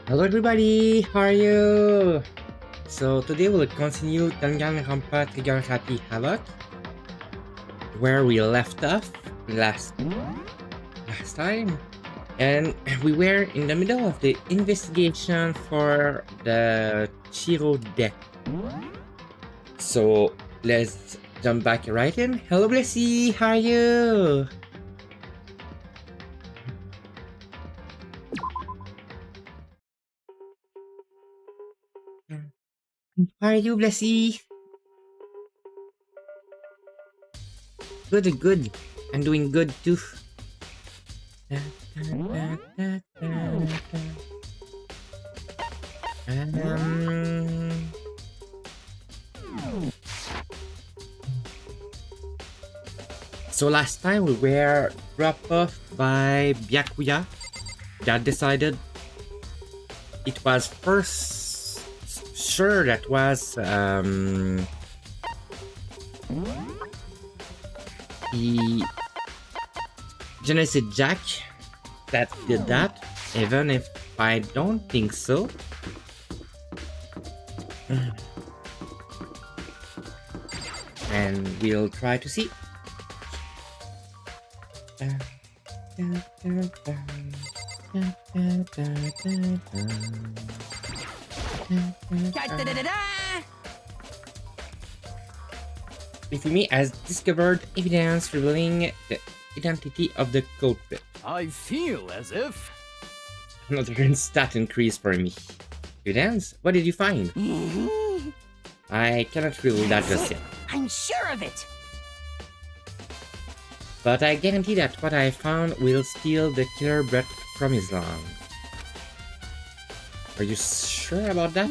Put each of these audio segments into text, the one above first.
Hello everybody, how are you? So today we'll continue Danganronpa Trigger Happy Havoc, where we left off last time, and we were in the middle of the investigation for the Chiro death. So let's jump back right in. Hello Blessy, how are you? How are you, Blessy? Good. I'm doing good too. So last time we were dropped off by Byakuya that decided it was first sure that was the Genesis Jack that did that, even if I don't think so. And we'll try to see. Ifumi has discovered evidence revealing the identity of the culprit. I feel as if... Another stat increase for me. Evidence? What did you find? I cannot reveal that just yet. I'm sure of it. But I guarantee that what I found will steal the killer breath from his lungs. Are you sure about that?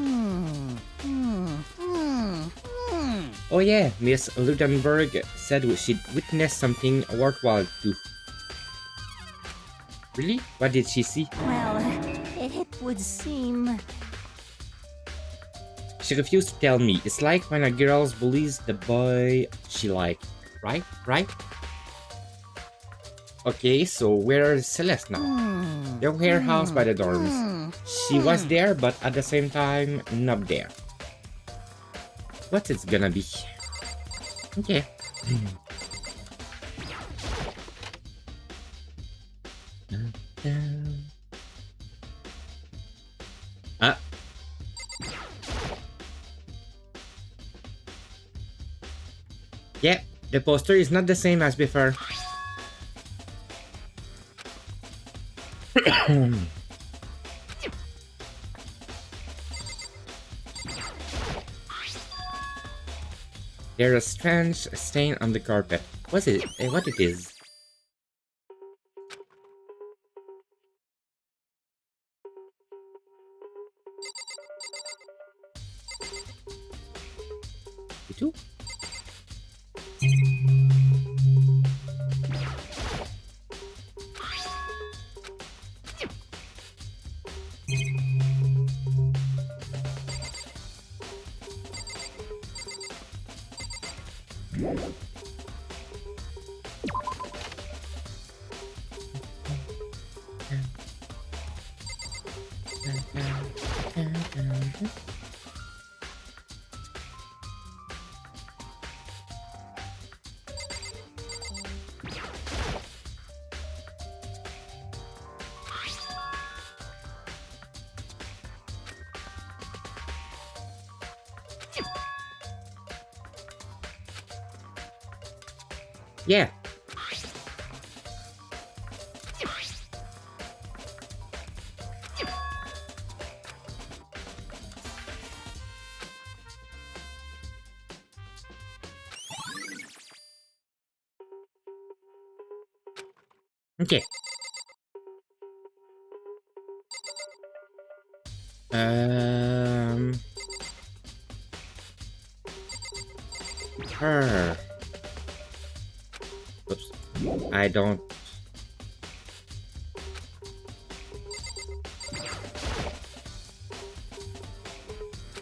Oh yeah, Miss Ludenberg said she'd witnessed something worthwhile too. Really? What did she see? Well, it would seem... She refused to tell me. It's like when a girl bullies the boy she likes. Right? Okay, so where is Celeste now? The warehouse by the dorms. She was there, but at the same time, not there. What it's gonna be? Okay. Yeah, the poster is not the same as before. There's a strange stain on the carpet. What it is? You too? Yeah. Okay. Her. Oops. I don't.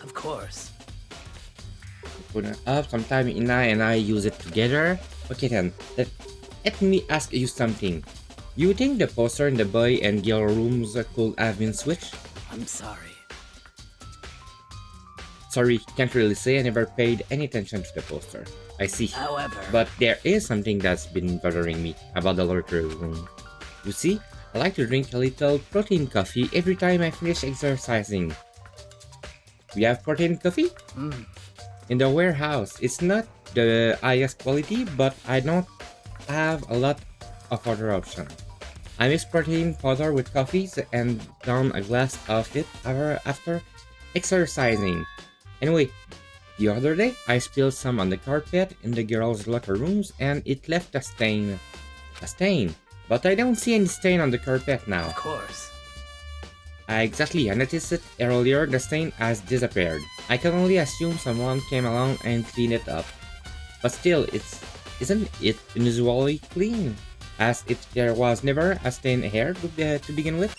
Of course. Put it up. Sometime Ina and I use it together. Okay then. Let me ask you something. You think the poster in the boy and girl rooms could have been switched? I'm sorry. Sorry, can't really say. I never paid any attention to the poster. I see. However, But there is something that's been bothering me about the locker room. You see, I like to drink a little protein coffee every time I finish exercising. We have protein coffee? In the warehouse. It's not the highest quality, but I don't have a lot of other options. I mix protein powder with coffee and down a glass of it after exercising. Anyway, the other day I spilled some on the carpet in the girls' locker rooms and it left a stain. A stain? But I don't see any stain on the carpet now. of course. Exactly, I noticed it earlier. The stain has disappeared. I can only assume someone came along and cleaned it up. But still, isn't it unusually clean? As if there was never a stain here to begin with?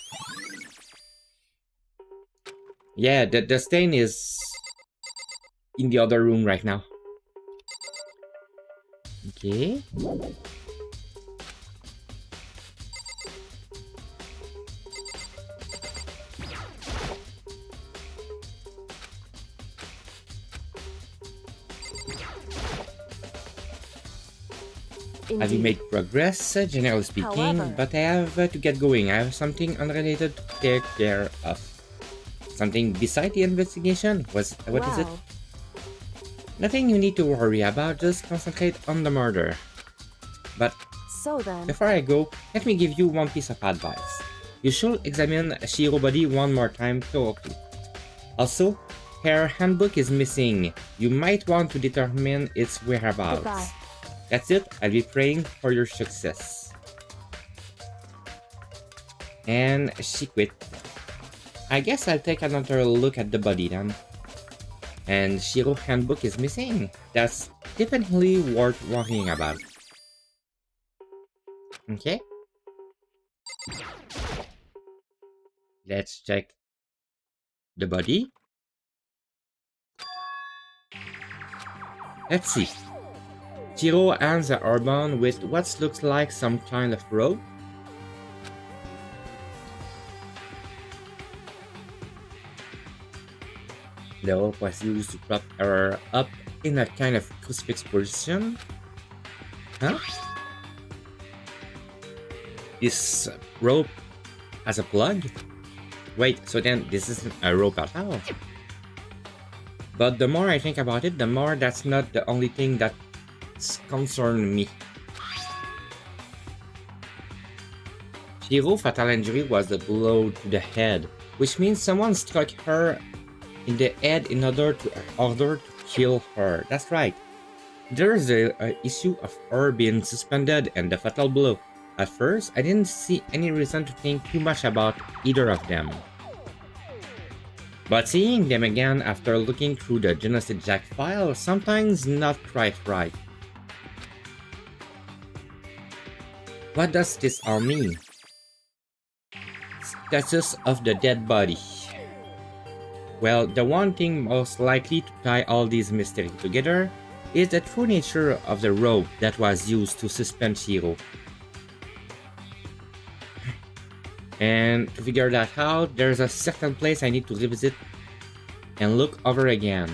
Yeah, the stain is in the other room right now. Okay. Have you made progress, generally speaking? However, but I have to get going. I have something unrelated to take care of. Something beside the investigation? What is it? Nothing you need to worry about, just concentrate on the murder. But So then, before I go, let me give you one piece of advice. You should examine Shiro's body one more time thoroughly. Also, her handbook is missing. You might want to determine its whereabouts. Goodbye. That's it. I'll be praying for your success. And she quit. I guess I'll take another look at the body then. And Shiro's handbook is missing. That's definitely worth worrying about. Okay. Let's check the body. Let's see. Shiro hands are bound with what looks like some kind of rope. The rope was used to prop her up in a kind of crucifix position. Huh? This rope has a plug? Wait, so then this isn't a rope at all. But the more I think about it, the more that's not the only thing that concern me. Shiro's fatal injury was a blow to the head, which means someone struck her in the head in order to kill her. That's right. There's the issue of her being suspended and the fatal blow. At first, I didn't see any reason to think too much about either of them. But seeing them again after looking through the Genocide Jack file, sometimes not quite right. What does this all mean? Status of the dead body. Well, the one thing most likely to tie all these mysteries together is the true nature of the rope that was used to suspend Shiro. And to figure that out, there's a certain place I need to revisit and look over again.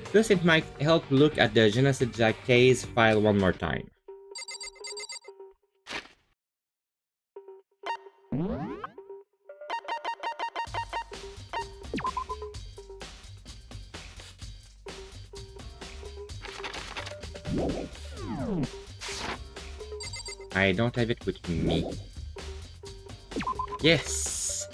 Plus, it might help look at the Genocide Jack case file one more time. I don't have it with me. Yes!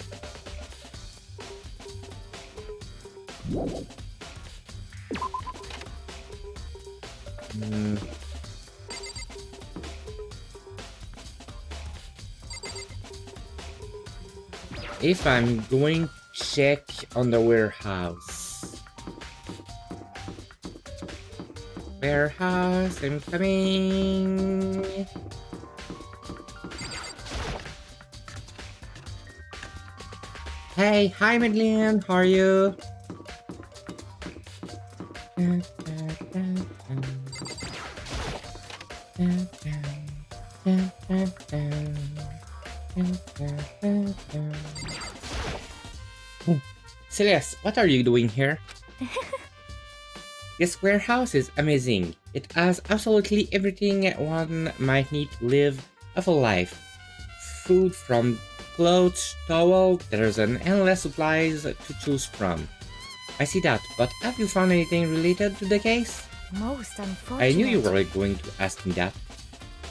If I'm going to check on the warehouse. Warehouse, I'm coming. Hey, hi Madeline, how are you? Celeste, what are you doing here? This warehouse is amazing. It has absolutely everything one might need to live a full life. Food from clothes, towel, there's an endless supplies to choose from. I see that, but have you found anything related to the case? Most unfortunate. I knew you were going to ask me that.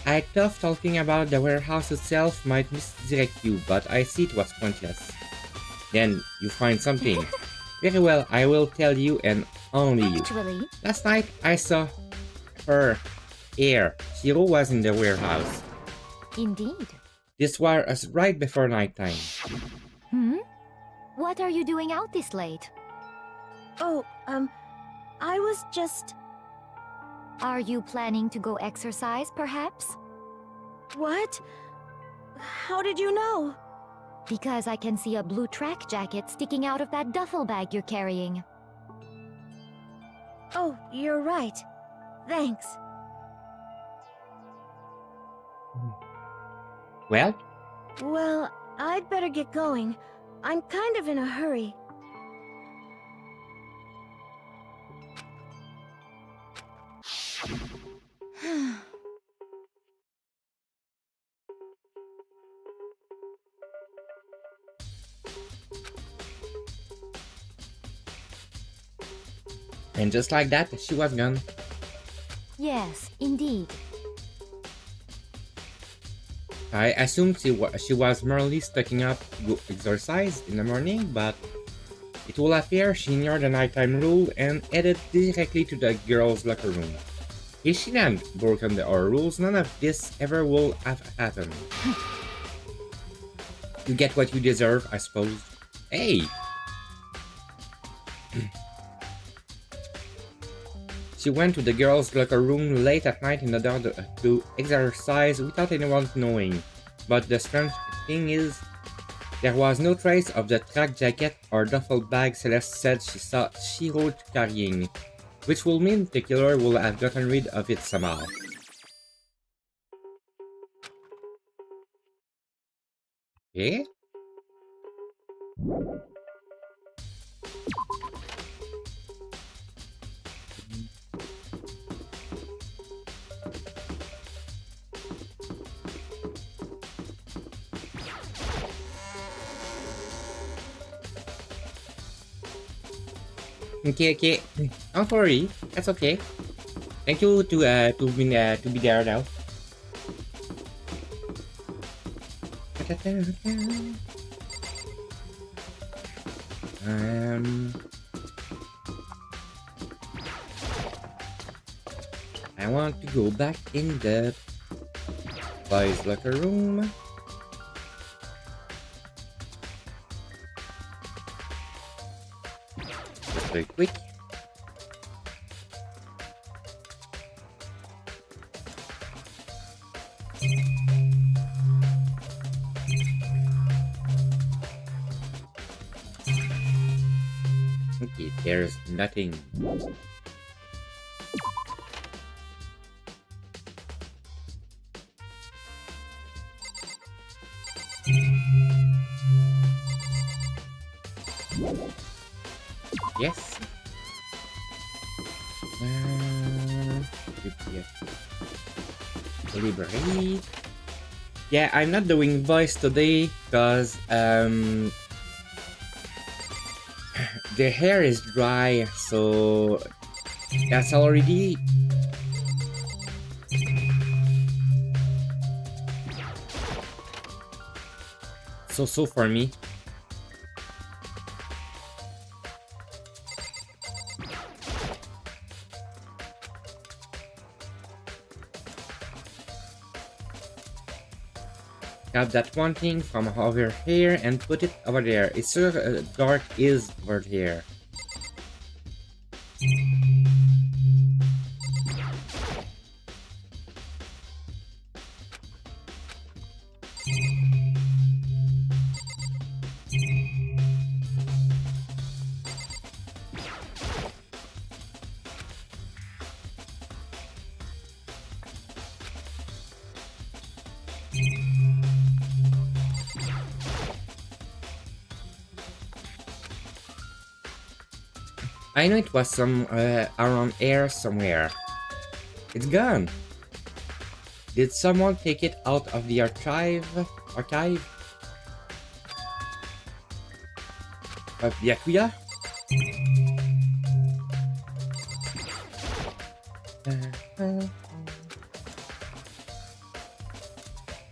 I thought talking about the warehouse itself might misdirect you, but I see it was pointless. Then you find something. Very well, I will tell you and only you. Actually, Last night I saw her here. Shiro was in the warehouse. indeed. This was right before nighttime. What are you doing out this late? Oh, I was just... Are you planning to go exercise, perhaps? What? How did you know? Because I can see a blue track jacket sticking out of that duffel bag you're carrying. Oh, you're right. Thanks. Well, Well, I'd better get going. I'm kind of in a hurry. and just like that, she was gone. Yes, indeed. I assumed she was merely stocking up to go exercise in the morning, but it will appear she ignored the nighttime rule and headed directly to the girls' locker room. If she hadn't broken our rules, none of this ever will have happened. You get what you deserve, I suppose. Hey! She went to the girls' locker room late at night in order to exercise without anyone knowing. But the strange thing is, there was no trace of the track jacket or duffel bag Celeste said she saw Shiro carrying, which will mean the killer will have gotten rid of it somehow. Okay? Okay. Don't worry, that's okay. Thank you to be there now. I want to go back in the boys' locker room. Just very quick. Okay, there's nothing. Yes. Library. Yeah, I'm not doing voice today because the hair is dry, so that's already so for me. Grab that one thing from over here and put it over there. It's sure dark is over here. I know it was some around here somewhere. It's gone. Did someone take it out of the archive? Of Yakuya?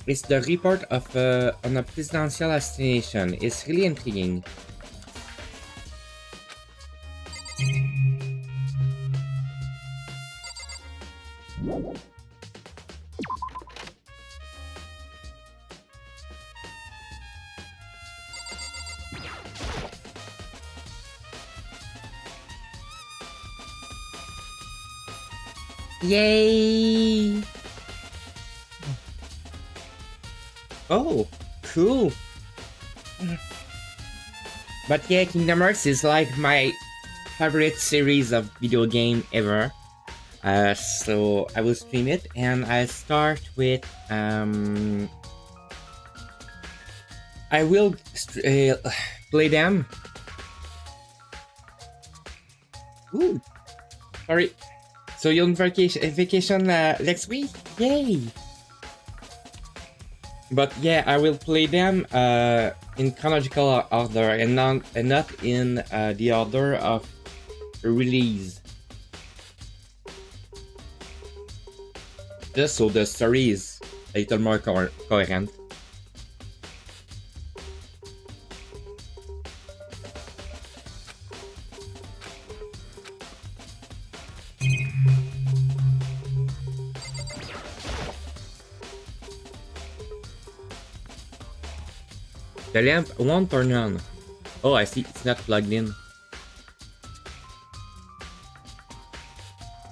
It's the report of on a presidential assassination. It's really intriguing. Yay! Oh, cool. But yeah, Kingdom Hearts is like my favorite series of video game ever. So I will stream it, and I start with I will play them. Ooh, sorry. So you're on vacation next week? Yay! But yeah, I will play them in chronological order and not in the order of release. Just so the story is a little more coherent. The lamp won't turn on. Oh, I see, it's not plugged in.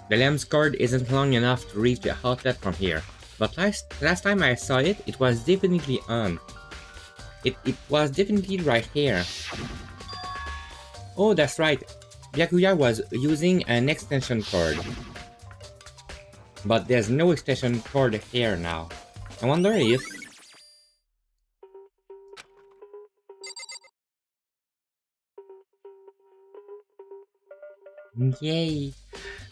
The lamp's cord isn't long enough to reach the outlet from here, but last time I saw it, it was definitely on. It was definitely right here. Oh, that's right. Byakuya was using an extension cord. But there's no extension cord here now. I wonder if... Yay!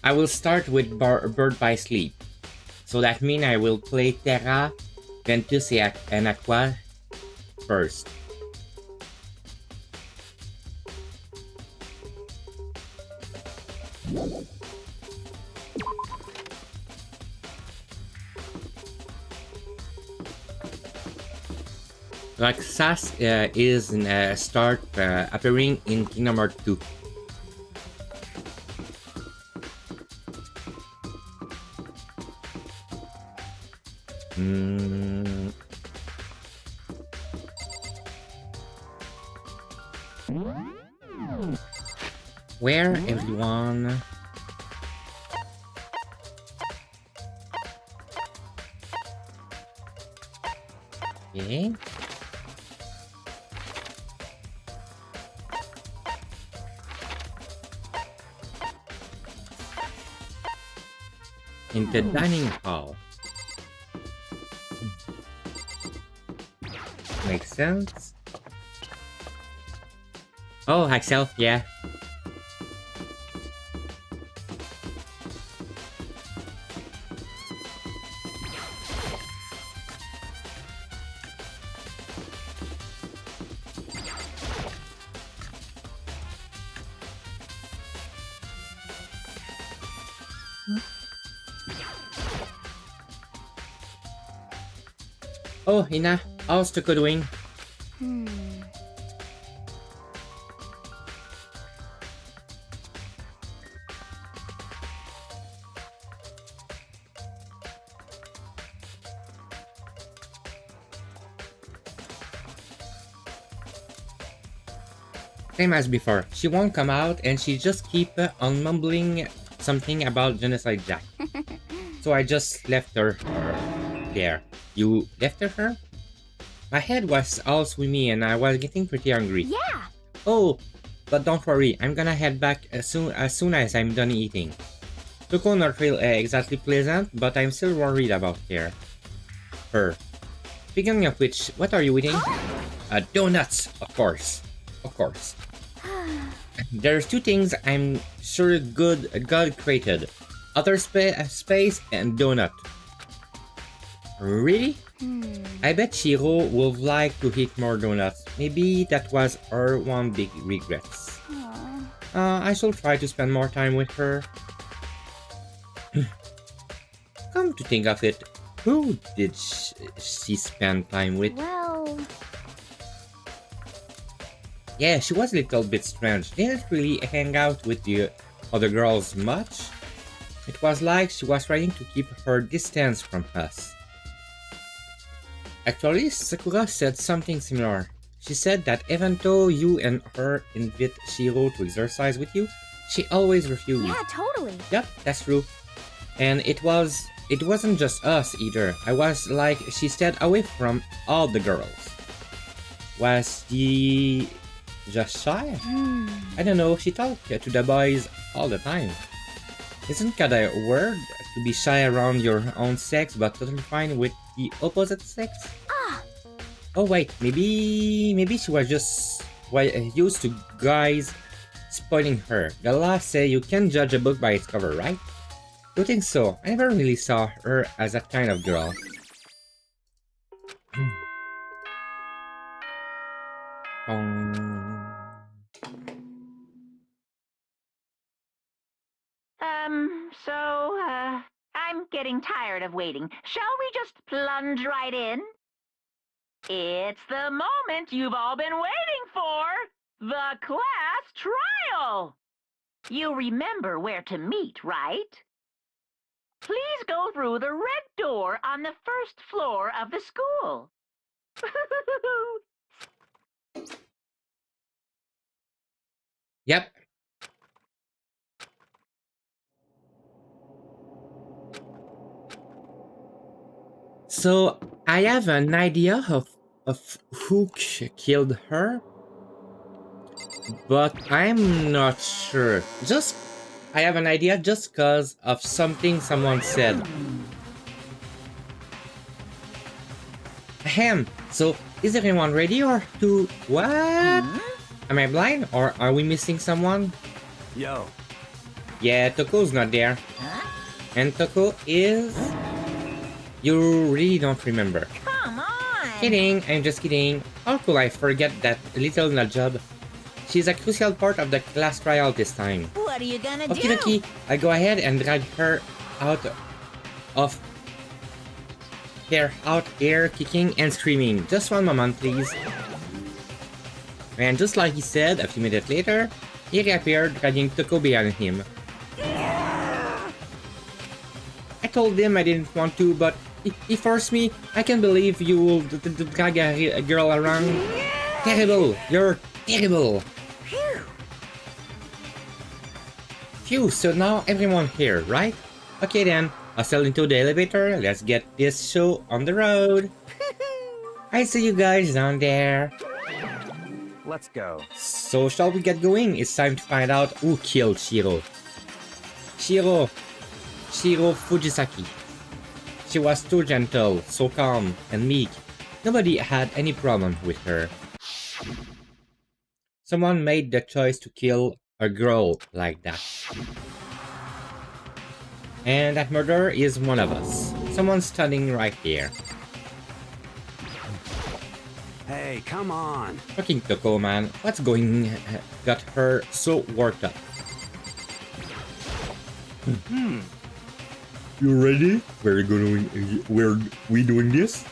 I will start with Bird by Sleep. So that means I will play Terra, Ventus, and Aqua first. Like Sass is in start appearing in Kingdom Hearts 2. Where everyone? Okay. In the dining hall. Makes sense. Oh, Axel, yeah. Oh, Ina, how's Tuko doing? Same as before, she won't come out and she just keep on mumbling something about Genocide Jack. So I just left her there. You left her? My head was all swimmy and I was getting pretty hungry. Yeah! Oh, but don't worry, I'm gonna head back as soon as I'm done eating. Tuko not feel exactly pleasant, but I'm still worried about her. Speaking of which, what are you eating? Donuts, of course. Of course. There's two things I'm sure God created. Outer space and donut. Really? I bet Shiro would like to eat more donuts. Maybe that was her one big regrets. I shall try to spend more time with her. Come to think of it, who did she spend time with? Well, Yeah, she was a little bit strange. Didn't really hang out with the other girls much. It was like she was trying to keep her distance from us. Actually, Sakura said something similar. She said that even though you and her invite Shiro to exercise with you, she always refused. yeah, totally. Yep, that's true. And it wasn't just us either. I was like, she stayed away from all the girls. Was she just shy? I don't know, she talked to the boys all the time. Isn't kinda weird to be shy around your own sex but totally fine with the opposite sex? Oh wait, maybe she was just used to guys spoiling her. The law say you can't judge a book by its cover, right? Don't think so. I never really saw her as that kind of girl. I'm getting tired of waiting. Shall we just plunge right in? It's the moment you've all been waiting for! The class trial! You remember where to meet, right? Please go through the red door on the first floor of the school. Yep. So I have an idea of who killed her, but I'm not sure. I have an idea just cause of something someone said. Ahem. So is everyone ready or to what? Am I blind or are we missing someone? Yo. Yeah, Toko's not there. And Toko is... You really don't remember. Come on! Kidding, I'm just kidding. How could I forget that little nutjob? She's a crucial part of the class trial this time. What are you gonna Okie do? dokie, I go ahead and drag her out here kicking and screaming. Just one moment, please. And just like he said, a few minutes later, he reappeared, dragging Toko behind him. I told him I didn't want to, but he forced me. I can't believe you will drag a girl around. Terrible! You're terrible! Phew, so now everyone here, right? Okay then, I'll settle into the elevator. Let's get this show on the road. I see you guys down there. Let's go. So shall we get going? It's time to find out who killed Shiro. Shiro Fujisaki. She was too gentle, so calm and meek. Nobody had any problem with her. Someone made the choice to kill a girl like that. And that murderer is one of us. Someone standing right here. Hey, come on. Fucking Toko, man. What's got her so worked up? You ready? Where we doing this?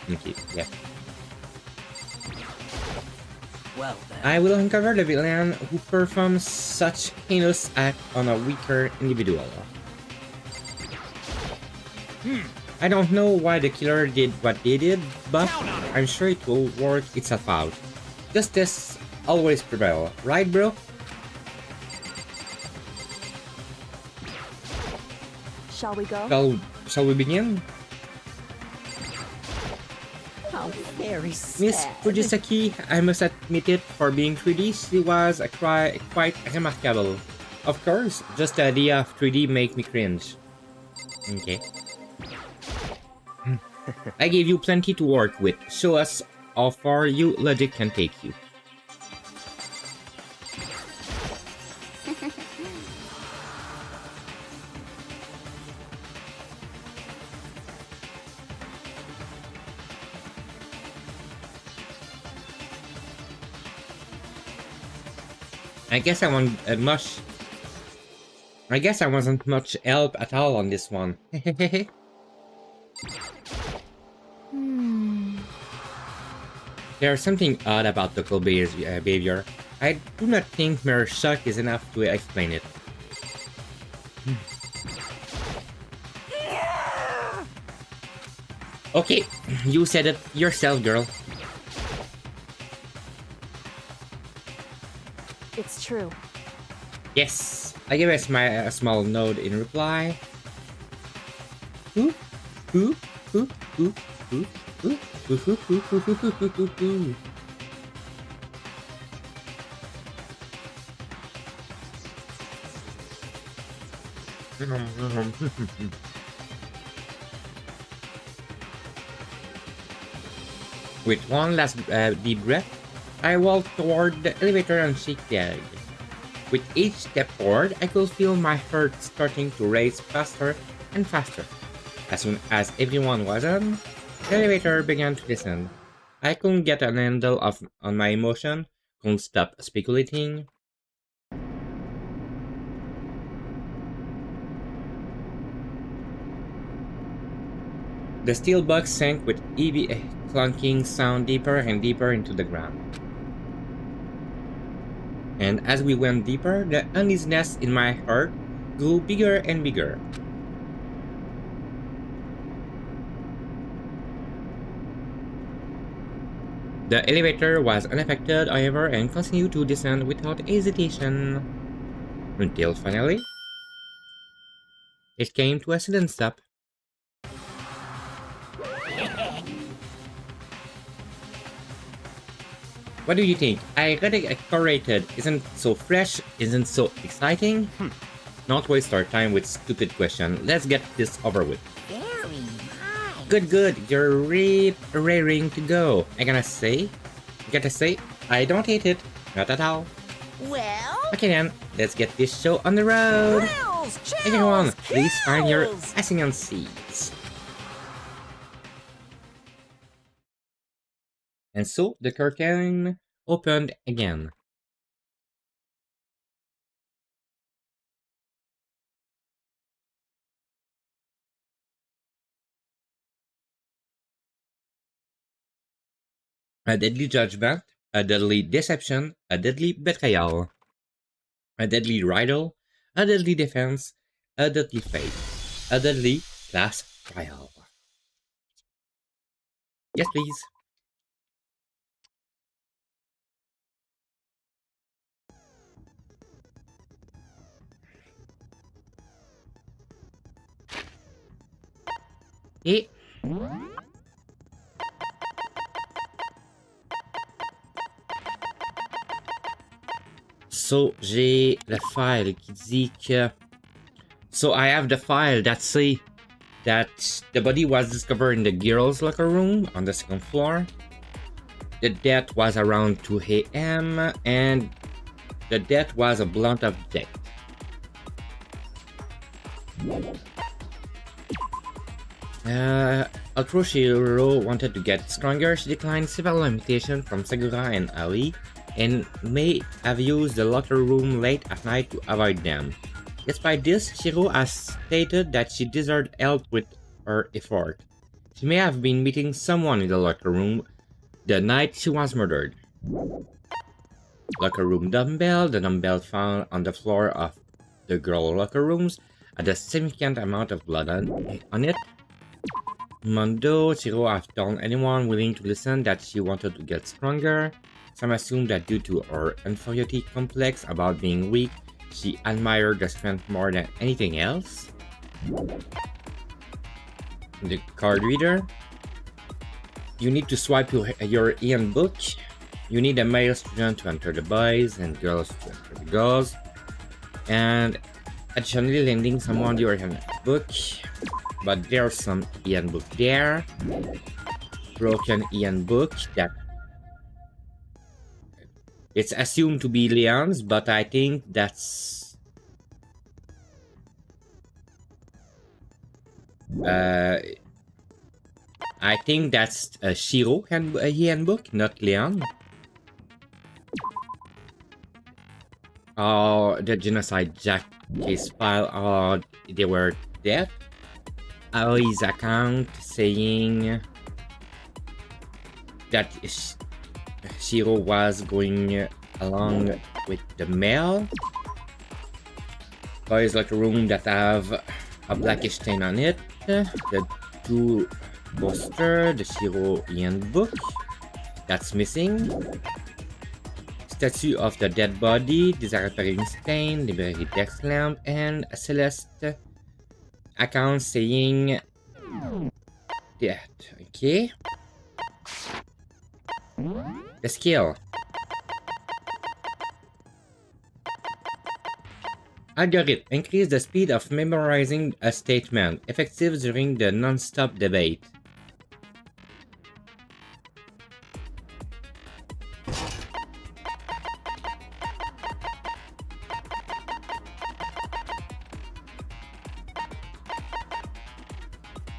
Okay, yeah. Well then. I will uncover the villain who performs such heinous act on a weaker individual. I don't know why the killer did what they did, but I'm sure it will work itself out. Justice always prevails, right bro? Shall we go? Shall we begin? How very sad. Miss Fujisaki, I must admit it, for being 3D, she was quite remarkable. Of course, just the idea of 3D make me cringe. Okay. I gave you plenty to work with. Show us how far your logic can take you. I guess I want much. I guess I wasn't much help at all on this one. There's something odd about local behavior. I do not think mere shock is enough to explain it. Okay, you said it yourself, girl. It's true. Yes, I give a small nod in reply. Ooh, ooh, ooh, ooh, ooh, ooh, ooh, ooh, ooh, ooh, ooh, ooh, ooh. With one last deep breath, I walked toward the elevator and shook the egg. With each step forward, I could feel my heart starting to race faster and faster. As soon as everyone was on, the elevator began to descend. I couldn't get an handle on my emotion, couldn't stop speculating. The steel box sank with heavy clunking sound deeper and deeper into the ground. And as we went deeper, the uneasiness in my heart grew bigger and bigger. The elevator was unaffected, however, and continued to descend without hesitation. Until finally, it came to a sudden stop. What do you think? I decorated isn't so fresh, isn't so exciting? Not waste our time with stupid question. Let's get this over with. Very nice. Good, you're raring to go. I gotta say, I don't hate it. Not at all. Well, Okay then, let's get this show on the road. thrills, chills, Everyone, please find your kills. assigned seats. And so the curtain opened again. A deadly judgment, a deadly deception, a deadly betrayal, a deadly riddle, a deadly defense, a deadly fate, a deadly class trial. Yes, please. Et so j'ai le file qui dit que. So I have the file that say that the body was discovered in the girls' locker room on the second floor. The death was around 2 a.m. and the death was a blunt of death. Although Shiro wanted to get stronger, she declined several invitations from Sagura and Ali, and may have used the locker room late at night to avoid them. Despite this, Shiro has stated that she desired help with her effort. She may have been meeting someone in the locker room the night she was murdered. Locker room dumbbell. The dumbbell found on the floor of the girl locker rooms had a significant amount of blood on it. Mondo, Shiro have told anyone willing to listen that she wanted to get stronger. Some assume that due to her inferiority complex about being weak, she admired the strength more than anything else. The card reader. You need to swipe your Ian book. You need a male student to enter the boys and girls to enter the girls. And additionally lending someone your Ian book. But there's some Ian book there. Broken Ian book that it's assumed to be Leon's, but I think that's I think that's a Shiro handbook, not Leon. the genocide Jack case file, they were dead. His account saying that Shiro was going along with the mail. There is like a room that have a blackish stain on it. The 2 poster, the Shiro handbook that's missing. Statue of the dead body, disappearing stain, library desk lamp, and a Celeste account saying that. Okay. The skill. Algorithm. Increase the speed of memorizing a statement. Effective during the non-stop debate.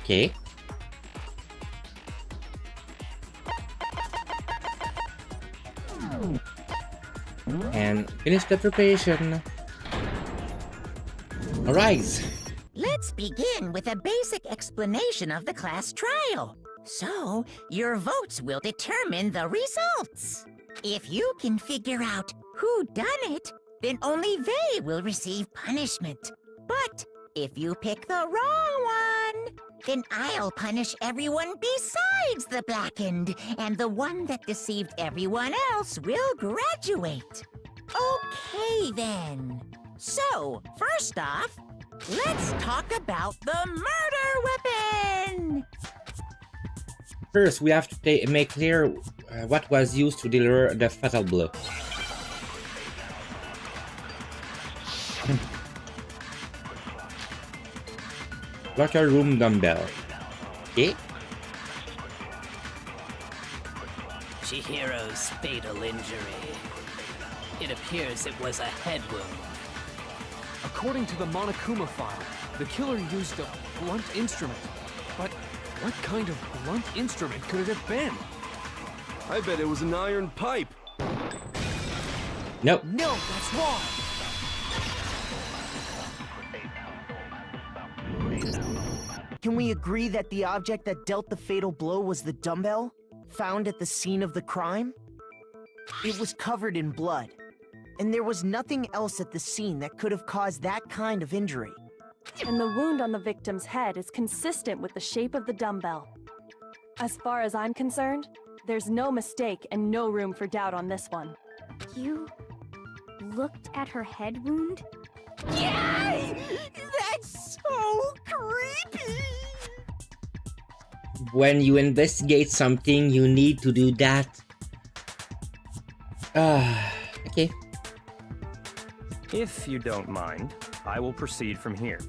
Okay. And finish the preparation. Arise. Let's begin with a basic explanation of the class trial. So, your votes will determine the results. If you can figure out who done it, then only they will receive punishment. But if you pick the wrong one, then I'll punish everyone besides the blackened, and the one that deceived everyone else will graduate. Okay, then. So, first off, let's talk about the murder weapon! First, we have to make clear what was used to deliver the fatal blow. Locker room dumbbell. Okay. Chihiro's fatal injury. It appears it was a head wound. According to the Monokuma file, the killer used a blunt instrument. But what kind of blunt instrument could it have been? I bet it was an iron pipe. Nope. No, that's wrong! Can we agree that the object that dealt the fatal blow was the dumbbell, found at the scene of the crime? It was covered in blood, and there was nothing else at the scene that could have caused that kind of injury. And the wound on the victim's head is consistent with the shape of the dumbbell. As far as I'm concerned, there's no mistake and no room for doubt on this one. You looked at her head wound? Yay! That's so creepy! When you investigate something, you need to do that. Okay. If you don't mind, I will proceed from here.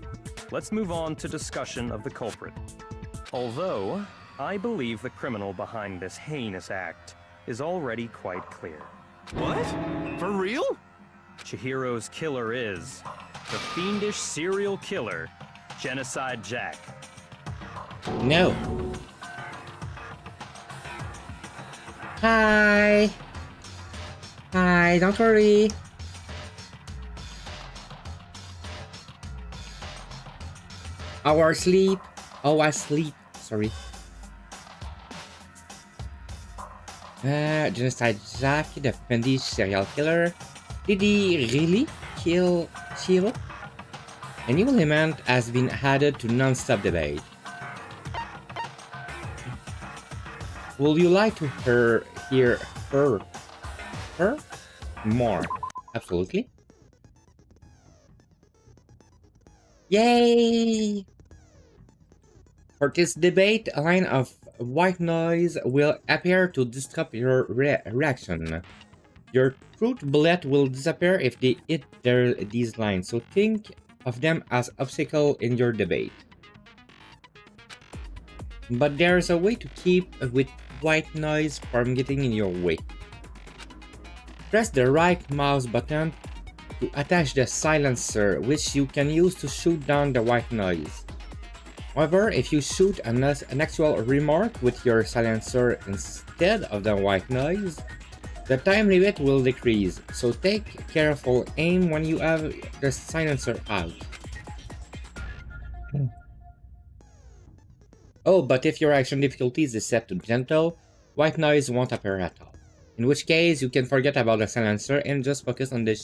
Let's move on to discussion of the culprit. Although, I believe the criminal behind this heinous act is already quite clear. What? For real? Chihiro's killer is the fiendish serial killer, Genocide Jack. No. Hi. Hi, don't worry. Our sleep. Sorry. Genocide Jack, the fiendish serial killer. Did he really kill Shiro? A new element has been added to non-stop debate. Would you like to hear her more? Absolutely. Yay! For this debate, a line of white noise will appear to disrupt your reaction. Your truth bullet will disappear if they hit these lines, so think of them as obstacle in your debate. But there's a way to keep with white noise from getting in your way. Press the right mouse button to attach the silencer, which you can use to shoot down the white noise. However, if you shoot an actual remark with your silencer instead of the white noise, The time limit will decrease, so take careful aim when you have the silencer out. Oh, but if your action difficulties is set to gentle, white noise won't appear at all. In which case, you can forget about the silencer and just focus on the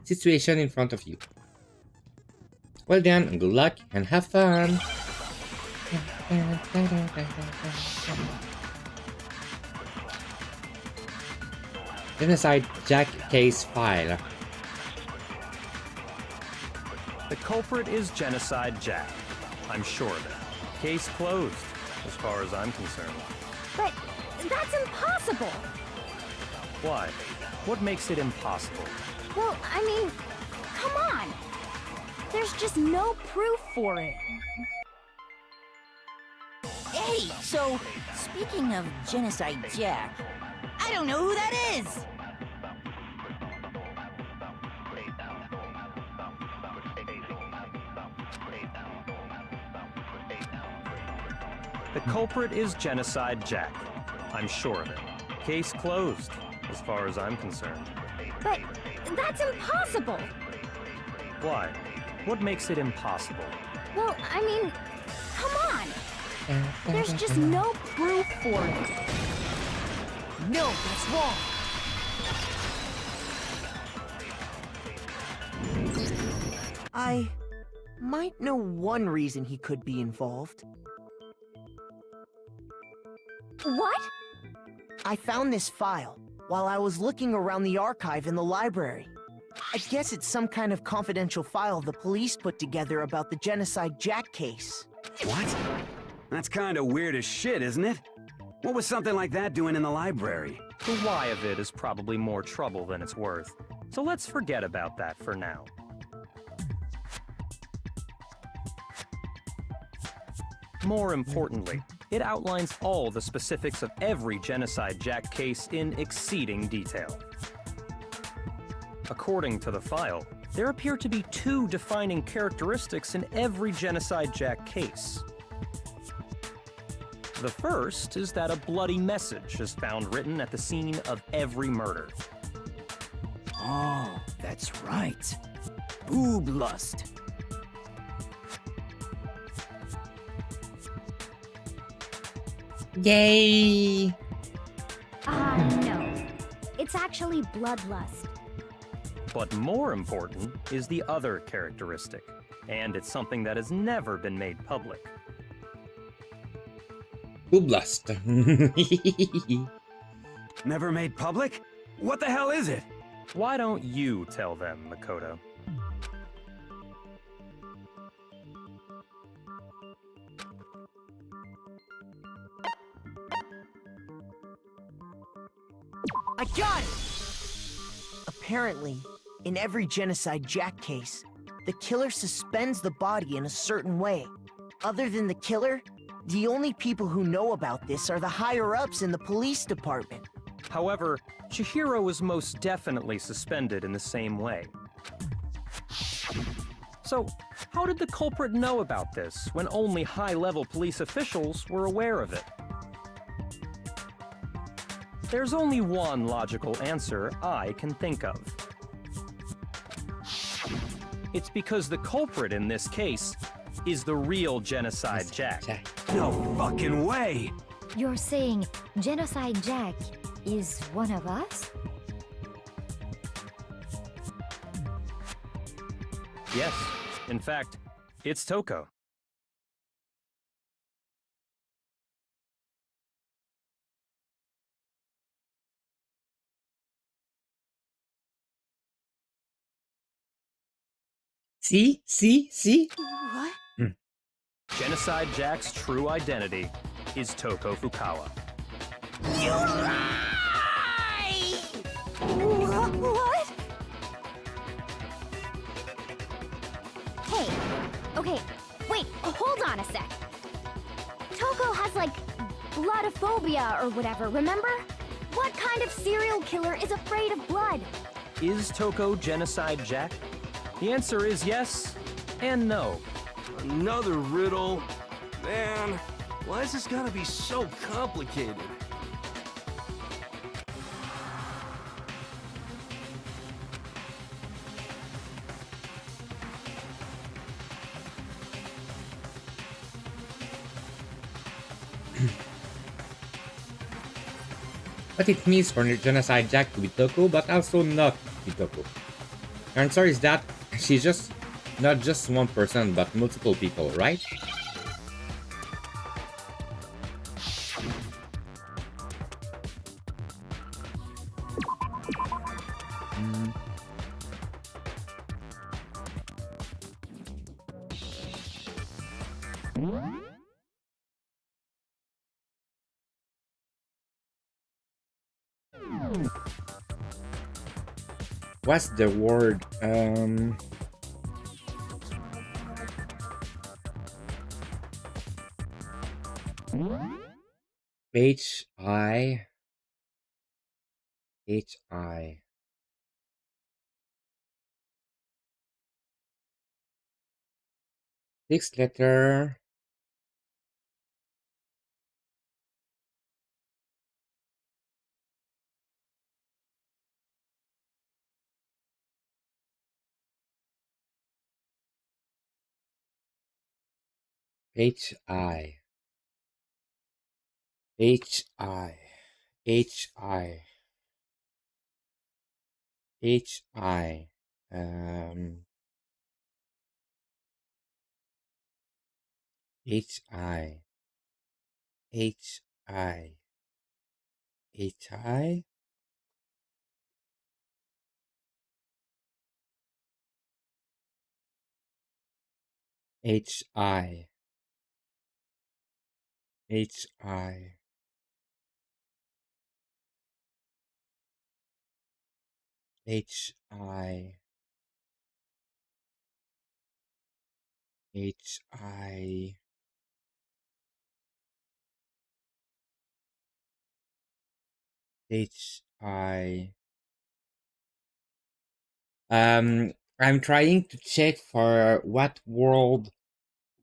situation in front of you. Well then, good luck and have fun! Genocide Jack case file. The culprit is Genocide Jack. I'm sure of it. Case closed, as far as I'm concerned. But that's impossible! Why? What makes it impossible? Well, I mean, come on! There's just no proof for it. Hey, so, speaking of Genocide Jack, I don't know who that is! The culprit is Genocide Jack. I'm sure of it. Case closed, as far as I'm concerned. But that's impossible! Why? What makes it impossible? Well, I mean, come on! There's just no proof for it. No, that's wrong! I might know one reason he could be involved. What? I found this file while I was looking around the archive in the library. I guess it's some kind of confidential file the police put together about the Genocide Jack case. What? That's kind of weird as shit, isn't it? What was something like that doing in the library? The why of it is probably more trouble than it's worth. So let's forget about that for now. More importantly, it outlines all the specifics of every Genocide Jack case in exceeding detail. According to the file, there appear to be two defining characteristics in every Genocide Jack case. The first is that a bloody message is found written at the scene of every murder. Oh, that's right. Boob lust. Yay! No. It's actually bloodlust. But more important is the other characteristic, and it's something that has never been made public. Booblust. Never made public? What the hell is it? Why don't you tell them, Makoto? I got it! Apparently, in every Genocide Jack case, the killer suspends the body in a certain way. Other than the killer, the only people who know about this are the higher-ups in the police department. However, Chihiro was most definitely suspended in the same way. So, how did the culprit know about this when only high-level police officials were aware of it? There's only one logical answer I can think of. It's because the culprit in this case is the real Genocide Jack. No fucking way! You're saying Genocide Jack is one of us? Yes, in fact, it's Toko. See? What? Genocide Jack's true identity is Toko Fukawa. You lie! What? Hey, okay, wait, hold on a sec. Toko has, like, bloodophobia or whatever, remember? What kind of serial killer is afraid of blood? Is Toko Genocide Jack? The answer is yes and no. Another riddle? Man, why is this gotta be so complicated? What it means for Genocide Jack to be Toko, but also not be Toko. The answer is that she's just not just one person, but multiple people, right? What's the word? H-I. 6-letter. H-I. H-I. H-I. H-I. H-I. H-I. H-I. H-I. H-I. H-I. H-I. H-I. I'm trying to check for what world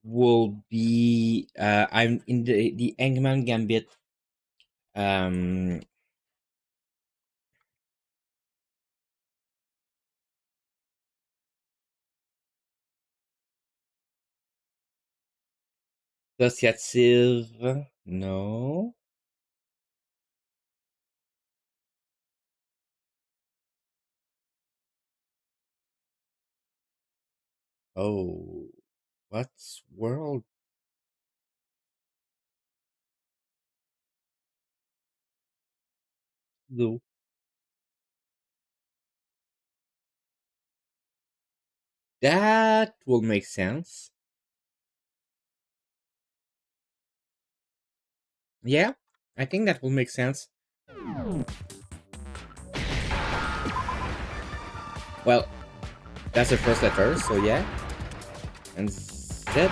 will be. I'm in the Eggman Gambit. Associative. No. Oh, what's world? No. That will make sense. Yeah, I think that will make sense. Well, that's the first letter, so yeah. And Z.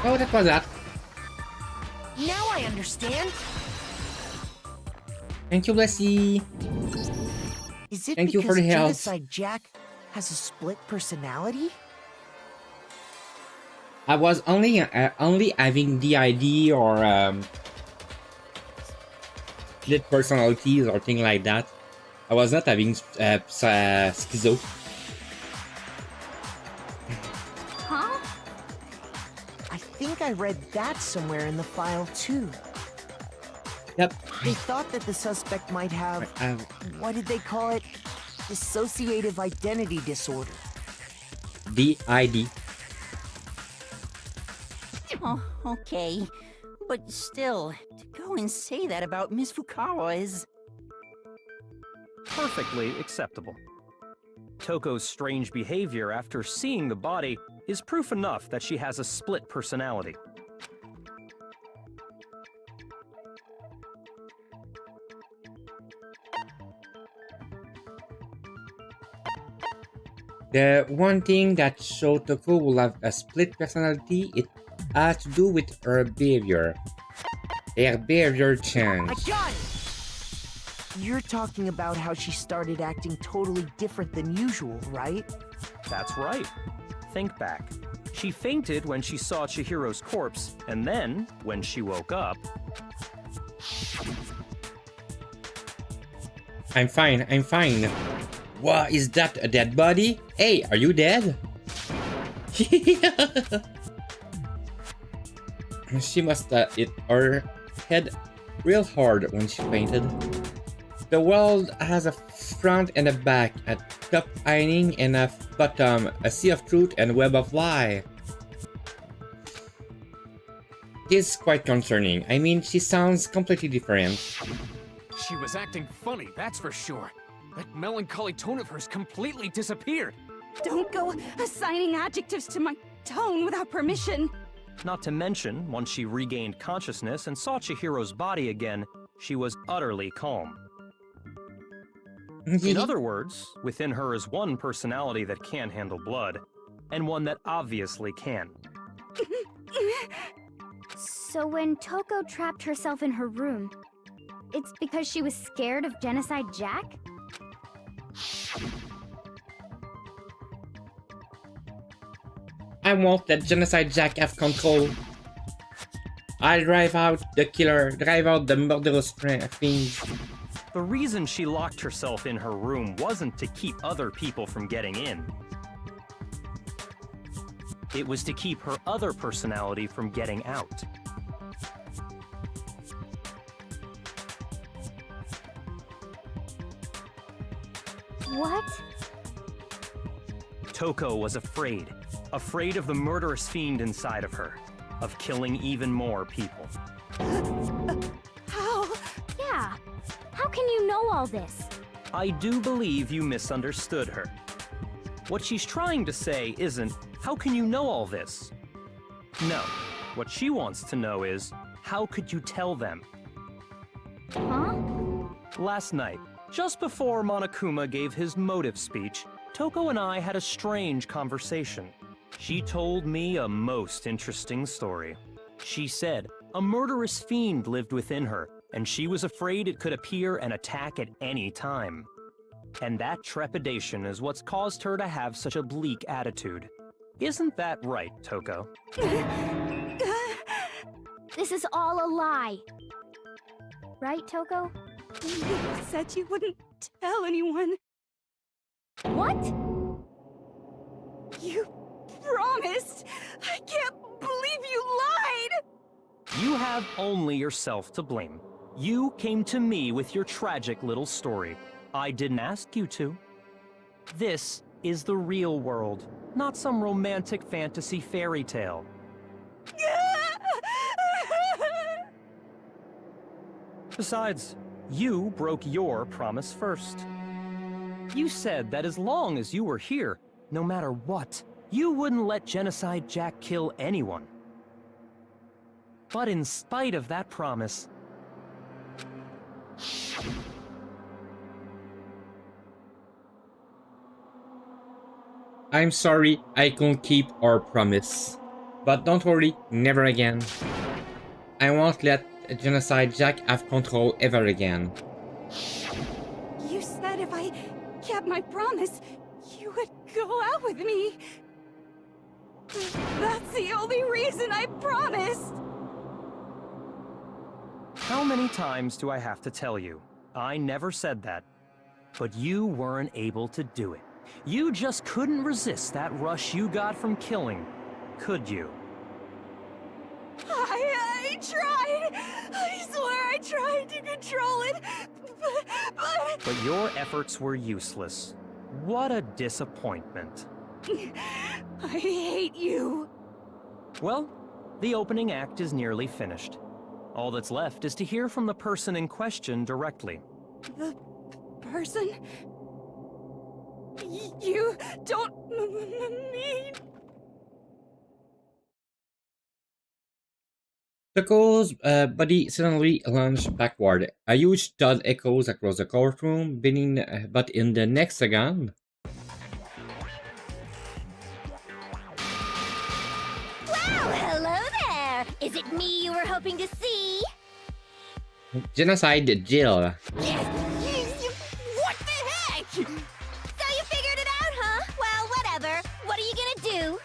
Oh, that was that. Now I understand. Thank you, Blessy. Is it Thank you because for the help. Genocide Jack has a split personality? I was only having DID or split personalities or thing like that. I was not having schizo. Huh? I think I read that somewhere in the file too. Yep. They thought that the suspect might have, what did they call it? Dissociative identity disorder. DID. Oh, okay. But still, to go and say that about Miss Fukawa is... Perfectly acceptable. Toko's strange behavior after seeing the body is proof enough that she has a split personality. The one thing that showed Toko will have a split personality, it has to do with her behavior. Her behavior changed. I got it! You're talking about how she started acting totally different than usual, right? That's right. Think back. She fainted when she saw Chihiro's corpse, and then, when she woke up... I'm fine, I'm fine. What, is that a dead body? Hey, are you dead? She must have hit her head real hard when she fainted. The world has a front and a back, a top ironing and a bottom, a sea of truth and web of lie. This is quite concerning. I mean, she sounds completely different. She was acting funny, that's for sure. That melancholy tone of hers completely disappeared. Don't go assigning adjectives to my tone without permission. Not to mention, once she regained consciousness and saw Chihiro's body again, she was utterly calm. In other words, within her is one personality that can't handle blood, and one that obviously can. So when Toko trapped herself in her room, it's because she was scared of Genocide Jack? I won't let Genocide Jack have control. I'll drive out the killer, drive out the murderous fiends. The reason she locked herself in her room wasn't to keep other people from getting in. It was to keep her other personality from getting out. What? Toko was afraid. Afraid of the murderous fiend inside of her. Of killing even more people. How? Yeah. How can you know all this? I do believe you misunderstood her. What she's trying to say isn't, how can you know all this? No. What she wants to know is, how could you tell them? Huh? Last night, just before Monokuma gave his motive speech, Toko and I had a strange conversation. She told me a most interesting story. She said a murderous fiend lived within her, and she was afraid it could appear and attack at any time. And that trepidation is what's caused her to have such a bleak attitude. Isn't that right, Toko? This is all a lie. Right, Toko? You said you wouldn't tell anyone. What? You promised! I can't believe you lied! You have only yourself to blame. You came to me with your tragic little story. I didn't ask you to. This is the real world, not some romantic fantasy fairy tale. Besides, you broke your promise first. You said that as long as you were here, no matter what, you wouldn't let Genocide Jack kill anyone. But in spite of that promise, I'm sorry I couldn't keep our promise. But don't worry, never again. I won't let Genocide Jack have control ever again. You said if I kept my promise, you would go out with me. That's the only reason I promised. how many times do I have to tell you? I never said that. But you weren't able to do it. You just couldn't resist that rush you got from killing, could you? I tried! I swear I tried to control it, But your efforts were useless. What a disappointment. I hate you. Well, the opening act is nearly finished. All that's left is to hear from the person in question directly. The person? You don't mean... Toko's body suddenly lunged backward. A huge thud echoes across the courtroom, but in the next second... Well, hello there! Is it me you were hoping to see? Genocide Jill. What the heck? So you figured it out, huh? Well, whatever. What are you gonna do?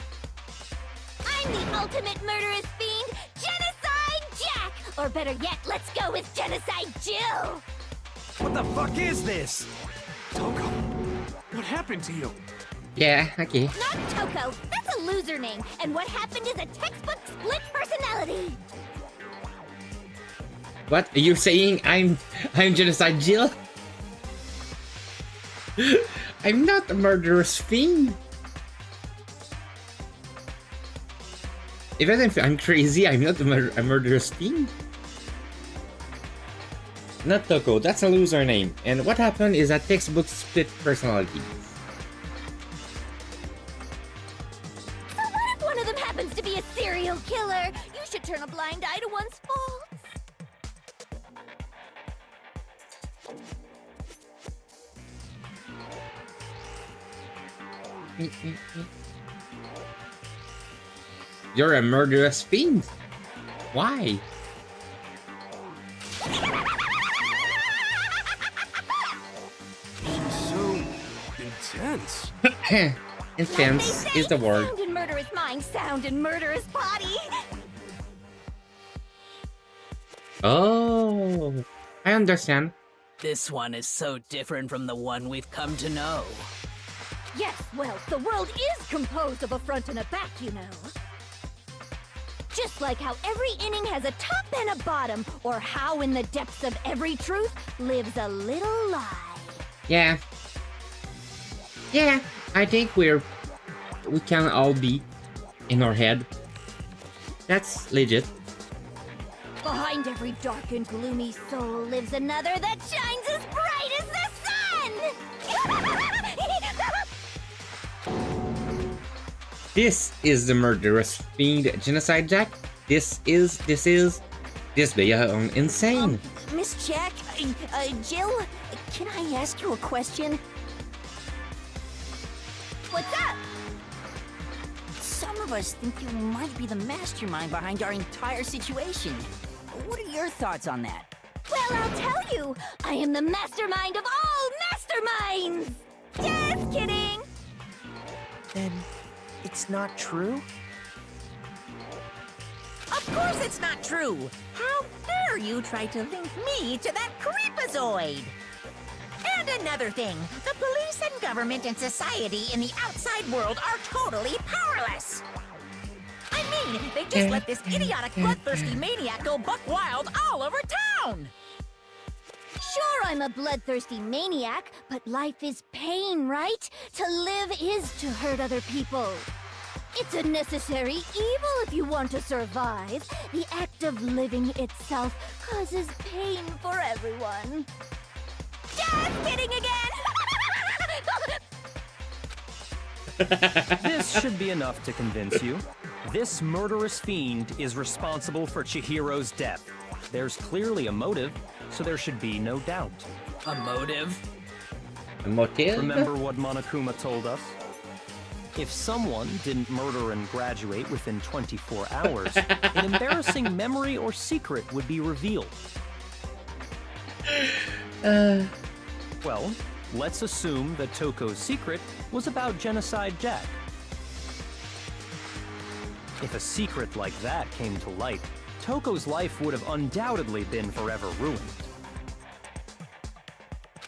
I'm the ultimate murderous fiend, Genocide Jack! Or better yet, let's go with Genocide Jill! What the fuck is this? Toko, what happened to you? Yeah, okay. Not Toko! That's a a loser name, and what happened is a textbook split personality. What are you saying? I'm Genocide Jill? I'm not a murderous fiend. Even if I'm crazy, I'm not a murderous fiend. Not Toko, that's a loser name. And what happened is a textbook split personality. So what if one of them happens to be a serial killer? You should turn a blind eye to one's faults. You're a murderous fiend. Why? She's so intense. Intense is the word. Sound in murderous mind, sound in murderous body. Oh, I understand. This one is so different from the one we've come to know. Yes, well, the world is composed of a front and a back, you know. Just like how every inning has a top and a bottom, or how in the depths of every truth lives a little lie. Yeah. Yeah, I think we can all be in our head. That's legit. Behind every dark and gloomy soul lives another that shines as bright as the sun! This is the murderous fiend Genocide Jack. This beyond insane. Miss Jack, Jill, can I ask you a question? What's up? Some of us think you might be the mastermind behind our entire situation. What are your thoughts on that? Well, I'll tell you, I am the mastermind of all masterminds! Just kidding! Then it's not true? Of course it's not true! How dare you try to link me to that creepazoid? And another thing, the police and government and society in the outside world are totally powerless! I mean, they just let this idiotic, bloodthirsty maniac go buck wild all over town! Sure, I'm a bloodthirsty maniac, but life is pain, right? To live is to hurt other people. It's a necessary evil if you want to survive. The act of living itself causes pain for everyone. Just kidding again! This should be enough to convince you. This murderous fiend is responsible for Chihiro's death. There's clearly a motive, so there should be no doubt. A motive? A motive? Remember what Monokuma told us? If someone didn't murder and graduate within 24 hours, an embarrassing memory or secret would be revealed. Well, let's assume that Toko's secret was about Genocide Jack. If a secret like that came to light, Toko's life would have undoubtedly been forever ruined.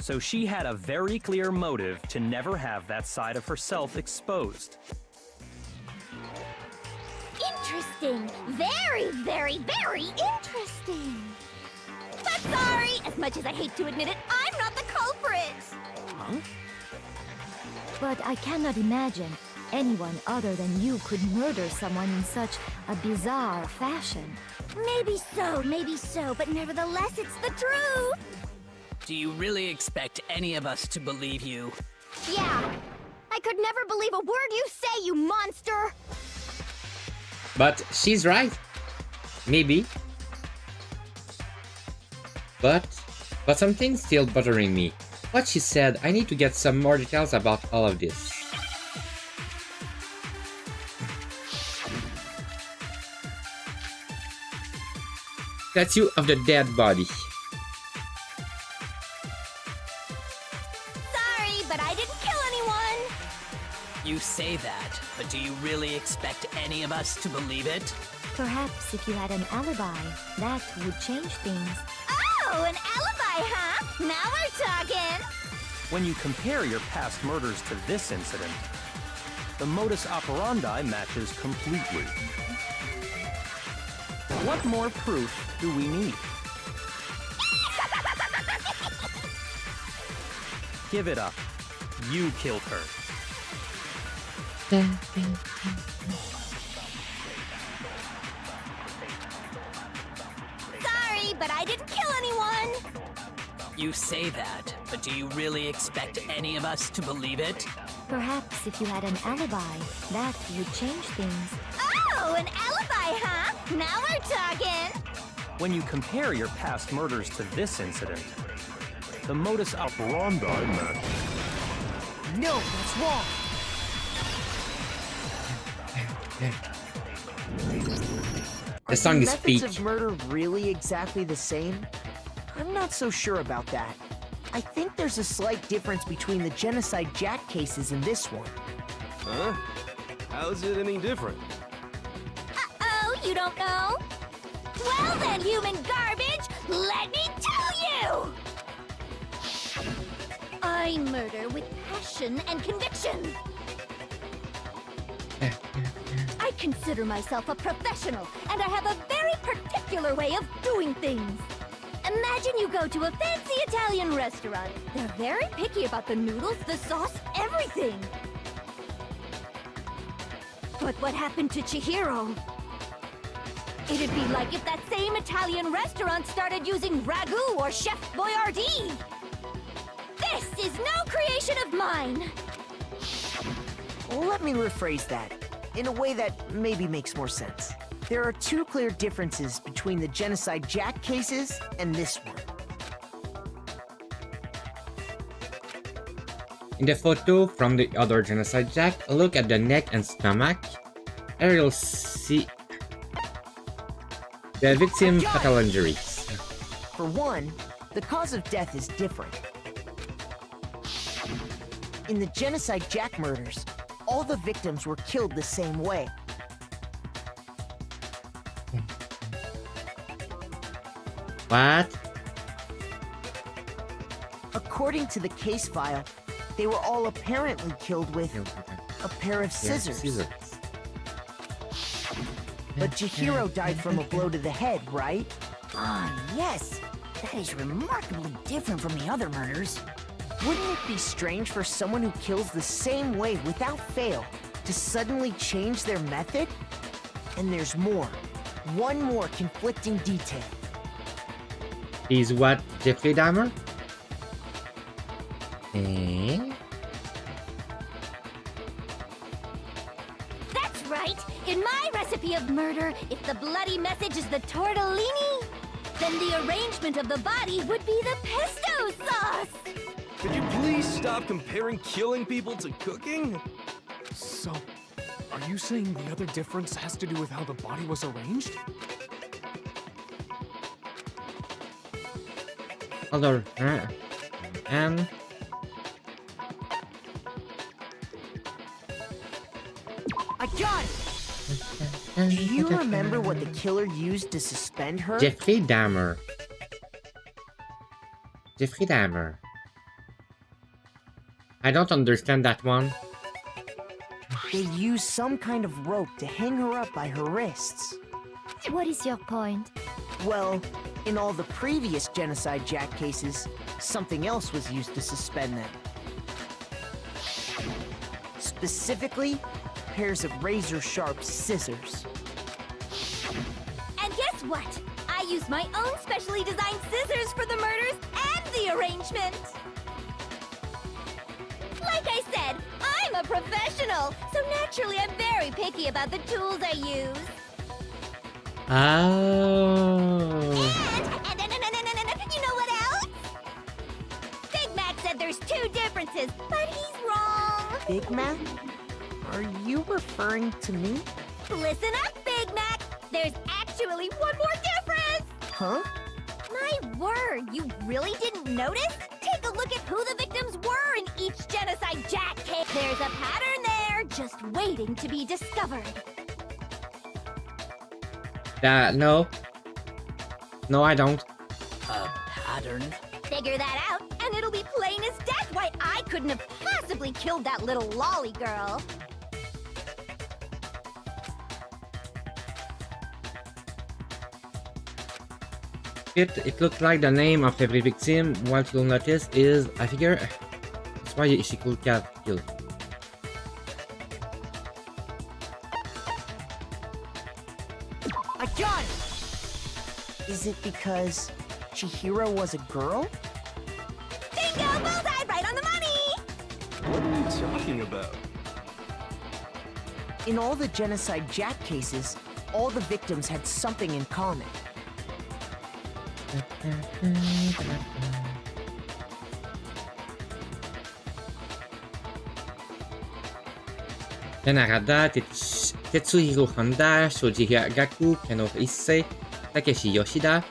So she had a very clear motive to never have that side of herself exposed. Interesting. Very, very, very interesting. But sorry, as much as I hate to admit it, I'm not the culprit. Huh? But I cannot imagine anyone other than you could murder someone in such a bizarre fashion. Maybe so, but nevertheless, it's the truth. Do you really expect any of us to believe you? Yeah. I could never believe a word you say, you monster. But she's right. Maybe. But something's still bothering me. What she said, I need to get some more details about all of this. Statue of the dead body. Sorry, but I didn't kill anyone. You say that, but do you really expect any of us to believe it? Perhaps if you had an alibi, that would change things. Oh, an alibi, huh? Now we're talking. When you compare your past murders to this incident, The modus operandi matches completely. What more proof do we need? Give it up. You killed her. Sorry, but I didn't kill anyone! You say that, but do you really expect any of us to believe it? Perhaps if you had an alibi, that would change things. Oh, an alibi, huh? Now we're talking! When you compare your past murders to this incident, the modus operandi match. No, that's wrong! The song is methods peak. of murder really exactly the same? I'm not so sure about that. I think there's a slight difference between the Genocide Jack cases and this one. Huh? How's it any different? Uh-oh, you don't know? Well then, human garbage, let me tell you! I murder with passion and conviction. I consider myself a professional, and I have a very particular way of doing things. Imagine you go to a fancy Italian restaurant. They're very picky about the noodles, the sauce, everything. But what happened to Chihiro? It'd be like if that same Italian restaurant started using ragu or Chef Boyardee. This is no creation of mine. Let me rephrase that, in a way that maybe makes more sense. There are two clear differences between the Genocide Jack cases and this one. In the photo from the other Genocide Jack, look at the neck and stomach, and you'll see the victim's fatal injuries. For one, the cause of death is different. In the Genocide Jack murders, all the victims were killed the same way. What? According to the case file, they were all apparently killed with a pair of scissors. But Chihiro died from a blow to the head, right? Ah, yes. That is remarkably different from the other murders. Wouldn't it be strange for someone who kills the same way without fail to suddenly change their method? And there's more. One more conflicting detail. He's what? Jeffrey Dahmer? Eh? That's right! In my recipe of murder, if the bloody message is the tortellini, then the arrangement of the body would be the pesto sauce! Could you please stop comparing killing people to cooking? So, are you saying the other difference has to do with how the body was arranged? Other, and I got it! Do you remember what the killer used to suspend her? Jeffrey Dahmer. Jeffrey Dahmer. I don't understand that one. They used some kind of rope to hang her up by her wrists. What is your point? Well, in all the previous Genocide Jack cases, something else was used to suspend them. Specifically, pairs of razor-sharp scissors. And guess what? I used my own specially designed scissors for the murders and the arrangement! Like I said, I'm a professional, so naturally I'm very picky about the tools I use. Oh. And you know what else? Big Mac said there's two differences, but he's wrong. Big Mac? Are you referring to me? Listen up, Big Mac. There's actually one more difference. Huh? My word, you really didn't notice? Take a look at who the victims were in each Genocide Jack case. There's a pattern there, just waiting to be discovered. No. No, I don't. A pattern? Figure that out, and it'll be plain as death why I couldn't have possibly killed that little lolly girl. it looks like the name of every victim. What you'll notice is, I figure, that's why she could kill. I got it! Is it because Chihiro was a girl? Bingo! Bullseye! Right on the money! What are you talking about? In all the Genocide Jack cases, all the victims had something in common. Narada, Tetsuhiro Honda, Shoji Gaku, Kenoro Issei, Takeshi Yoshida,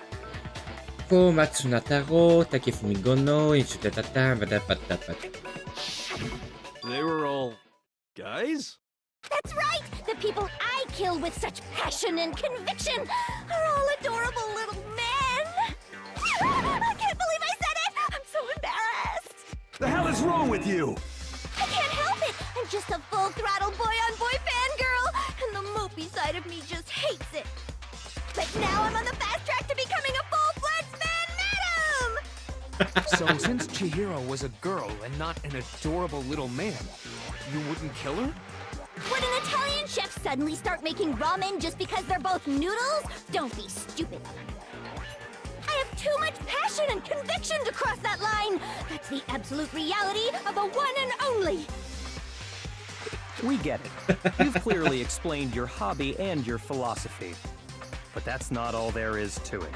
Komatsu Nataro, Takefumi Gono, Inshutetata, They were all guys? That's right! The people I kill with such passion and conviction are all adorable little men! I can't believe I said it! I'm so embarrassed! The hell is wrong with you? I can't help it! I'm just a full-throttle boy-on-boy fangirl, and the mopey side of me just hates it. But now I'm on the fast track to becoming a full-fledged man-madam! So since Chihiro was a girl and not an adorable little man, you wouldn't kill her? Would an Italian chef suddenly start making ramen just because they're both noodles? Don't be stupid. I have too much passion and conviction to cross that line. That's the absolute reality of the one and only. We get it. You've clearly explained your hobby and your philosophy. But that's not all there is to it.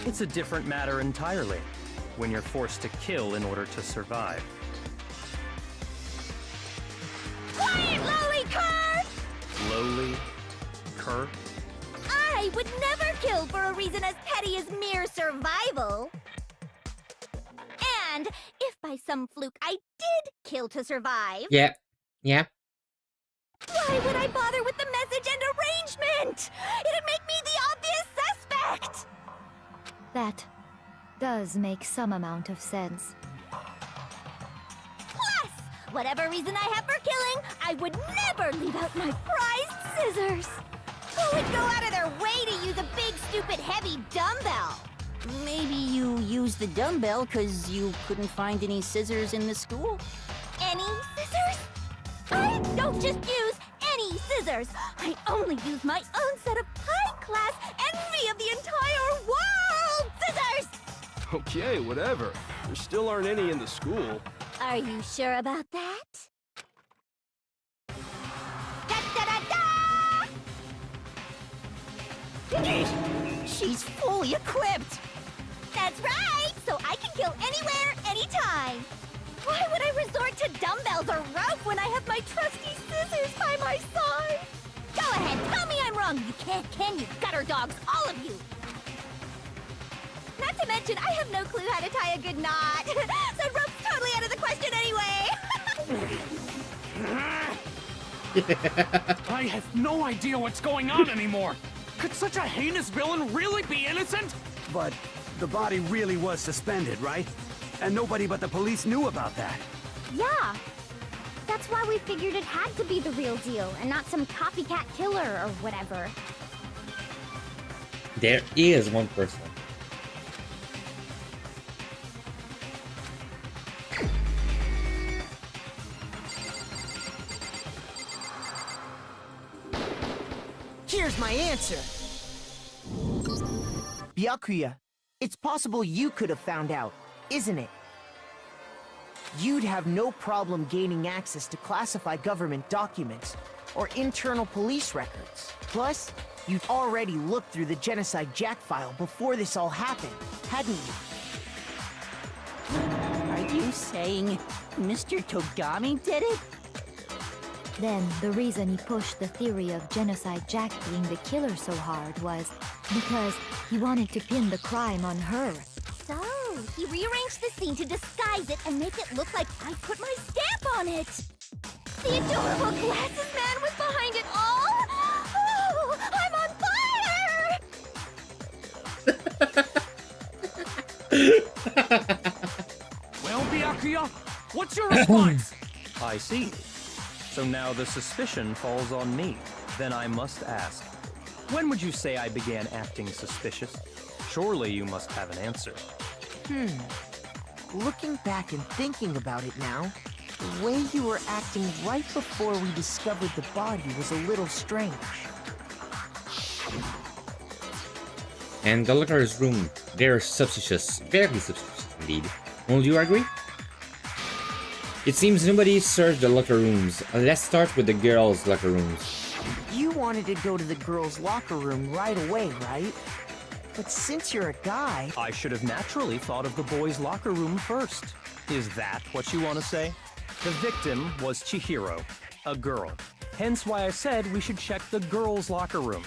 It's a different matter entirely, when you're forced to kill in order to survive. Quiet, lowly cur! Lowly? Cur? I would never kill for a reason as petty as mere survival. And if by some fluke I did kill to survive... Yeah. Why would I bother with the message and arrangement? It'd make me the obvious suspect! That does make some amount of sense. Plus, whatever reason I have for killing, I would never leave out my prized scissors. Who would go out of their way to use a big, stupid, heavy dumbbell? Maybe you used the dumbbell because you couldn't find any scissors in the school? Any scissors? I don't just use any scissors. I only use my own set of high-class envy of the entire world scissors! Okay, whatever. There still aren't any in the school. Are you sure about that? She's fully equipped! That's right! So I can kill anywhere, anytime! Why would I resort to dumbbells or rope when I have my trusty scissors by my side? Go ahead, tell me I'm wrong! You can't, can you, gutter dogs, all of you! Not to mention, I have no clue how to tie a good knot. So rope's totally out of the question anyway! I have no idea what's going on anymore! Could such a heinous villain really be innocent? But the body really was suspended, right? And nobody but the police knew about that. Yeah. That's why we figured it had to be the real deal, and not some copycat killer or whatever. There is one person. Here's my answer. Byakuya, it's possible you could have found out, isn't it? You'd have no problem gaining access to classified government documents or internal police records. Plus, you'd already looked through the Genocide Jack file before this all happened, hadn't you? Are you saying Mr. Togami did it? Then the reason he pushed the theory of Genocide Jack being the killer so hard was because he wanted to pin the crime on her. So, he rearranged the scene to disguise it and make it look like I put my stamp on it. The adorable glasses man was behind it all? Oh, I'm on fire! Well, Byakuya, what's your response? I see. So now the suspicion falls on me. Then I must ask, when would you say I began acting suspicious? Surely you must have an answer. Looking back and thinking about it now, the way you were acting right before we discovered the body was a little strange. And the locker's room, they're suspicious, very suspicious indeed. Won't you agree? It seems nobody searched the locker rooms. Let's start with the girls' locker rooms. You wanted to go to the girls' locker room right away, right? But since you're a guy... I should have naturally thought of the boys' locker room first. Is that what you want to say? The victim was Chihiro, a girl. Hence why I said we should check the girls' locker room.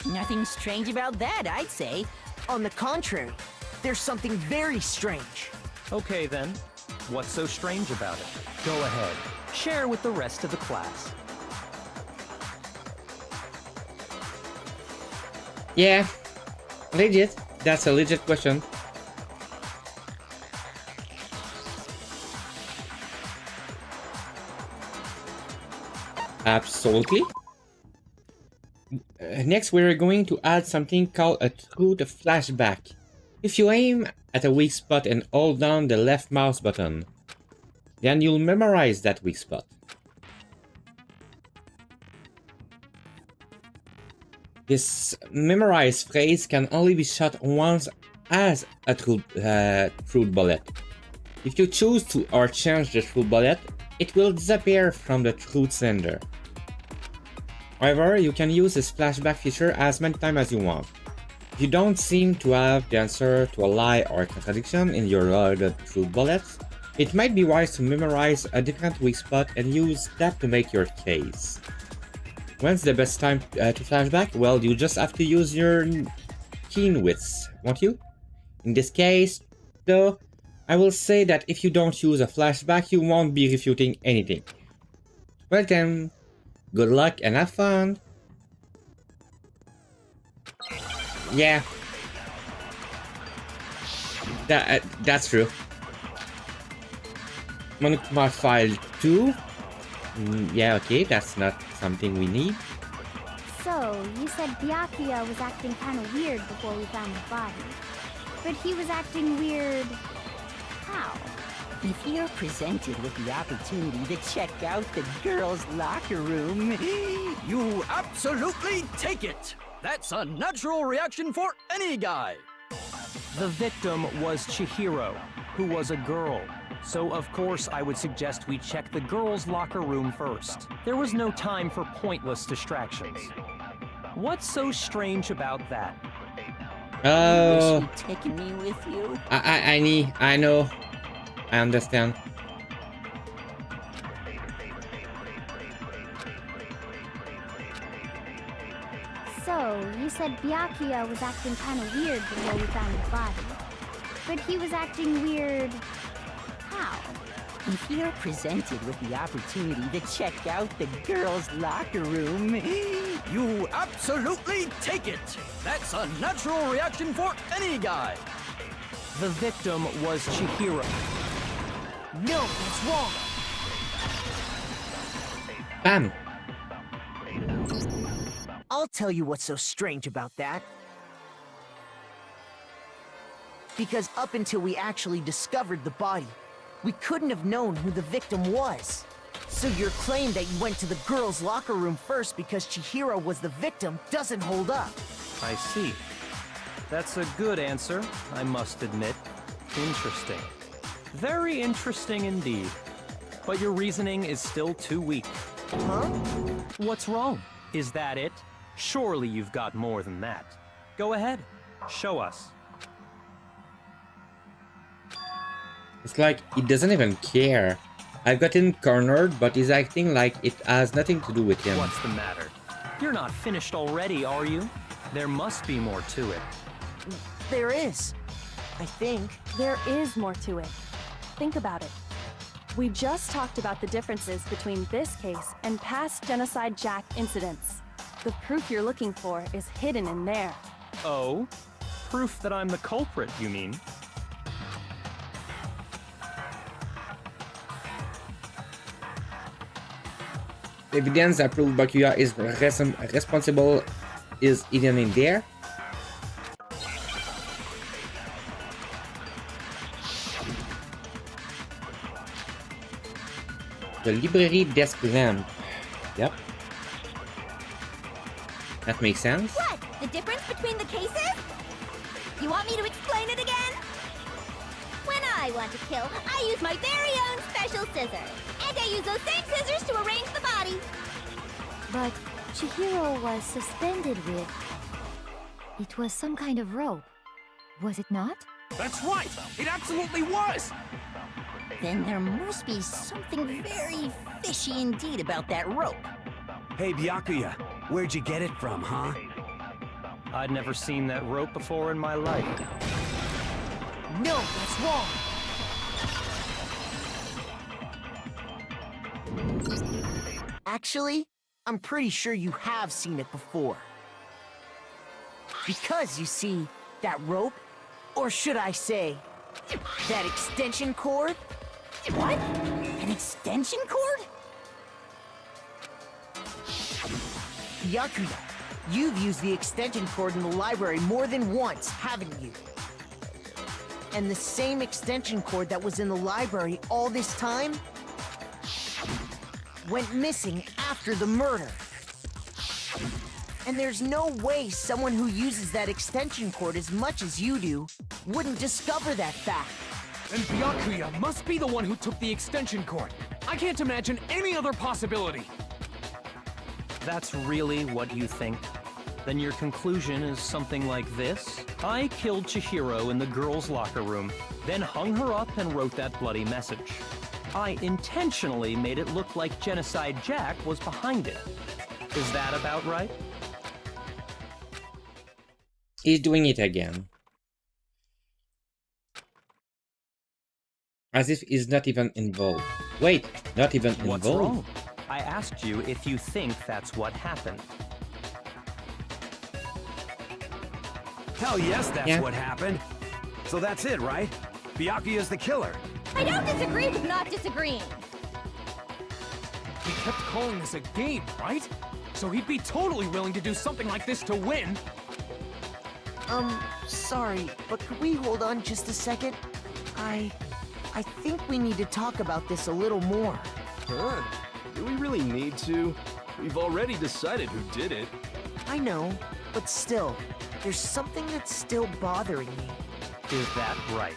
Nothing strange about that, I'd say. On the contrary, there's something very strange. Okay then, what's so strange about it? Go ahead, share with the rest of the class. Yeah, legit. That's a legit question. Absolutely. Next, we're going to add something called a truth flashback. If you aim at a weak spot and hold down the left mouse button, then you'll memorize that weak spot. This memorized phrase can only be shot once as a truth bullet. If you choose to or change the truth bullet, it will disappear from the truth sender. However, you can use this flashback feature as many times as you want. If you don't seem to have the answer to a lie or a contradiction in your loaded truth bullets, it might be wise to memorize a different weak spot and use that to make your case. When's the best time to flashback? Well, you just have to use your keen wits, won't you? In this case, though, I will say that if you don't use a flashback, you won't be refuting anything. Well then, good luck and have fun! Yeah. That's true. Monokuma file 2? Yeah, okay, that's not something we need. So, you said Byakuya was acting kind of weird before we found the body. But he was acting weird... how? If you're presented with the opportunity to check out the girls' locker room... You absolutely take it! That's a natural reaction for any guy! The victim was Chihiro, who was a girl. So of course I would suggest we check the girls' locker room first. There was no time for pointless distractions. What's so strange about that? Oh, Wish you'd taken me with you. I know. I understand. So, you said Byakuya was acting kind of weird before we found the body. But he was acting weird... how? If you're presented with the opportunity to check out the girls' locker room... You absolutely take it! That's a natural reaction for any guy! The victim was Chihiro. No, that's wrong! Bam! I'll tell you what's so strange about that. Because up until we actually discovered the body, we couldn't have known who the victim was. So your claim that you went to the girls' locker room first because Chihiro was the victim doesn't hold up. I see. That's a good answer, I must admit. Interesting. Very interesting indeed. But your reasoning is still too weak. Huh? What's wrong? Is that it? Surely you've got more than that. Go ahead, show us. It's like he doesn't even care. I've got him cornered, but he's acting like it has nothing to do with him. What's the matter? You're not finished already, are you? There must be more to it. There is. I think. There is more to it. Think about it. We just talked about the differences between this case and past Genocide Jack incidents. The proof you're looking for is hidden in there. Oh? Proof that I'm the culprit, you mean? Evidence that proves Byakuya is responsible is hidden in there. The library desk lamp. Yep. That makes sense. What? The difference between the cases? You want me to explain it again? When I want to kill, I use my very own special scissors. And I use those same scissors to arrange the body. But Chihiro was suspended with... It was some kind of rope. Was it not? That's right! It absolutely was! Then there must be something very fishy indeed about that rope. Hey, Byakuya, where'd you get it from, huh? I'd never seen that rope before in my life. No, that's wrong. Actually, I'm pretty sure you have seen it before. Because, you see, that rope, or should I say, that extension cord? What? An extension cord? Byakuya, you've used the extension cord in the library more than once, haven't you? And the same extension cord that was in the library all this time went missing after the murder. And there's no way someone who uses that extension cord as much as you do wouldn't discover that fact. And Byakuya must be the one who took the extension cord. I can't imagine any other possibility. That's really what you think? Then your conclusion is something like this? I killed Chihiro in the girls' locker room, then hung her up and wrote that bloody message. I intentionally made it look like Genocide Jack was behind it. Is that about right? He's doing it again. As if he's not even involved. Wait, not even involved? What's wrong? I asked you if you think that's what happened. Hell yes, that's what happened. So that's it, right? Byakuya's the killer. I don't disagree with not disagreeing. He kept calling this a game, right? So he'd be totally willing to do something like this to win. Sorry, but could we hold on just a second? I think we need to talk about this a little more. Huh? Do we really need to? We've already decided who did it. I know, but still, there's something that's still bothering me. Is that right?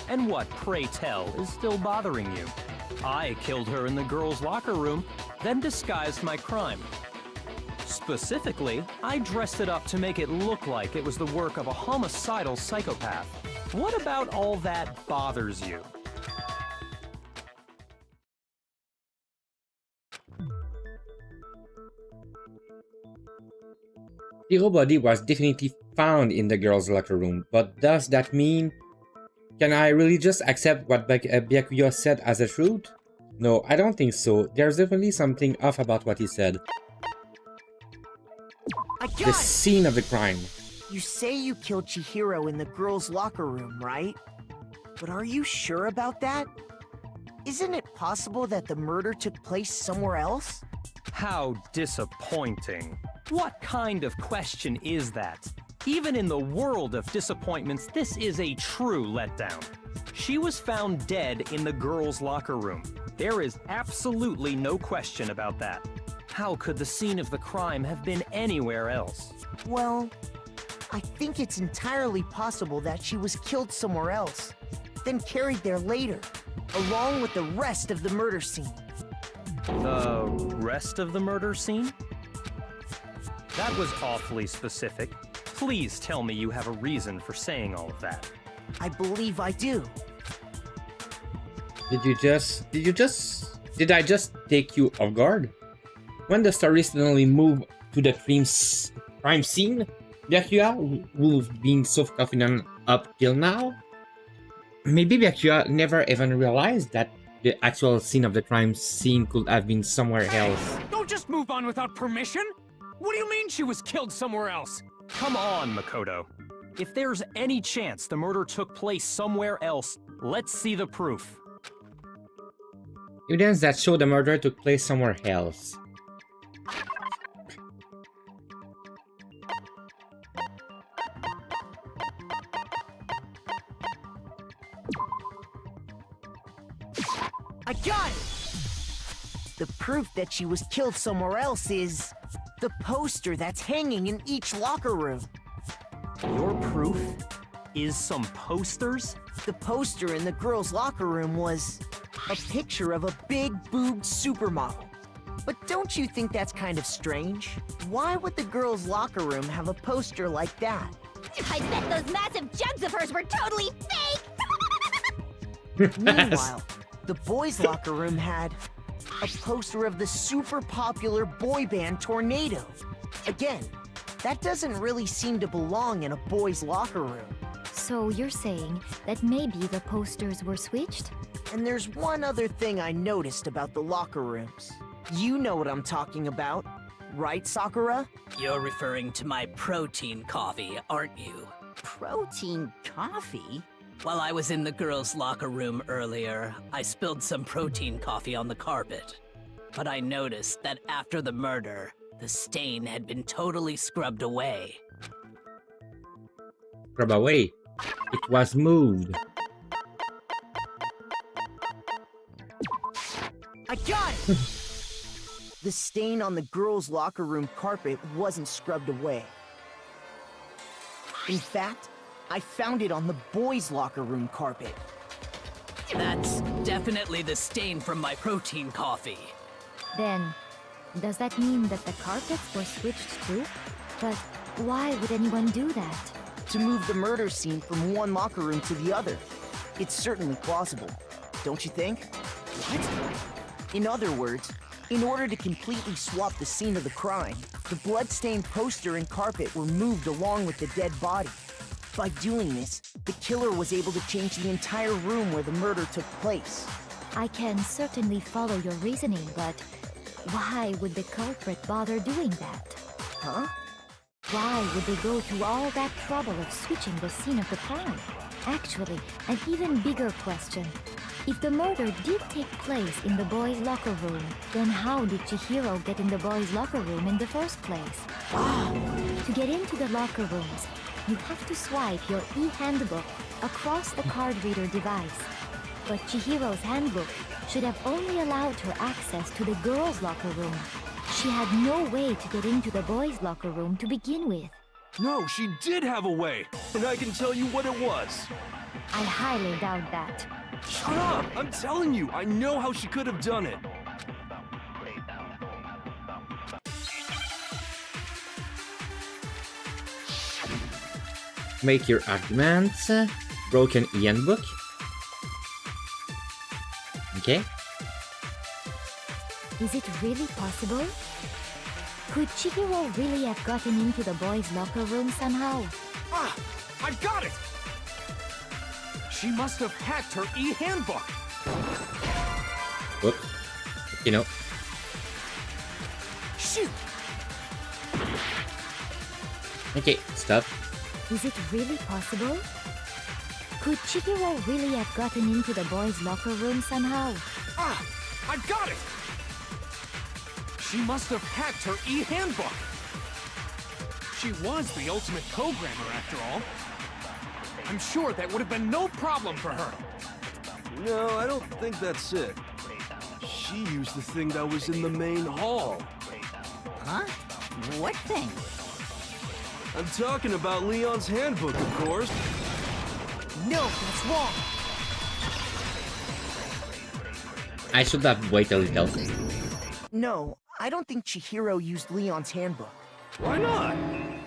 And what, pray tell, is still bothering you? I killed her in the girls' locker room, then disguised my crime. Specifically, I dressed it up to make it look like it was the work of a homicidal psychopath. What about all that bothers you? Chihiro body was definitely found in the girls' locker room, but does that mean... Can I really just accept what Byakuya said as a truth? No, I don't think so. There's definitely something off about what he said. The scene of the crime. You say you killed Chihiro in the girls' locker room, right? But are you sure about that? Isn't it possible that the murder took place somewhere else? How disappointing. What kind of question is that? Even in the world of disappointments, this is a true letdown. She was found dead in the girls' locker room. There is absolutely no question about that. How could the scene of the crime have been anywhere else? Well, I think it's entirely possible that she was killed somewhere else, then carried there later, along with the rest of the murder scene. The rest of the murder scene? That was awfully specific. Please tell me you have a reason for saying all of that. I believe I do. Did I just take you off guard? When the story suddenly moved to the crime scene, Byakuya, who's been so confident up till now, maybe Byakuya never even realized that the actual scene of the crime scene could have been somewhere else. Don't just move on without permission! What do you mean she was killed somewhere else? Come on, Makoto. If there's any chance the murder took place somewhere else, let's see the proof. Evidence that show the murder took place somewhere else. I got it! The proof that she was killed somewhere else is the poster that's hanging in each locker room. Your proof is some posters? The poster in the girls' locker room was a picture of a big-boobed supermodel. But don't you think that's kind of strange? Why would the girls' locker room have a poster like that? I bet those massive jugs of hers were totally fake! Meanwhile, the boys' locker room had a poster of the super popular boy band Tornado. Again, that doesn't really seem to belong in a boys' locker room. So you're saying that maybe the posters were switched? And there's one other thing I noticed about the locker rooms. You know what I'm talking about, right, Sakura? You're referring to my protein coffee, aren't you? Protein coffee? While I was in the girls' locker room earlier, I spilled some protein coffee on the carpet. But I noticed that after the murder, the stain had been totally scrubbed away. Scrub away. It was moved. I got it! The stain on the girls' locker room carpet wasn't scrubbed away. In fact, I found it on the boys' locker room carpet. That's definitely the stain from my protein coffee. Then, does that mean that the carpets were switched too? But why would anyone do that? To move the murder scene from one locker room to the other. It's certainly plausible, don't you think? What? In other words, in order to completely swap the scene of the crime, the blood-stained poster and carpet were moved along with the dead body. By doing this, the killer was able to change the entire room where the murder took place. I can certainly follow your reasoning, but why would the culprit bother doing that? Huh? Why would they go to all that trouble of switching the scene of the crime? Actually, an even bigger question. If the murder did take place in the boys' locker room, then how did Chihiro get in the boys' locker room in the first place? To get into the locker rooms, you have to swipe your e-handbook across the card reader device. But Chihiro's handbook should have only allowed her access to the girls' locker room. She had no way to get into the boys' locker room to begin with. No, she did have a way, and I can tell you what it was. I highly doubt that. Shut up! I'm telling you, I know how she could have done it. Make your arguments. Broken Ian book. Okay. Is it really possible? Could Chihiro really have gotten into the boys' locker room somehow? Ah! I got it! She must have hacked her e-handbook! Whoop. You know. Shoot! Okay, stop. Is it really possible? Could Chihiro really have gotten into the boys' locker room somehow? Ah! I got it! She must have hacked her e-handbook! She was the ultimate programmer, after all. I'm sure that would have been no problem for her. No, I don't think that's it. She used the thing that was in the main hall. Huh? What thing? I'm talking about Leon's handbook, of course. No, that's wrong! I should have waited a little. No, I don't think Chihiro used Leon's handbook. Why not?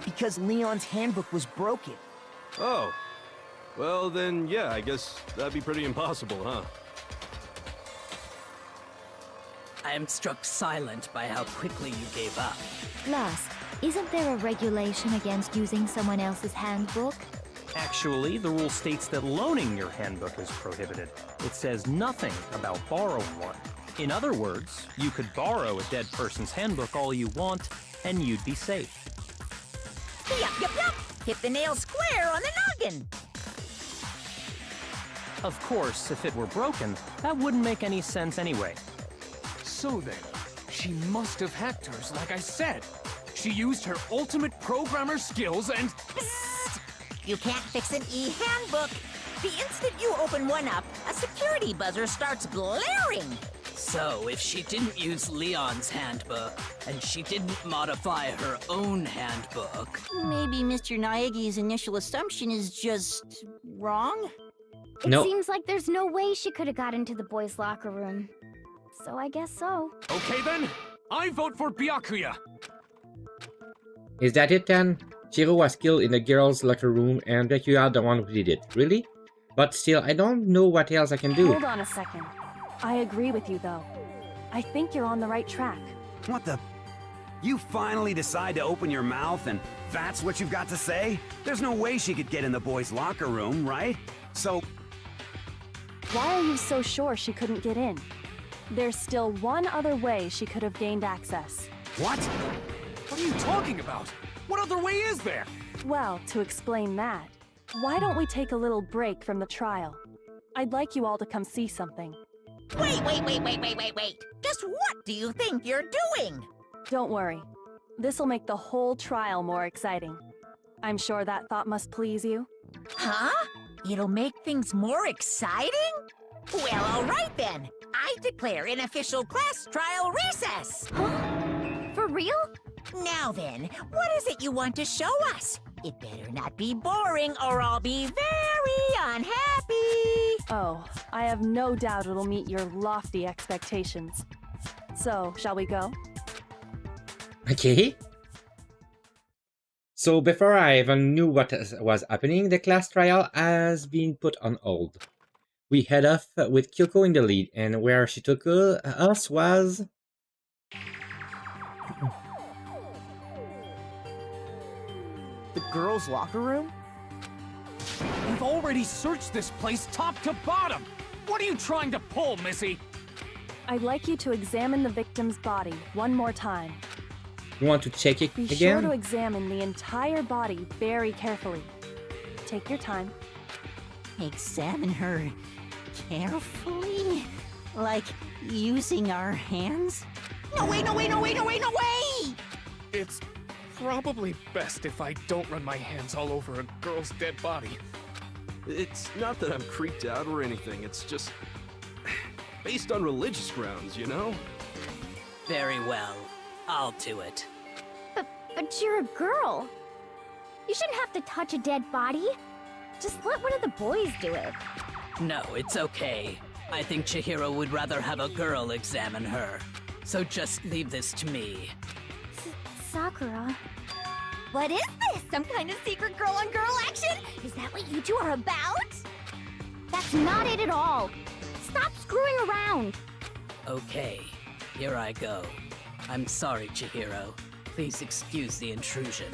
Because Leon's handbook was broken. Oh. Well, then, yeah, I guess that'd be pretty impossible, huh? I am struck silent by how quickly you gave up. Plus, isn't there a regulation against using someone else's handbook? Actually, the rule states that loaning your handbook is prohibited. It says nothing about borrowing one. In other words, you could borrow a dead person's handbook all you want, and you'd be safe. Yup, yup, yup! Hit the nail square on the noggin! Of course, if it were broken, that wouldn't make any sense anyway. So then, she must have hacked hers, like I said. She used her ultimate programmer skills and... Psst! You can't fix an e-handbook! The instant you open one up, a security buzzer starts blaring! So, if she didn't use Leon's handbook, and she didn't modify her own handbook... Maybe Mr. Naegi's initial assumption is just wrong? It No. seems like there's no way she could have got into the boys' locker room. So I guess so. Okay then, I vote for Byakuya. Is that it then? Chihiro was killed in the girls' locker room and Byakuya the one who did it. Really? But still, I don't know what else I can do. Hold on a second. I agree with you, though. I think you're on the right track. What the? You finally decide to open your mouth and that's what you've got to say? There's no way she could get in the boys' locker room, right? So... Why are you so sure she couldn't get in? There's still one other way she could have gained access. What? What are you talking about? What other way is there? Well, to explain that, why don't we take a little break from the trial? I'd like you all to come see something. Wait. Just what do you think you're doing? Don't worry. This'll make the whole trial more exciting. I'm sure that thought must please you. Huh? It'll make things more exciting? Well, all right then. I declare an official class trial recess. For real? Now then, what is it you want to show us? It better not be boring or I'll be very unhappy. Oh, I have no doubt it'll meet your lofty expectations. So, shall we go? Okay. So before I even knew what was happening, the class trial has been put on hold. We head off with Kyoko in the lead, and where she took us was... The girls' locker room? We've already searched this place top to bottom. What are you trying to pull, Missy? I'd like you to examine the victim's body one more time. You want to check it Be again? sure to examine the entire body very carefully. Take your time. Examine her carefully? Like using our hands? No way! It's probably best if I don't run my hands all over a girl's dead body. It's not that I'm creeped out or anything, it's just... based on religious grounds, you know? Very well. I'll do it. But you're a girl. You shouldn't have to touch a dead body. Just let one of the boys do it. No, it's okay. I think Chihiro would rather have a girl examine her. So just leave this to me. Sakura. What is this? Some kind of secret girl-on-girl action? Is that what you two are about? That's not it at all. Stop screwing around. Okay, here I go. I'm sorry, Chihiro. Please excuse the intrusion.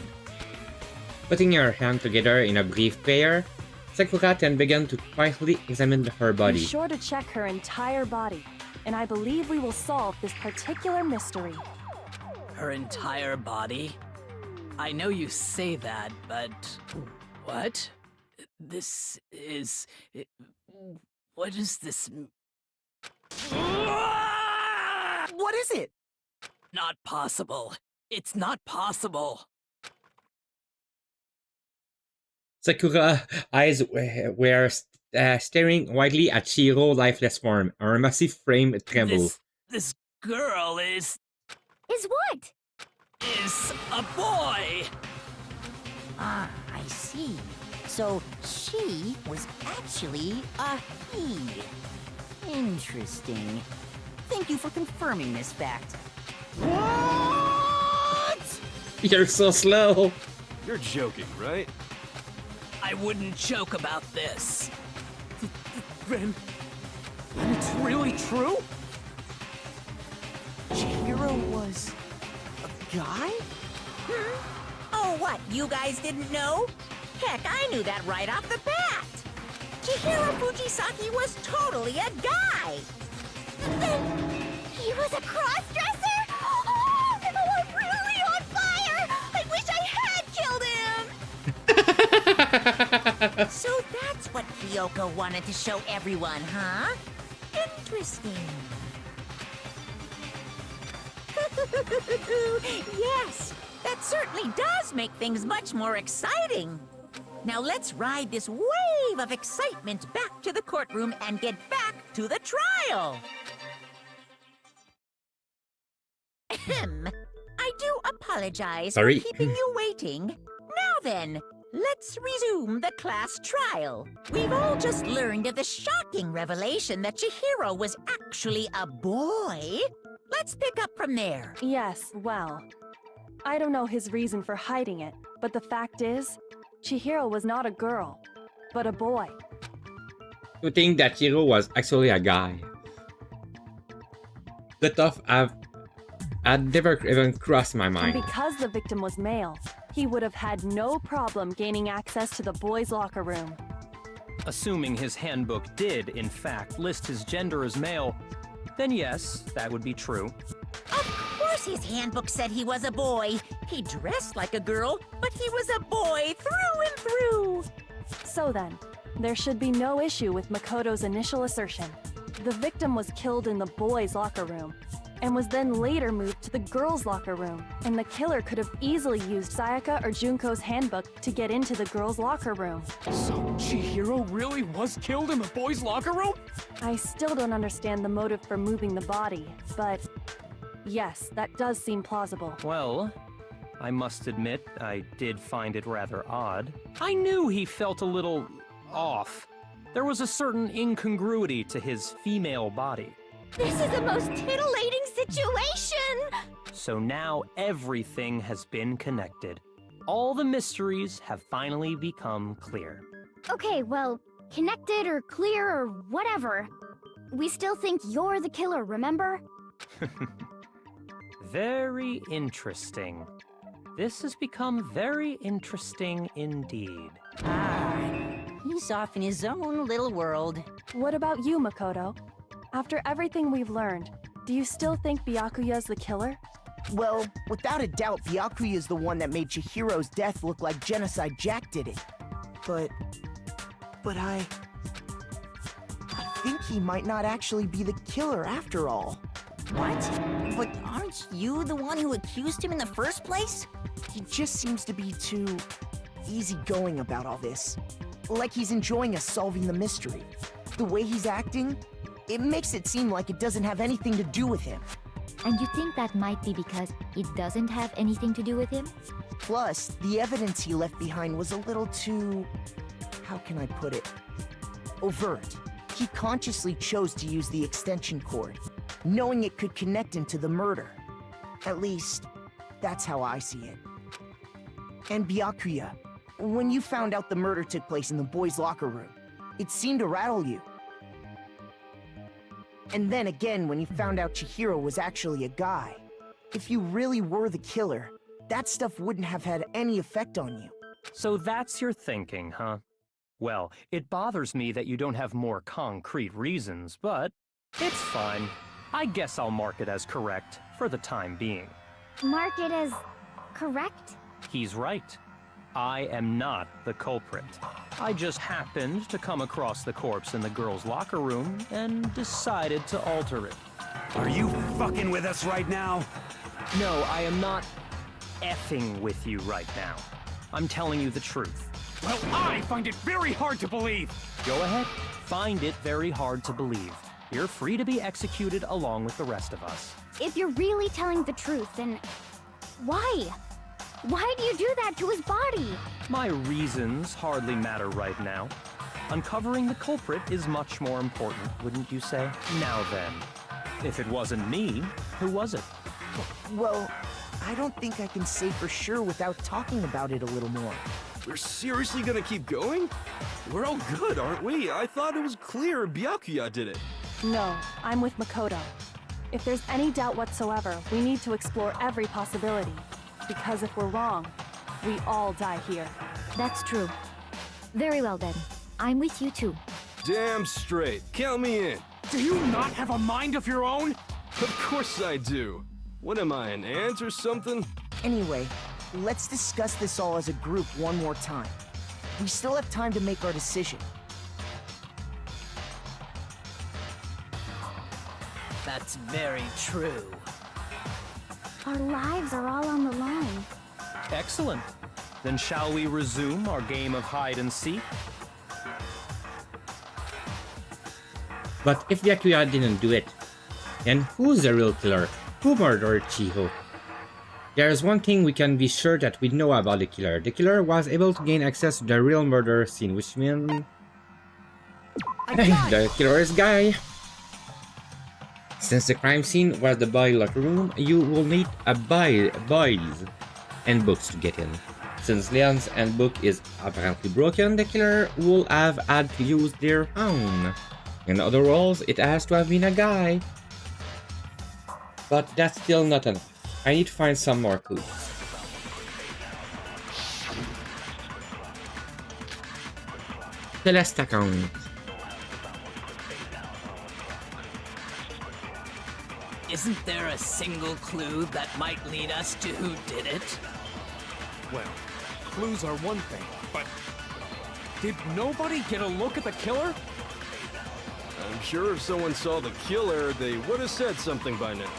Putting her hand together in a brief prayer, Sakura then began to quietly examine her Be body. sure to check her entire body, and I believe we will solve this particular mystery. Her entire body? I know you say that, but... What? This is... What is this... What is it? Not possible. It's not possible. Sakura's eyes were staring widely at Chihiro's lifeless form. Her massive frame trembled. This girl is what? Is a boy! Ah, I see. So she was actually a he. Interesting. Thank you for confirming this fact. What? You're so slow. You're joking, right? I wouldn't joke about this. Then it's really true? Chihiro was a guy? Oh, what? You guys didn't know? Heck, I knew that right off the bat. Chihiro Fujisaki was totally a guy. He was a cross-dresser? Oh, I'm really on fire! I wish I had killed him! So that's what Kyoko wanted to show everyone, huh? Interesting. Yes, that certainly does make things much more exciting. Now let's ride this wave of excitement back to the courtroom and get back to the trial. Ahem. I do apologize Sorry. for keeping you waiting. Now then, let's resume the class trial. We've all just learned of the shocking revelation that Chihiro was actually a boy. Let's pick up from there. Yes, well, I don't know his reason for hiding it, but the fact is, Chihiro was not a girl, but a boy. To think that Hiro was actually a guy. The thought had never even crossed my And mind. because the victim was male, he would have had no problem gaining access to the boys' locker room. Assuming his handbook did, in fact, list his gender as male, then yes, that would be true. Of course his handbook said he was a boy. He dressed like a girl, but he was a boy through and through. So then, there should be no issue with Makoto's initial assertion. The victim was killed in the boys' locker room, and was then later moved to the girls' locker room, and the killer could have easily used Sayaka or Junko's handbook to get into the girls' locker room. So Chihiro really was killed in the boys' locker room? I still don't understand the motive for moving the body, but yes, that does seem plausible. Well, I must admit, I did find it rather odd. I knew he felt a little off. There was a certain incongruity to his female body. This is the most titillating situation! So now everything has been connected. All the mysteries have finally become clear. Okay, well, connected or clear or whatever. We still think you're the killer, remember? Very interesting. This has become very interesting indeed. He's off in his own little world. What about you, Makoto? After everything we've learned, do you still think Byakuya's the killer? Well, without a doubt, Byakuya is the one that made Chihiro's death look like Genocide Jack did it. But I think he might not actually be the killer after all. What? But aren't you the one who accused him in the first place? He just seems to be too easygoing about all this. Like he's enjoying us solving the mystery. The way he's acting, it makes it seem like it doesn't have anything to do with him. And you think that might be because it doesn't have anything to do with him? Plus, the evidence he left behind was a little too... how can I put it? Overt. He consciously chose to use the extension cord, knowing it could connect him to the murder. At least, that's how I see it. And Byakuya, when you found out the murder took place in the boys' locker room, it seemed to rattle you. And then again, when you found out Chihiro was actually a guy, if you really were the killer, that stuff wouldn't have had any effect on you. So that's your thinking, huh? Well, it bothers me that you don't have more concrete reasons, but it's fine. I guess I'll mark it as correct for the time being. Mark it as correct? He's right. I am not the culprit. I just happened to come across the corpse in the girls' locker room and decided to alter it. Are you fucking with us right now? No, I am not effing with you right now. I'm telling you the truth. Well, I find it very hard to believe. Go ahead. Find it very hard to believe. You're free to be executed along with the rest of us. If you're really telling the truth, then why? Why do you do that to his body? My reasons hardly matter right now. Uncovering the culprit is much more important, wouldn't you say? Now then, if it wasn't me, who was it? Well, I don't think I can say for sure without talking about it a little more. We're seriously gonna keep going? We're all good, aren't we? I thought it was clear Byakuya did it. No, I'm with Makoto. If there's any doubt whatsoever, we need to explore every possibility. Because if we're wrong, we all die here. That's true. Very well then. I'm with you too. Damn straight. Count me in. Do you not have a mind of your own? Of course I do. What am I, an ant or something? Anyway, let's discuss this all as a group one more time. We still have time to make our decision. That's very true. Our lives are all on the line. Excellent. Then shall we resume our game of hide and seek? But if Byakuya didn't do it, then who's the real killer? Who murdered Chiho? There's one thing we can be sure that we know about the killer. The killer was able to gain access to the real murder scene, which means the killer is Guy. Since the crime scene was the boy locker room, you will need a boys and books to get in. Since Leon's handbook is apparently broken, the killer will have had to use their own. In other words, it has to have been a guy. But that's still not enough. I need to find some more clues. Celeste account. Isn't there a single clue that might lead us to who did it? Well, clues are one thing, but did nobody get a look at the killer? I'm sure if someone saw the killer, they would have said something by now.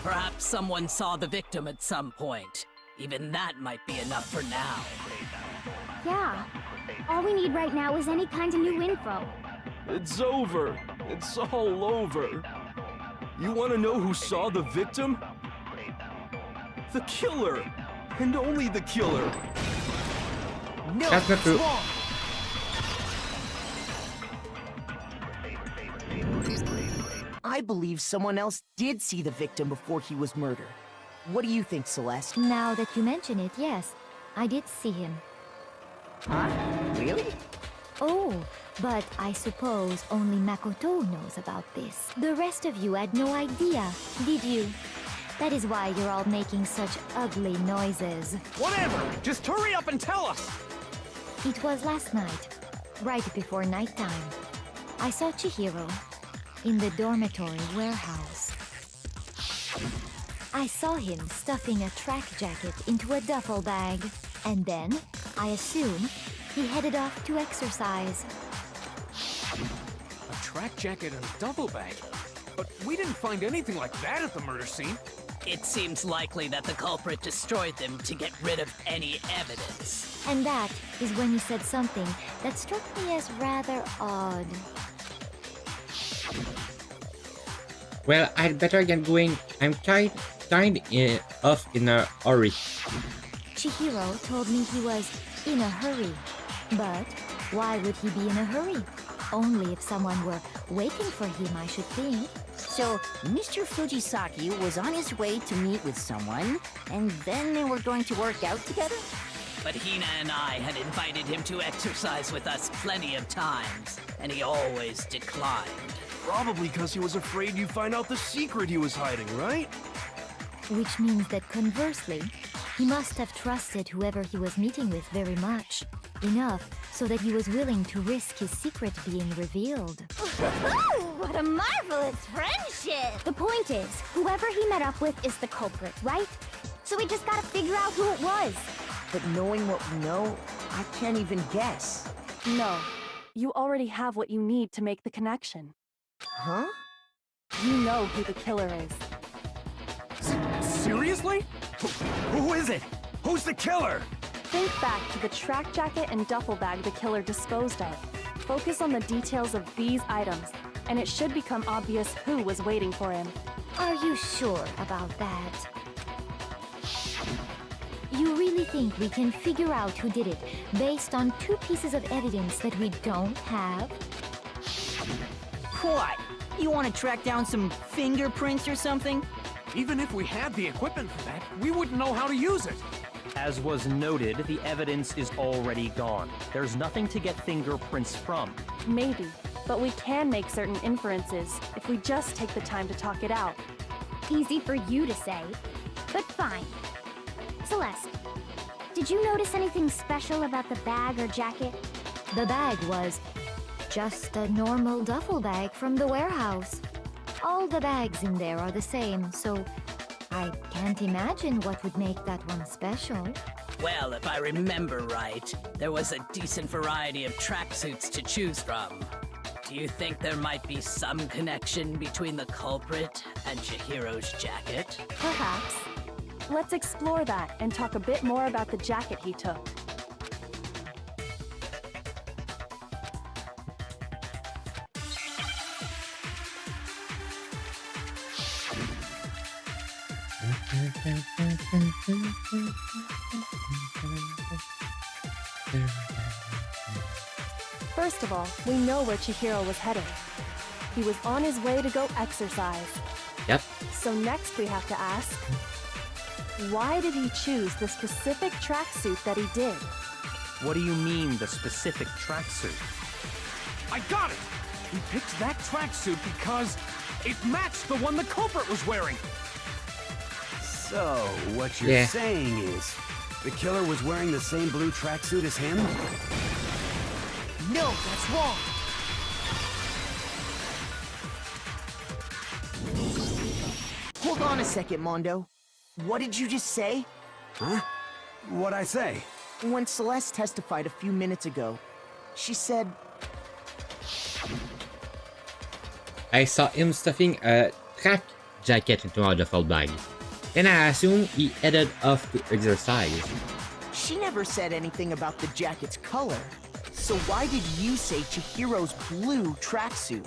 Perhaps someone saw the victim at some point. Even that might be enough for now. Yeah. All we need right now is any kind of new info. It's over. It's all over. You want to know who saw the victim? The killer! And only the killer! No, That's not true. wrong. I believe someone else did see the victim before he was murdered. What do you think, Celeste? Now that you mention it, yes, I did see him. Huh? Really? Oh, but I suppose only Makoto knows about this. The rest of you had no idea, did you? That is why you're all making such ugly noises. Whatever! Just hurry up and tell us! It was last night, right before nighttime. I saw Chihiro in the dormitory warehouse. I saw him stuffing a track jacket into a duffel bag, and then, I assume, he headed off to exercise. A track jacket and a duffel bag? But we didn't find anything like that at the murder scene. It seems likely that the culprit destroyed them to get rid of any evidence. And that is when he said something that struck me as rather odd. Well, I'd better get going. I'm kind of in a hurry. Chihiro told me he was in a hurry. But why would he be in a hurry? Only if someone were waiting for him, I should think. So, Mr. Fujisaki was on his way to meet with someone, and then they were going to work out together? But Hina and I had invited him to exercise with us plenty of times, and he always declined. Probably because he was afraid you'd find out the secret he was hiding, right? Which means that conversely, he must have trusted whoever he was meeting with very much. Enough so that he was willing to risk his secret being revealed. What a marvelous friendship! The point is, whoever he met up with is the culprit, right? So we just gotta figure out who it was. But knowing what we know, I can't even guess. No. You already have what you need to make the connection. Huh? You know who the killer is. Seriously? Who is it? Who's the killer? Think back to the track jacket and duffel bag the killer disposed of. Focus on the details of these items, and it should become obvious who was waiting for him. Are you sure about that? You really think we can figure out who did it based on two pieces of evidence that we don't have? What? You want to track down some fingerprints or something? Even if we had the equipment for that, we wouldn't know how to use it. As was noted, the evidence is already gone. There's nothing to get fingerprints from. Maybe, but we can make certain inferences if we just take the time to talk it out. Easy for you to say, but fine. Celeste, did you notice anything special about the bag or jacket? The bag was just a normal duffel bag from the warehouse. All the bags in there are the same, so I can't imagine what would make that one special. Well, if I remember right, there was a decent variety of tracksuits to choose from. Do you think there might be some connection between the culprit and Chihiro's jacket? Perhaps. Let's explore that and talk a bit more about the jacket he took. First of all, we know where Chihiro was headed. He was on his way to go exercise. Yep. So next we have to ask, why did he choose the specific tracksuit that he did? What do you mean, the specific tracksuit? I got it! He picked that tracksuit because it matched the one the culprit was wearing. So, what you're saying is, the killer was wearing the same blue tracksuit as him? No, that's wrong. Hold on a second, Mondo. What did you just say? Huh? What'd I say? When Celeste testified a few minutes ago, she said... I saw him stuffing a track jacket into a duffel bag. And I assume he headed off to exercise. She never said anything about the jacket's color. So why did you say Chihiro's blue tracksuit?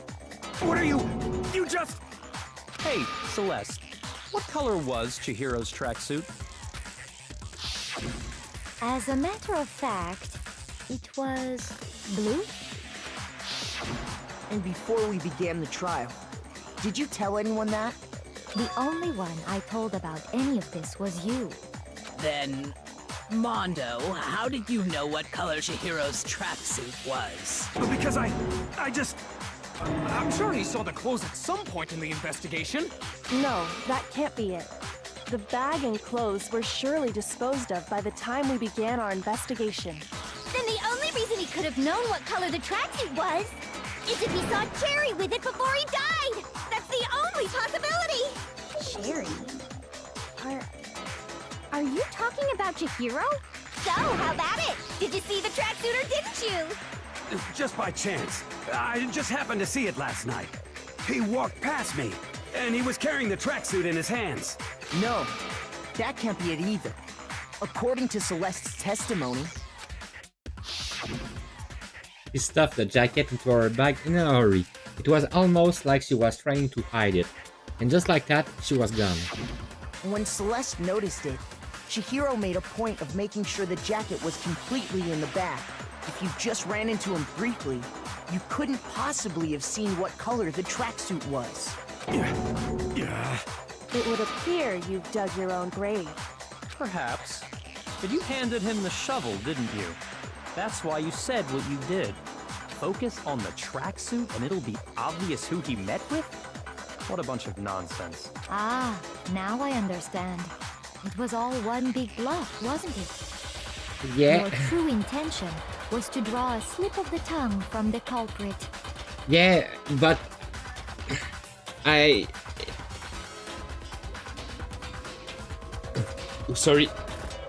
What are you just... Hey, Celeste, what color was Chihiro's tracksuit? As a matter of fact, it was blue. And before we began the trial, did you tell anyone that? The only one I told about any of this was you. Then, Mondo, how did you know what color Chihiro's tracksuit was? Because I just... I'm sure he saw the clothes at some point in the investigation. No, that can't be it. The bag and clothes were surely disposed of by the time we began our investigation. Then the only reason he could have known what color the tracksuit was is if he saw Cherry with it before he died! That's the only possibility! Cherry? Are you talking about Chihiro? So, how about it? Did you see the tracksuit or didn't you? Just by chance. I just happened to see it last night. He walked past me, and he was carrying the tracksuit in his hands. No, that can't be it either. According to Celeste's testimony, She stuffed the jacket into her bag in a hurry. It was almost like she was trying to hide it. And just like that, she was gone. when Celeste noticed it, Chihiro made a point of making sure the jacket was completely in the bag. If you just ran into him briefly, you couldn't possibly have seen what color the tracksuit was. It would appear you've dug your own grave. Perhaps. But you handed him the shovel, didn't you? That's why you said what you did. Focus on the tracksuit and it'll be obvious who he met with? What a bunch of nonsense. Ah, now I understand. It was all one big bluff, wasn't it? Yeah. Your true intention was to draw a slip of the tongue from the culprit. Yeah, but sorry.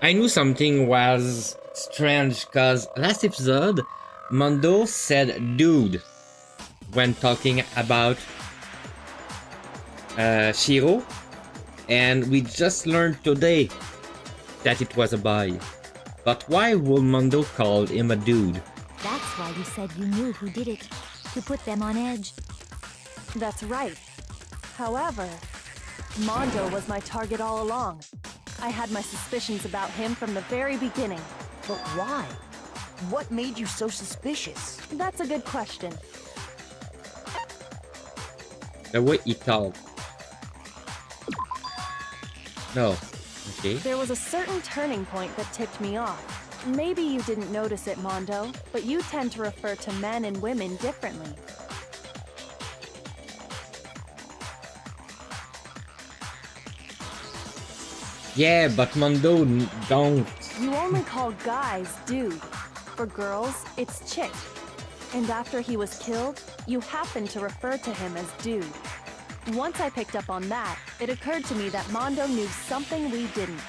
I knew something was strange because last episode, Mondo said dude when talking about Shiro, and we just learned today that it was a boy. But why would Mondo call him a dude? That's why you said you knew who did it, to put them on edge. That's right. However, Mondo was my target all along. I had my suspicions about him from the very beginning. But why? What made you so suspicious? That's a good question. The way he talked. No. Okay. There was a certain turning point that tipped me off. Maybe you didn't notice it, Mondo, but you tend to refer to men and women differently. Yeah, but Mondo don't. You only call guys dude. For girls, it's chick. And after he was killed, you happened to refer to him as dude. Once I picked up on that, it occurred to me that Mondo knew something we didn't.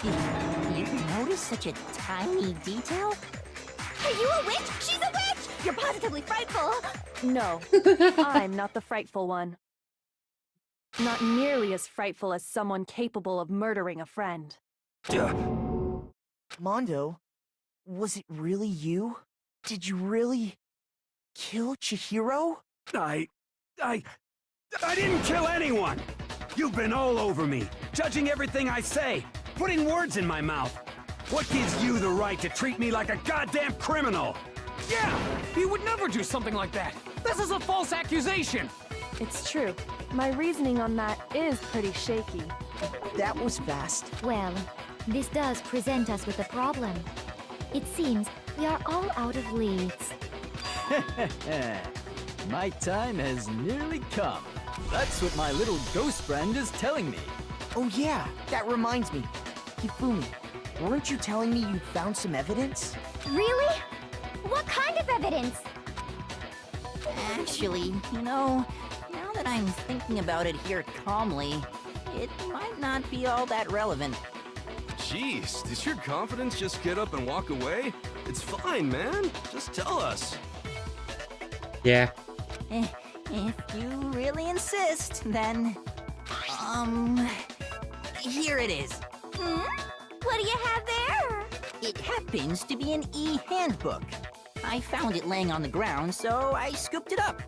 You noticed such a tiny detail? Are you a witch? She's a witch! You're positively frightful! No, I'm not the frightful one. Not nearly as frightful as someone capable of murdering a friend. Mondo, was it really you? Did you really kill Chihiro? I didn't kill anyone! You've been all over me, judging everything I say, putting words in my mouth. What gives you the right to treat me like a goddamn criminal? Yeah! He would never do something like that! This is a false accusation! It's true. My reasoning on that is pretty shaky. That was fast. Well, this does present us with a problem. It seems we are all out of leads. My time has nearly come. That's what my little ghost friend is telling me. Oh yeah, that reminds me. Hifumi, weren't you telling me you'd found some evidence? Really? What kind of evidence? Actually, you know, now that I'm thinking about it here calmly, it might not be all that relevant. Jeez, did your confidence just get up and walk away? It's fine, man. Just tell us. Yeah. If you really insist, then... Here it is. What do you have there? It happens to be an e-handbook. I found it laying on the ground, so I scooped it up.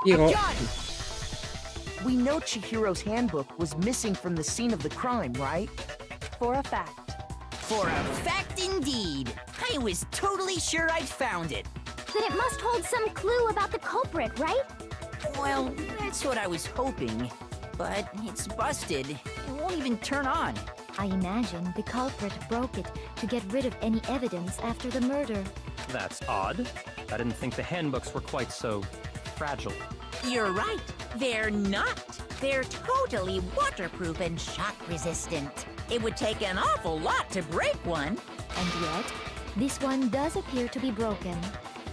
Hiro. Got it! We know Chihiro's handbook was missing from the scene of the crime, right? For a fact. For a fact indeed. I was totally sure I'd found it. Then it must hold some clue about the culprit, right? Well, that's what I was hoping. But it's busted. It won't even turn on. I imagine the culprit broke it to get rid of any evidence after the murder. That's odd. I didn't think the handbooks were quite so fragile. You're right. They're not. They're totally waterproof and shock resistant. It would take an awful lot to break one. And yet, this one does appear to be broken,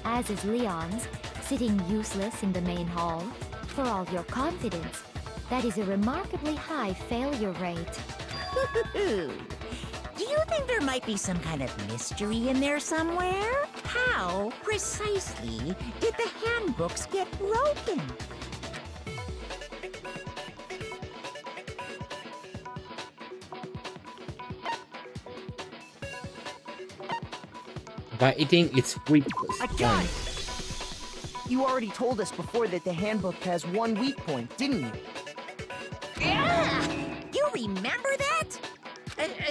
as is Leon's, sitting useless in the main hall. For all your confidence, that is a remarkably high failure rate. Do you think there might be some kind of mystery in there somewhere? How, precisely, did the handbooks get broken? By eating its weak I got it! You already told us before that the handbook has one weak point, didn't you? Yeah! You remember that?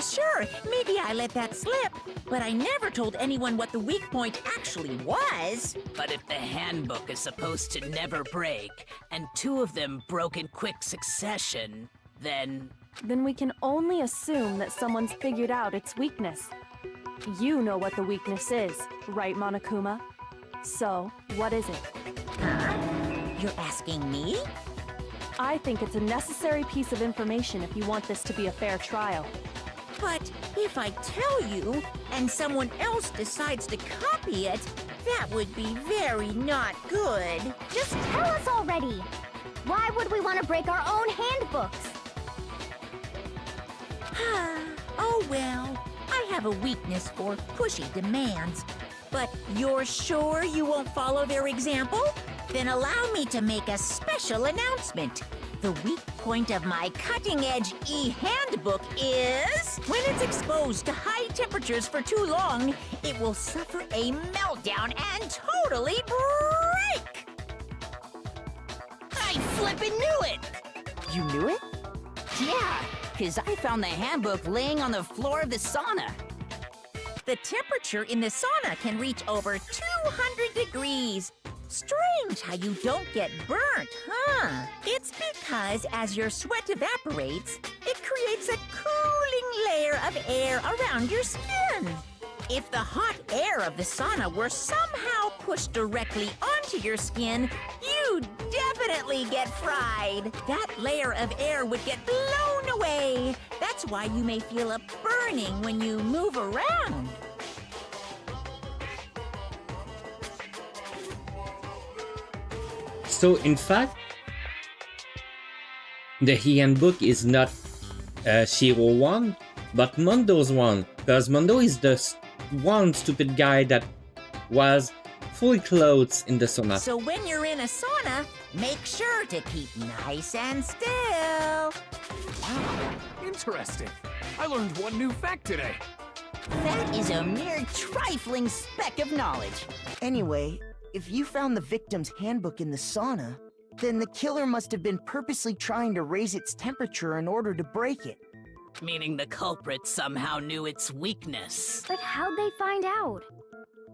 Sure, maybe I let that slip, but I never told anyone what the weak point actually was. But if the handbook is supposed to never break, and two of them broke in quick succession, then... Then we can only assume that someone's figured out its weakness. You know what the weakness is, right, Monokuma? So, what is it? Huh? You're asking me? I think it's a necessary piece of information if you want this to be a fair trial. But if I tell you, and someone else decides to copy it, that would be very not good. Just tell us already! Why would we want to break our own handbooks? Oh well, I have a weakness for pushy demands. But you're sure you won't follow their example? Then allow me to make a special announcement. The weak point of my cutting-edge e-handbook is... when it's exposed to high temperatures for too long, it will suffer a meltdown and totally break! I flippin' knew it! You knew it? Yeah, because I found the handbook laying on the floor of the sauna. The temperature in the sauna can reach over 200 degrees. Strange how you don't get burnt, huh? It's because as your sweat evaporates, it creates a cooling layer of air around your skin. If the hot air of the sauna were somehow pushed directly onto your skin, you'd definitely get fried. That layer of air would get blown away. That's why you may feel a burning when you move around. So, in fact, the handbook is not Shiro one, but Mondo's one, because Mondo is the one stupid guy that was fully clothed in the sauna. So when you're in a sauna, make sure to keep nice and still. Wow, interesting. I learned one new fact today. That is a mere trifling speck of knowledge. Anyway, If you found the victim's handbook in the sauna, then the killer must have been purposely trying to raise its temperature in order to break it. Meaning the culprit somehow knew its weakness. But how'd they find out?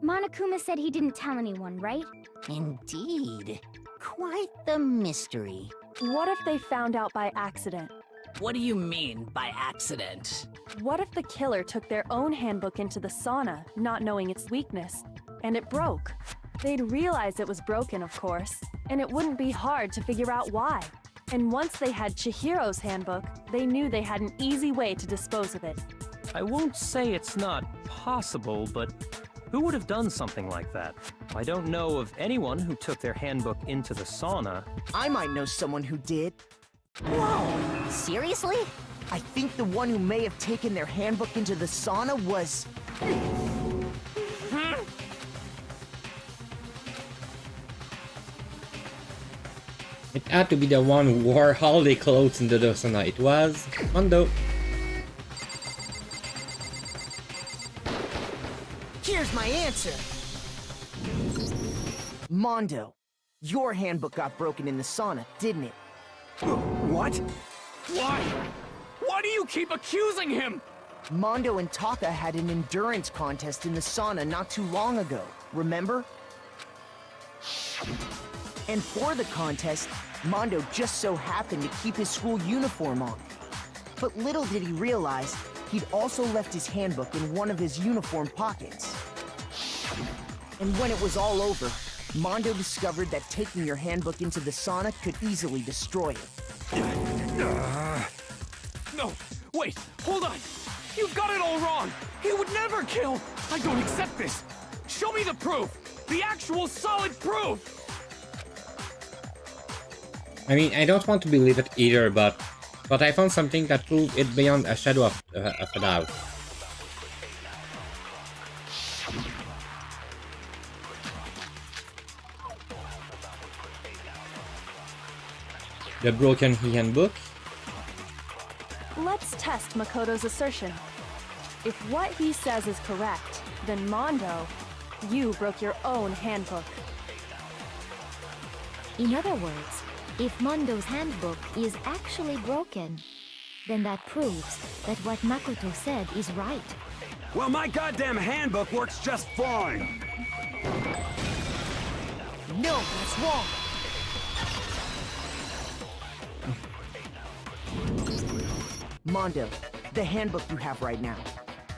Monokuma said he didn't tell anyone, right? Indeed. Quite the mystery. What if they found out by accident? What do you mean by accident? What if the killer took their own handbook into the sauna, not knowing its weakness, and it broke? They'd realize it was broken, of course, and it wouldn't be hard to figure out why. And once they had Chihiro's handbook, they knew they had an easy way to dispose of it. I won't say it's not possible, but who would have done something like that? I don't know of anyone who took their handbook into the sauna. I might know someone who did. Whoa! Seriously? I think the one who may have taken their handbook into the sauna was... It had to be the one who wore holiday clothes into the sauna. It was Mondo. Here's my answer! Mondo, your handbook got broken in the sauna, didn't it? What? Why? Why do you keep accusing him? Mondo and Taka had an endurance contest in the sauna not too long ago, remember? And for the contest, Mondo just so happened to keep his school uniform on. But little did he realize, he'd also left his handbook in one of his uniform pockets. And when it was all over, Mondo discovered that taking your handbook into the sauna could easily destroy it. No, wait, hold on. You've got it all wrong. He would never kill. I don't accept this. Show me the proof. The actual solid proof. I mean, I don't want to believe it either, but I found something that proved it beyond a shadow of a doubt. The broken handbook. Let's test Makoto's assertion. If what he says is correct, then Mondo, you broke your own handbook. In other words, if Mondo's handbook is actually broken, then that proves that what Makoto said is right. Well, my goddamn handbook works just fine. No, that's wrong. Mondo, the handbook you have right now,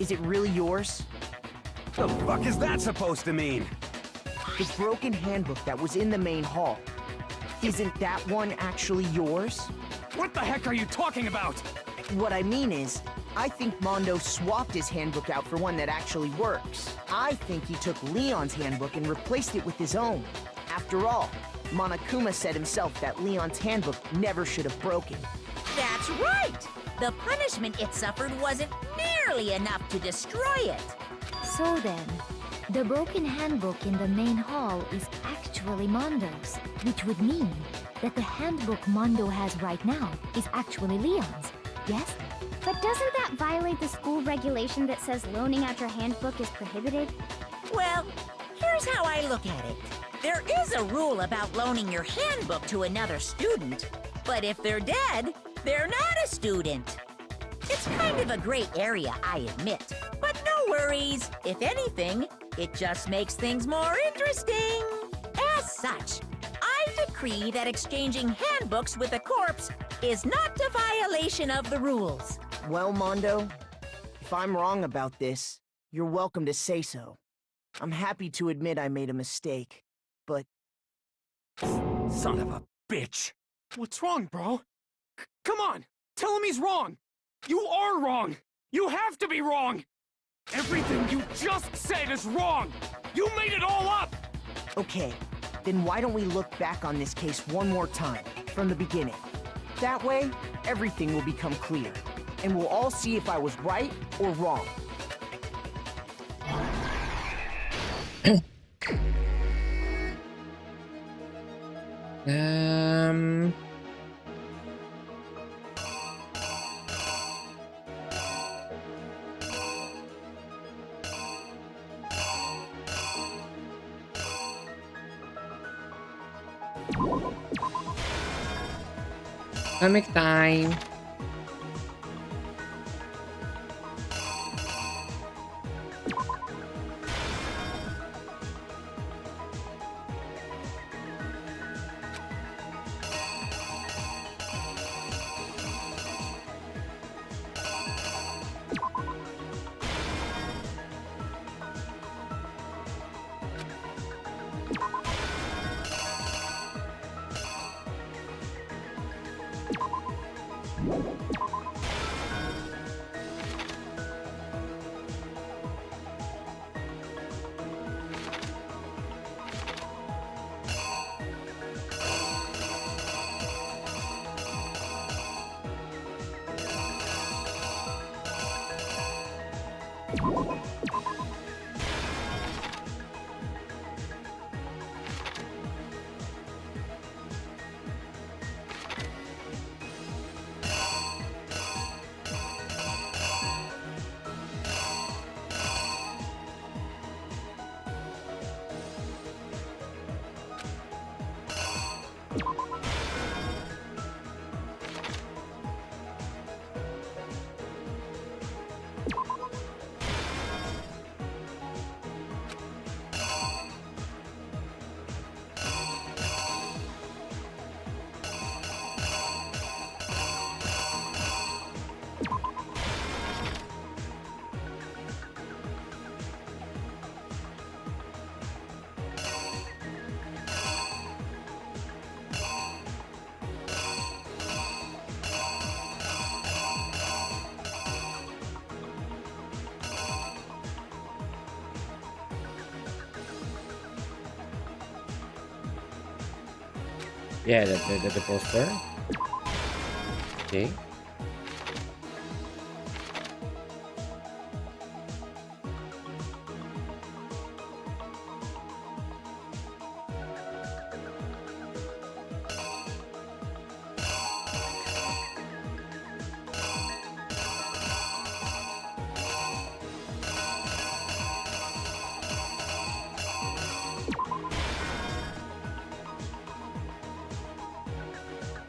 is it really yours? The fuck is that supposed to mean? The broken handbook that was in the main hall. Isn't that one actually yours? What the heck are you talking about? What I mean is, I think Mondo swapped his handbook out for one that actually works. I think he took Leon's handbook and replaced it with his own. After all, Monokuma said himself that Leon's handbook never should have broken. That's right! The punishment it suffered wasn't nearly enough to destroy it. So then, the broken handbook in the main hall is actually Mondo's, which would mean that the handbook Mondo has right now is actually Leon's, yes? But doesn't that violate the school regulation that says loaning out your handbook is prohibited? Well, here's how I look at it. There is a rule about loaning your handbook to another student, but if they're dead, they're not a student. It's kind of a gray area, I admit. But no worries. If anything, it just makes things more interesting. As such, I decree that exchanging handbooks with a corpse is not a violation of the rules. Well, Mondo, if I'm wrong about this, you're welcome to say so. I'm happy to admit I made a mistake, but... Son of a bitch. What's wrong, bro? Come on, tell him he's wrong. You are wrong. You have to be wrong. Everything you just said is wrong. You made it all up. Okay, then why don't we look back on this case one more time, from the beginning? That way, everything will become clear, and we'll all see if I was right or wrong. Comic time! Yeah, the poster. Okay.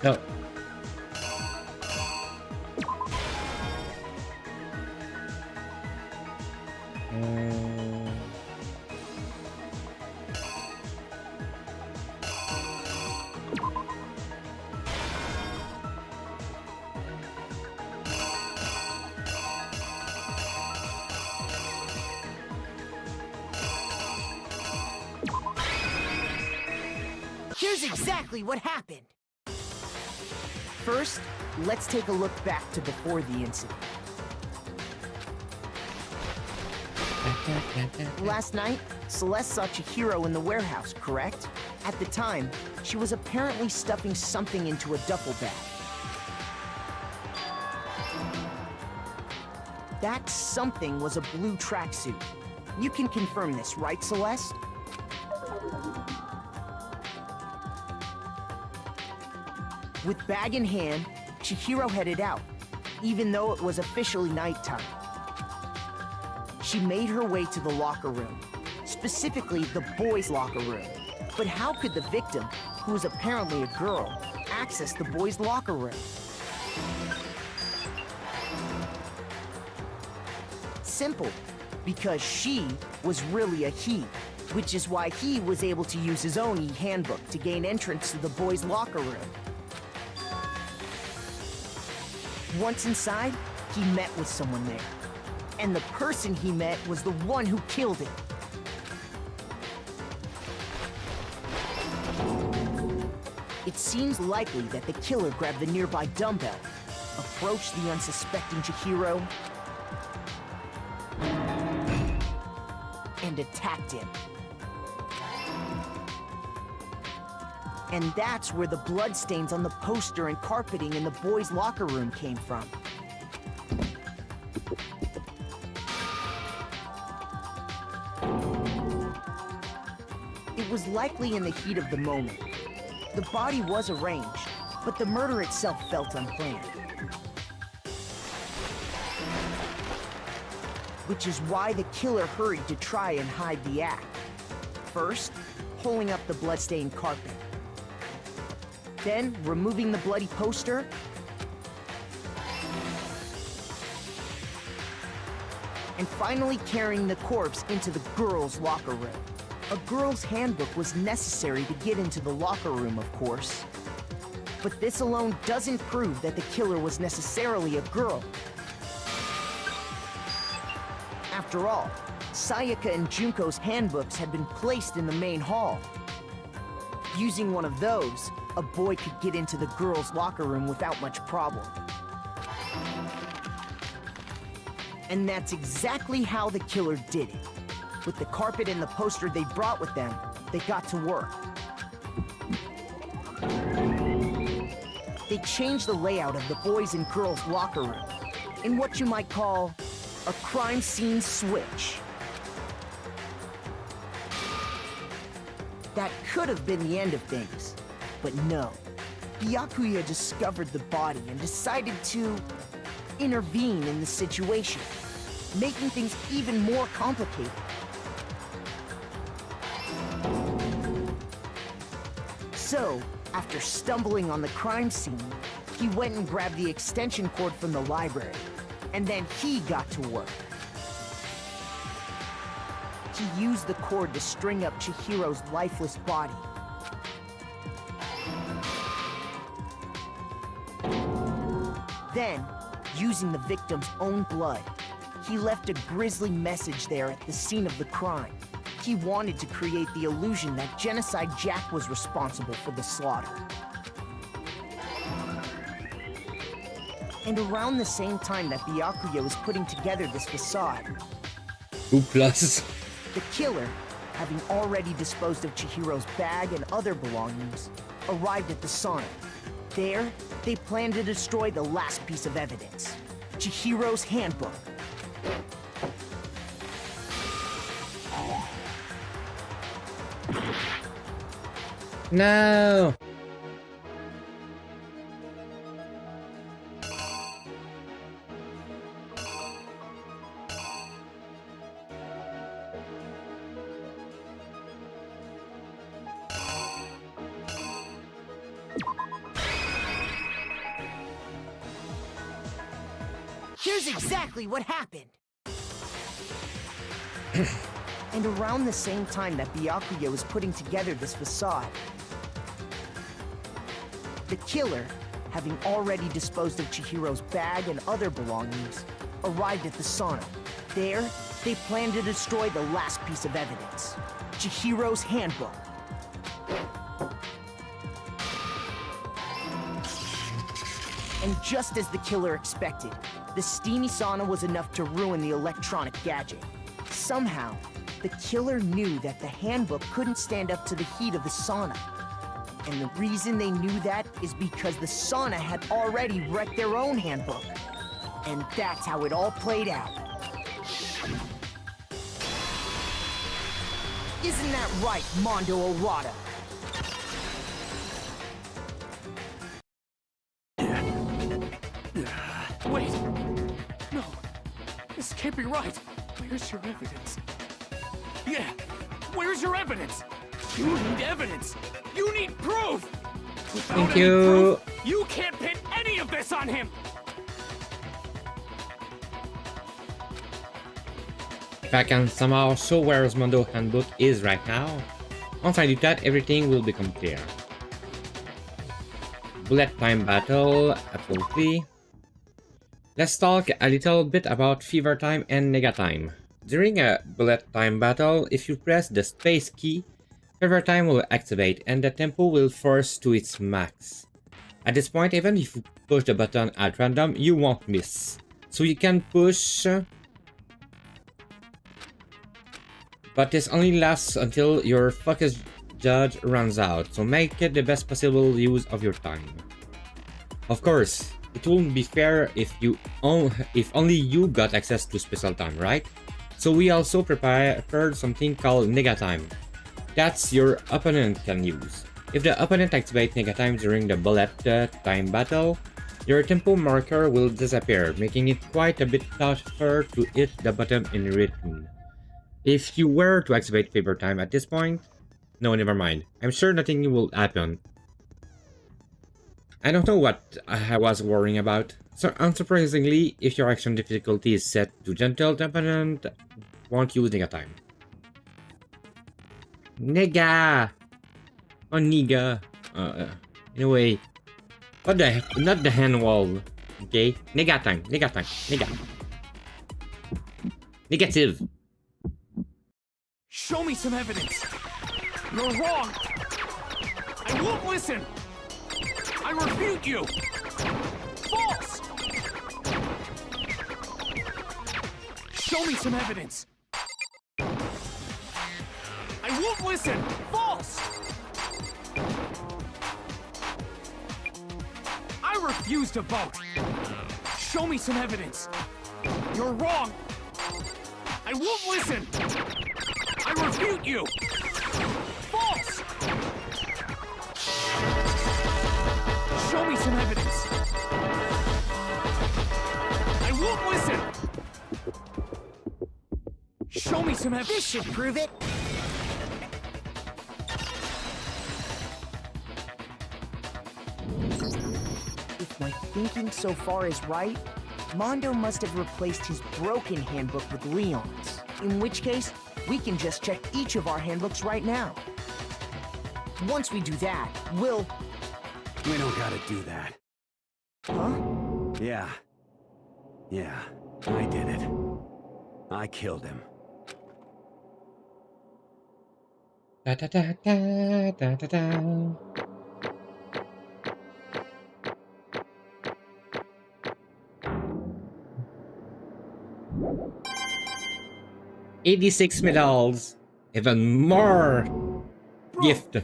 No. Here's exactly what happened. First, let's take a look back to before the incident. Last night, Celeste saw Chihiro in the warehouse, correct? At the time, she was apparently stuffing something into a duffel bag. That something was a blue tracksuit. You can confirm this, right, Celeste? With bag in hand, Chihiro headed out, even though it was officially nighttime. She made her way to the locker room, specifically the boys' locker room. But how could the victim, who was apparently a girl, access the boys' locker room? Simple, because she was really a he, which is why he was able to use his own e-handbook to gain entrance to the boys' locker room. Once inside, he met with someone there. And the person he met was the one who killed him. It seems likely that the killer grabbed the nearby dumbbell, approached the unsuspecting Chihiro, and attacked him. And that's where the bloodstains on the poster and carpeting in the boys' locker room came from. It was likely in the heat of the moment. The body was arranged, but the murder itself felt unplanned. Which is why the killer hurried to try and hide the act. First, pulling up the bloodstained carpet. Then, removing the bloody poster, and finally carrying the corpse into the girls' locker room. A girl's handbook was necessary to get into the locker room, of course. But this alone doesn't prove that the killer was necessarily a girl. After all, Sayaka and Junko's handbooks had been placed in the main hall. Using one of those, a boy could get into the girls' locker room without much problem. And that's exactly how the killer did it. With the carpet and the poster they brought with them, they got to work. They changed the layout of the boys' and girls' locker room in what you might call a crime scene switch. That could have been the end of things, but no. Byakuya discovered the body and decided to intervene in the situation, making things even more complicated. So, after stumbling on the crime scene, he went and grabbed the extension cord from the library, and then he got to work. He used the cord to string up Chihiro's lifeless body. Then, using the victim's own blood, he left a grisly message there at the scene of the crime. He wanted to create the illusion that Genocide Jack was responsible for the slaughter. And around the same time that Byakuya was putting together this facade, the killer, having already disposed of Chihiro's bag and other belongings, arrived at the sauna. There, they planned to destroy the last piece of evidence, Chihiro's handbook. No! Here's exactly what happened. And around the same time that Byakuya was putting together this facade, the killer, having already disposed of Chihiro's bag and other belongings, arrived at the sauna. There, they planned to destroy the last piece of evidence, Chihiro's handbook. And just as the killer expected, the steamy sauna was enough to ruin the electronic gadget. Somehow, the killer knew that the handbook couldn't stand up to the heat of the sauna. And the reason they knew that is because the sauna had already wrecked their own handbook. And that's how it all played out. Isn't that right, Mondo Orada? Wait! No! This can't be right! Where's your evidence? Yeah! Where's your evidence? You need evidence! You need proof! Without Thank any you. proof, you can't pin any of this on him! If I can somehow show where Osmondo's handbook is right now, once I do that, everything will become clear. Bullet time battle, absolutely. Let's talk a little bit about fever time and nega time. During a bullet time battle, if you press the space key, fever time will activate and the tempo will force to its max. At this point, even if you push the button at random, you won't miss. So you can push, but this only lasts until your focus judge runs out, so make it the best possible use of your time. Of course, it wouldn't be fair if only you got access to special time, right? So we also prepared something called nega time. That's your opponent can use. If the opponent activates nega time during the bullet time battle, your tempo marker will disappear, making it quite a bit tougher to hit the button in rhythm. If you were to activate fever time at this point, no, never mind. I'm sure nothing will happen. I don't know what I was worrying about. So unsurprisingly, if your action difficulty is set to gentle, the opponent won't use nigga time. Nigga! Oh, nigga. Anyway. What the heck? Not the hand wall. Okay? Nigga time. Nigga time. Nigga. Negative. Show me some evidence. You're wrong. I won't listen. I refute you. False. Show me some evidence. I won't listen. False. I refuse to vote. Show me some evidence. You're wrong. I won't listen. I refute you. False. Show me some evidence. I won't listen. Show me some evidence. This should prove it. If my thinking so far is right, Mondo must have replaced his broken handbook with Leon's. In which case, we can just check each of our handbooks right now. Once we do that, we'll... We don't gotta do that. Huh? Yeah. Yeah, I did it. I killed him. Da da da da da da da. 86 medals. Even more gift.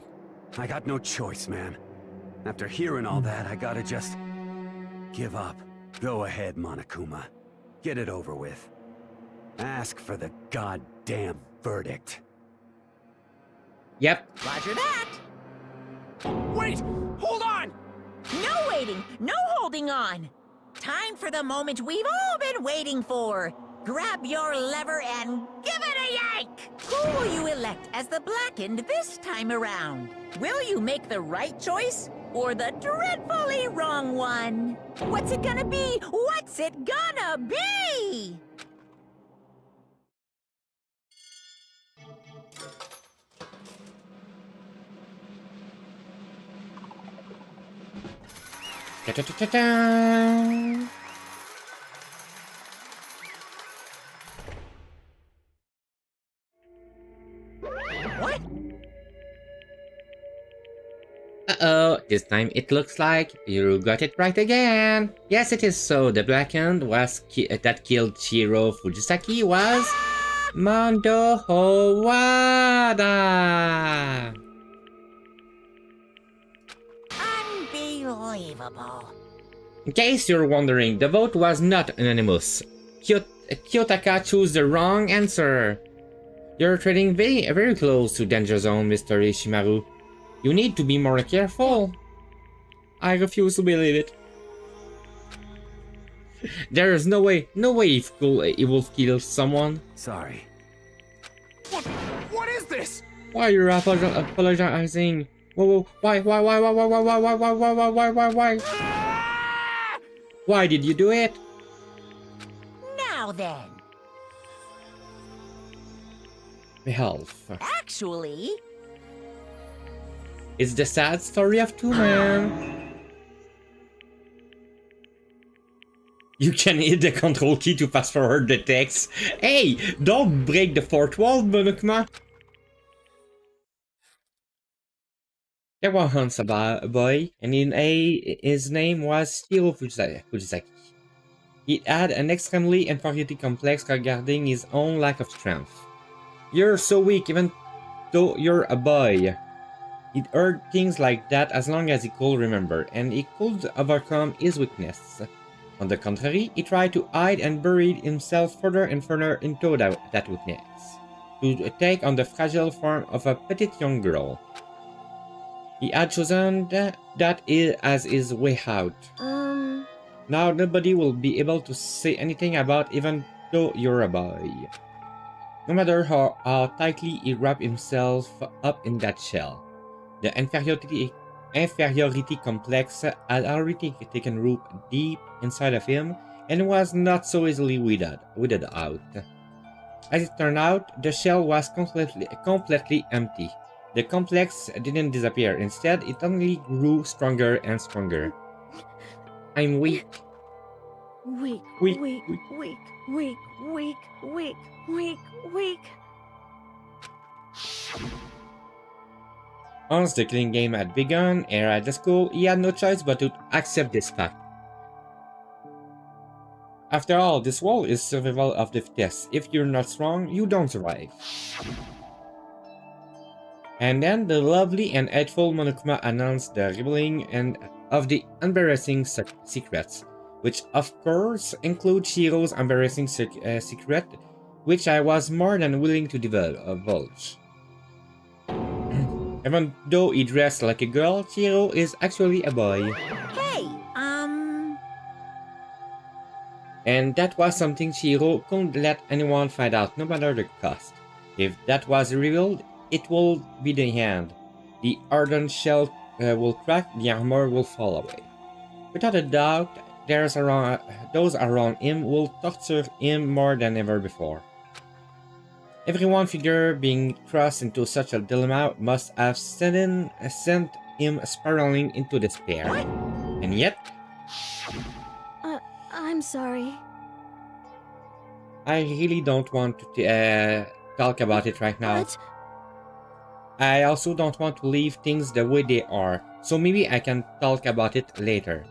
I got no choice, man. After hearing all that, I gotta just give up. Go ahead, Monokuma. Get it over with. Ask for the goddamn verdict. Yep. Roger that. Wait! Hold on! No waiting, no holding on. Time for the moment we've all been waiting for. Grab your lever and give it a yank! Who will you elect as the Blackened this time around? Will you make the right choice or the dreadfully wrong one? What's it gonna be? What's it gonna be? Da, da, da, da, da. What? Uh-oh, this time it looks like you got it right again. Yes, it is so. The Blackened was that killed Shiro Fujisaki was Mondo Howada. Unbelievable. In case you're wondering, the vote was not anonymous. Kyotaka chose the wrong answer. You're trading very close to danger zone, Mr. Ishimaru. You need to be more careful. I refuse to believe it. There is no way he will kill someone. Sorry. What is this? Why are you apologizing? Whoa, why? Why did you do it? Now then. Health. Actually... It's the sad story of two men. You can hit the control key to fast forward the text. Hey, don't break the fourth wall, Monokuma. There was once a boy, and his name was Shiro Fujisaki. He had an extremely inferiority complex regarding his own lack of strength. You're so weak even though you're a boy. He'd heard things like that as long as he could remember, and he could overcome his weakness. On the contrary, he tried to hide and buried himself further and further into that weakness, to take on the fragile form of a petite young girl. He had chosen that as his way out. Now nobody will be able to say anything about even though you're a boy. No matter how tightly he wrapped himself up in that shell. The inferiority inferiority complex had already taken root deep inside of him and was not so easily weeded out. As it turned out, the shell was completely empty. The complex didn't disappear. Instead, it only grew stronger and stronger. I'm weak. Weak, Weak, weak, weak. weak, weak, weak, weak, weak, weak. Once the killing game had begun here at the school, he had no choice but to accept this fact. After all, this world is survival of the fittest. If you're not strong, you don't survive. And then the lovely and hateful Monokuma announced the revealing of the embarrassing secrets, which of course include Shiro's embarrassing secret, which I was more than willing to divulge. Even though he dressed like a girl, Shiro is actually a boy. Hey, And that was something Shiro couldn't let anyone find out, no matter the cost. If that was revealed, it will be the end. The hardened shell will crack, the armor will fall away. Without a doubt, those around him will torture him more than ever before. Everyone figured being thrust into such a dilemma must have sent him spiraling into despair. And yet, I'm sorry. I really don't want to talk about it right now. What? I also don't want to leave things the way they are, so maybe I can talk about it later.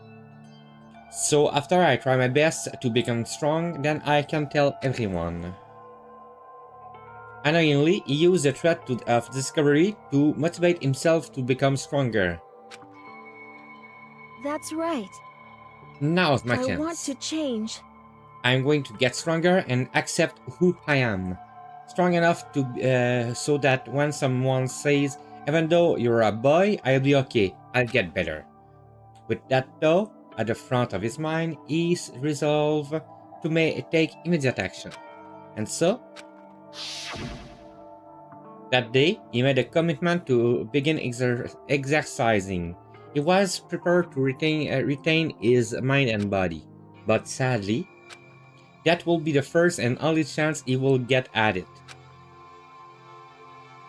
So after I try my best to become strong, then I can tell everyone. Annoyingly, he used the threat of discovery to motivate himself to become stronger. That's right. Now's my I chance. want to change. I'm going to get stronger and accept who I am. Strong enough to so that when someone says, even though you're a boy, I'll be okay, I'll get better. With that though, at the front of his mind, he's resolved to take immediate action. And so, that day, he made a commitment to begin exercising. He was prepared to retain his mind and body, but sadly, that will be the first and only chance he will get at it.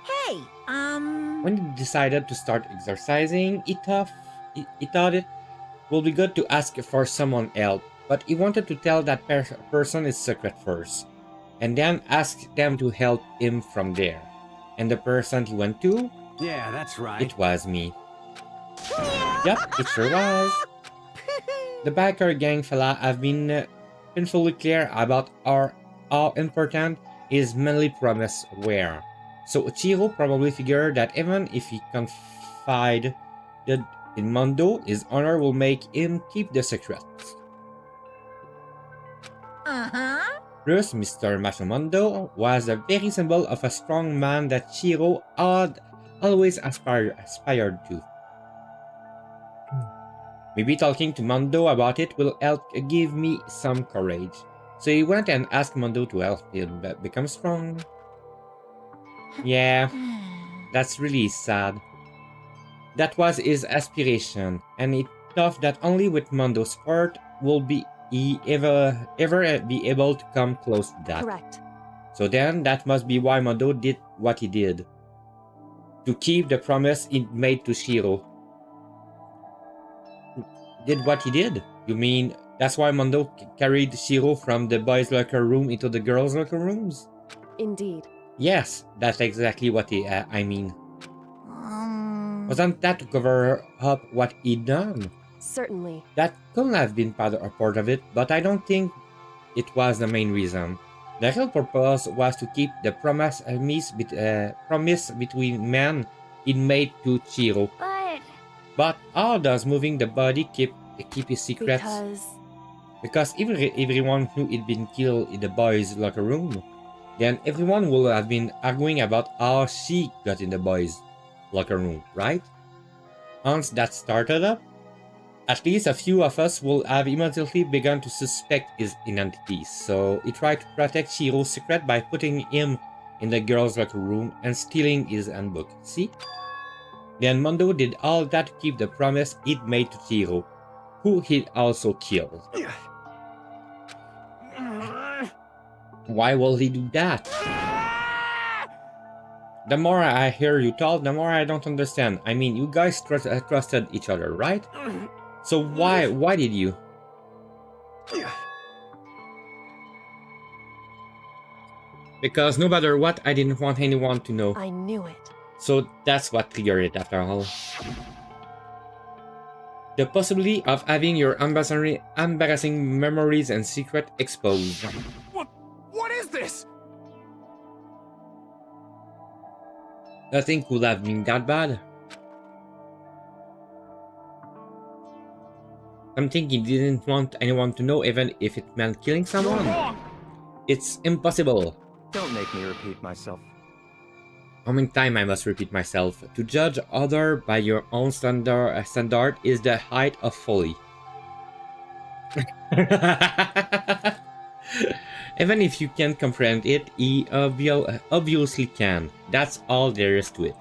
hey, When he decided to start exercising, he thought it would be good to ask for someone else, but he wanted to tell that person his secret first, and then ask them to help him from there. And the person he went to? Yeah, that's right. It was me. Yup, it sure was. The biker gang fella have been painfully clear about how important his manly promise were. So Ichiro probably figured that even if he confided in Mondo, his honor will make him keep the secret. Plus, Mr. Mashomondo was the very symbol of a strong man that Shiro had always aspired to. Maybe talking to Mondo about it will help give me some courage. So he went and asked Mondo to help him become strong. Yeah, that's really sad. That was his aspiration, and he thought that only with Mondo's support will he ever be able to come close to that. Correct. So then, that must be why Mondo did what he did. To keep the promise he made to Shiro. Did what he did? You mean that's why Mondo carried Shiro from the boys' locker room into the girls' locker rooms? Indeed. Yes, that's exactly what I mean. Wasn't that to cover up what he'd done? Certainly. That couldn't have been part of it, but I don't think it was the main reason. The real purpose was to keep the promise between men he'd made to Shiro. But how does moving the body keep his secrets? Because if everyone knew he'd been killed in the boys' locker room, then everyone would have been arguing about how she got in the boys' locker room, right? Once that started up, at least a few of us will have immediately begun to suspect his identity, so he tried to protect Shiro's secret by putting him in the girls' locker room and stealing his handbook. See? Then Mondo did all that to keep the promise he'd made to Chihiro, who he'd also killed. Why will he do that? The more I hear you talk, the more I don't understand. I mean, you guys trusted each other, right? So why did you? Because no matter what, I didn't want anyone to know. I knew it. So that's what triggered it after all. The possibility of having your embarrassing memories and secret exposed. What is this? Nothing could have been that bad. Something he didn't want anyone to know, even if it meant killing someone. It's impossible. Don't make me repeat myself. How many times I must repeat myself? To judge other by your own standard is the height of folly. Even if you can't comprehend it, he obviously can. That's all there is to it.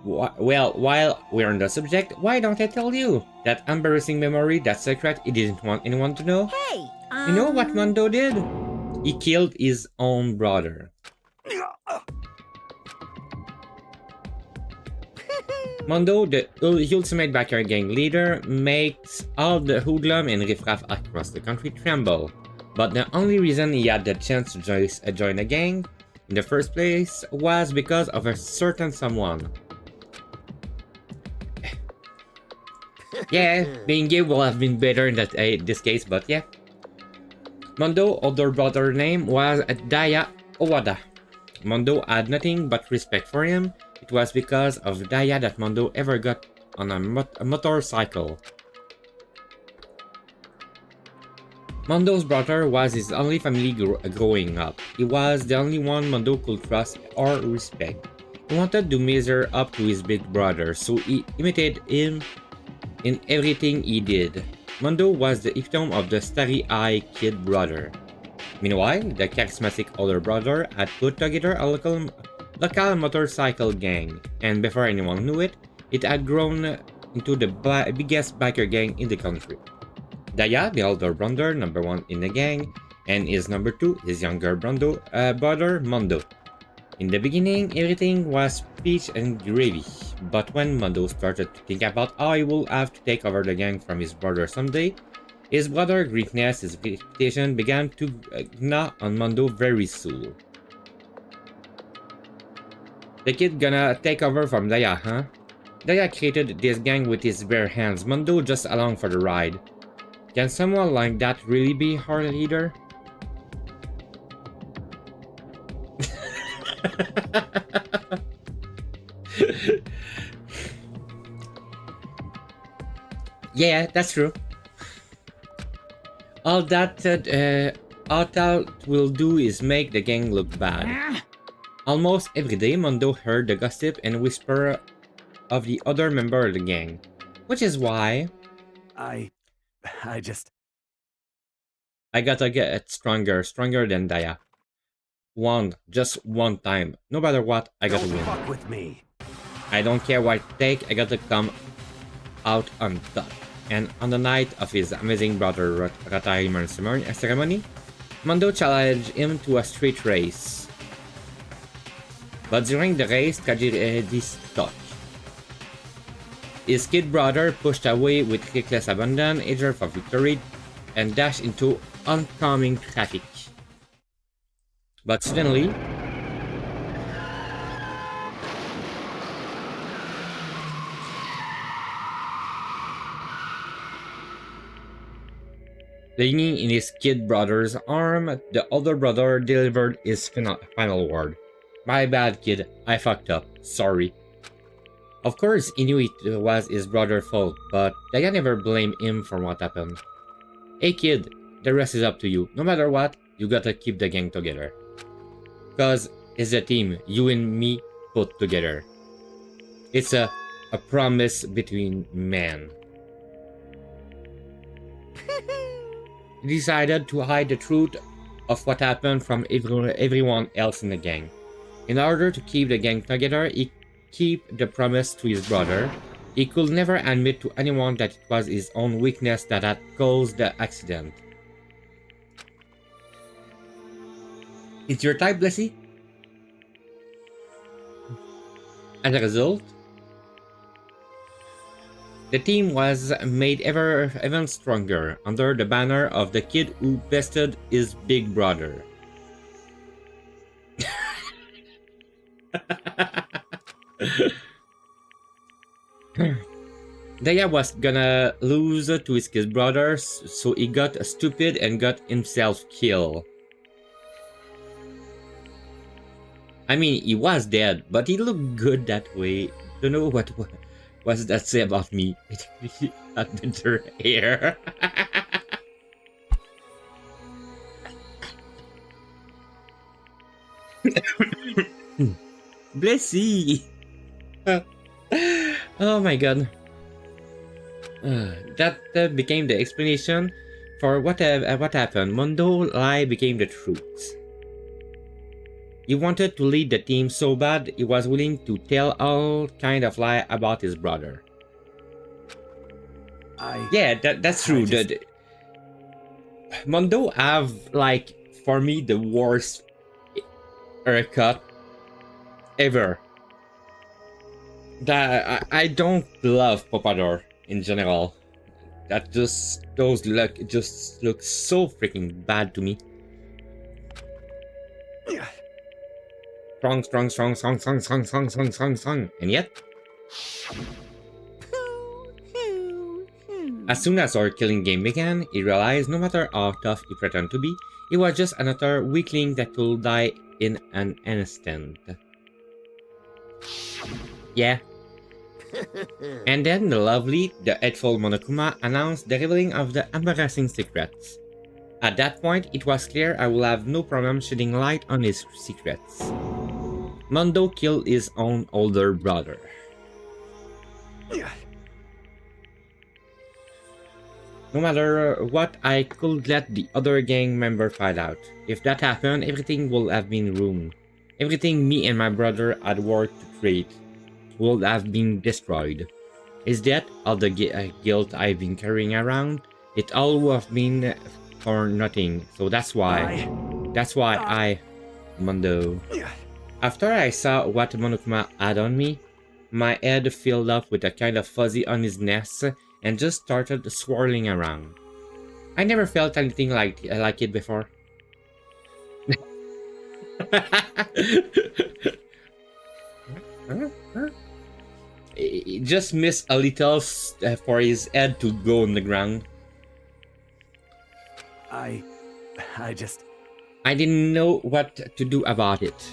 Well, while we're on the subject, why don't I tell you? That embarrassing memory, that secret he didn't want anyone to know? Hey, You know what Mondo did? He killed his own brother. Mondo, the ultimate backyard gang leader, makes all the hoodlum and riffraff across the country tremble. But the only reason he had the chance to join a gang in the first place was because of a certain someone. Yeah, being gay will have been better in this case, but yeah. Mondo's older brother's name was Daya Owada. Mondo had nothing but respect for him. It was because of Daya that Mondo ever got on a motorcycle. Mondo's brother was his only family growing up. He was the only one Mondo could trust or respect. He wanted to measure up to his big brother, so he imitated him in everything he did. Mondo was the epitome of the starry-eyed kid brother. Meanwhile, the charismatic older brother had put together a local motorcycle gang, and before anyone knew it, it had grown into the biggest biker gang in the country. Daya, the older brother, number one in the gang, and his number two, his younger brother, Mondo. In the beginning, everything was peach and gravy, but when Mondo started to think about how he would have to take over the gang from his brother someday, his brother's greatness, his reputation began to gnaw on Mondo very soon. The kid gonna take over from Daya, huh? Daya created this gang with his bare hands, Mondo just along for the ride. Can someone like that really be our leader? Yeah, that's true. All that will do is make the gang look bad. Almost every day, Mondo heard the gossip and whisper of the other member of the gang, which is why I gotta get stronger than Daya. Just one time. No matter what, I gotta win. Fuck with me. I don't care what it takes, I gotta come out on top. And on the night of his amazing brother retirement ceremony, Mondo challenged him to a street race. But during the race, tragedy struck. His kid brother pushed away with reckless abandon, eager for victory, and dashed into oncoming traffic. But suddenly, leaning in his kid brother's arm, the older brother delivered his final word. My bad, kid. I fucked up. Sorry. Of course, he knew it was his brother's fault, but Daya never blamed him for what happened. Hey kid, the rest is up to you. No matter what, you gotta keep the gang together. Cause it's a team, you and me put together. It's a promise between men. He decided to hide the truth of what happened from everyone else in the gang. In order to keep the gang together, he keep the promise to his brother. He could never admit to anyone that it was his own weakness that had caused the accident. It's your type, Blessy? As a result, the team was made even stronger under the banner of the kid who bested his big brother. Daya was gonna lose to his kid brothers, so he got stupid and got himself killed. I mean, he was dead, but he looked good that way. Don't know what does that say about me. It had better hair. Blessy. Oh my god. That became the explanation for what happened. Mondo lie became the truth. He wanted to lead the team so bad he was willing to tell all kind of lie about his brother. Yeah, that's true. Mondo have, like, for me, the worst haircut ever. I don't love Popador in general. Those just look so freaking bad to me. Strong. And yet, as soon as our killing game began, he realized no matter how tough he pretended to be, he was just another weakling that could die in an instant. Yeah. And then the hateful Monokuma announced the revealing of the embarrassing secrets. At that point, it was clear I would have no problem shedding light on his secrets. Mondo killed his own older brother. No matter what, I could let the other gang member find out. If that happened, everything would have been ruined. Everything me and my brother had worked to create would have been destroyed. Is that all the guilt I've been carrying around? It all would have been for nothing. So that's why I, Mondo. After I saw what Monokuma had on me, my head filled up with a kind of fuzzy uneasiness and just started swirling around. I never felt anything like it before. He just missed a little for his head to go on the ground. I didn't know what to do about it.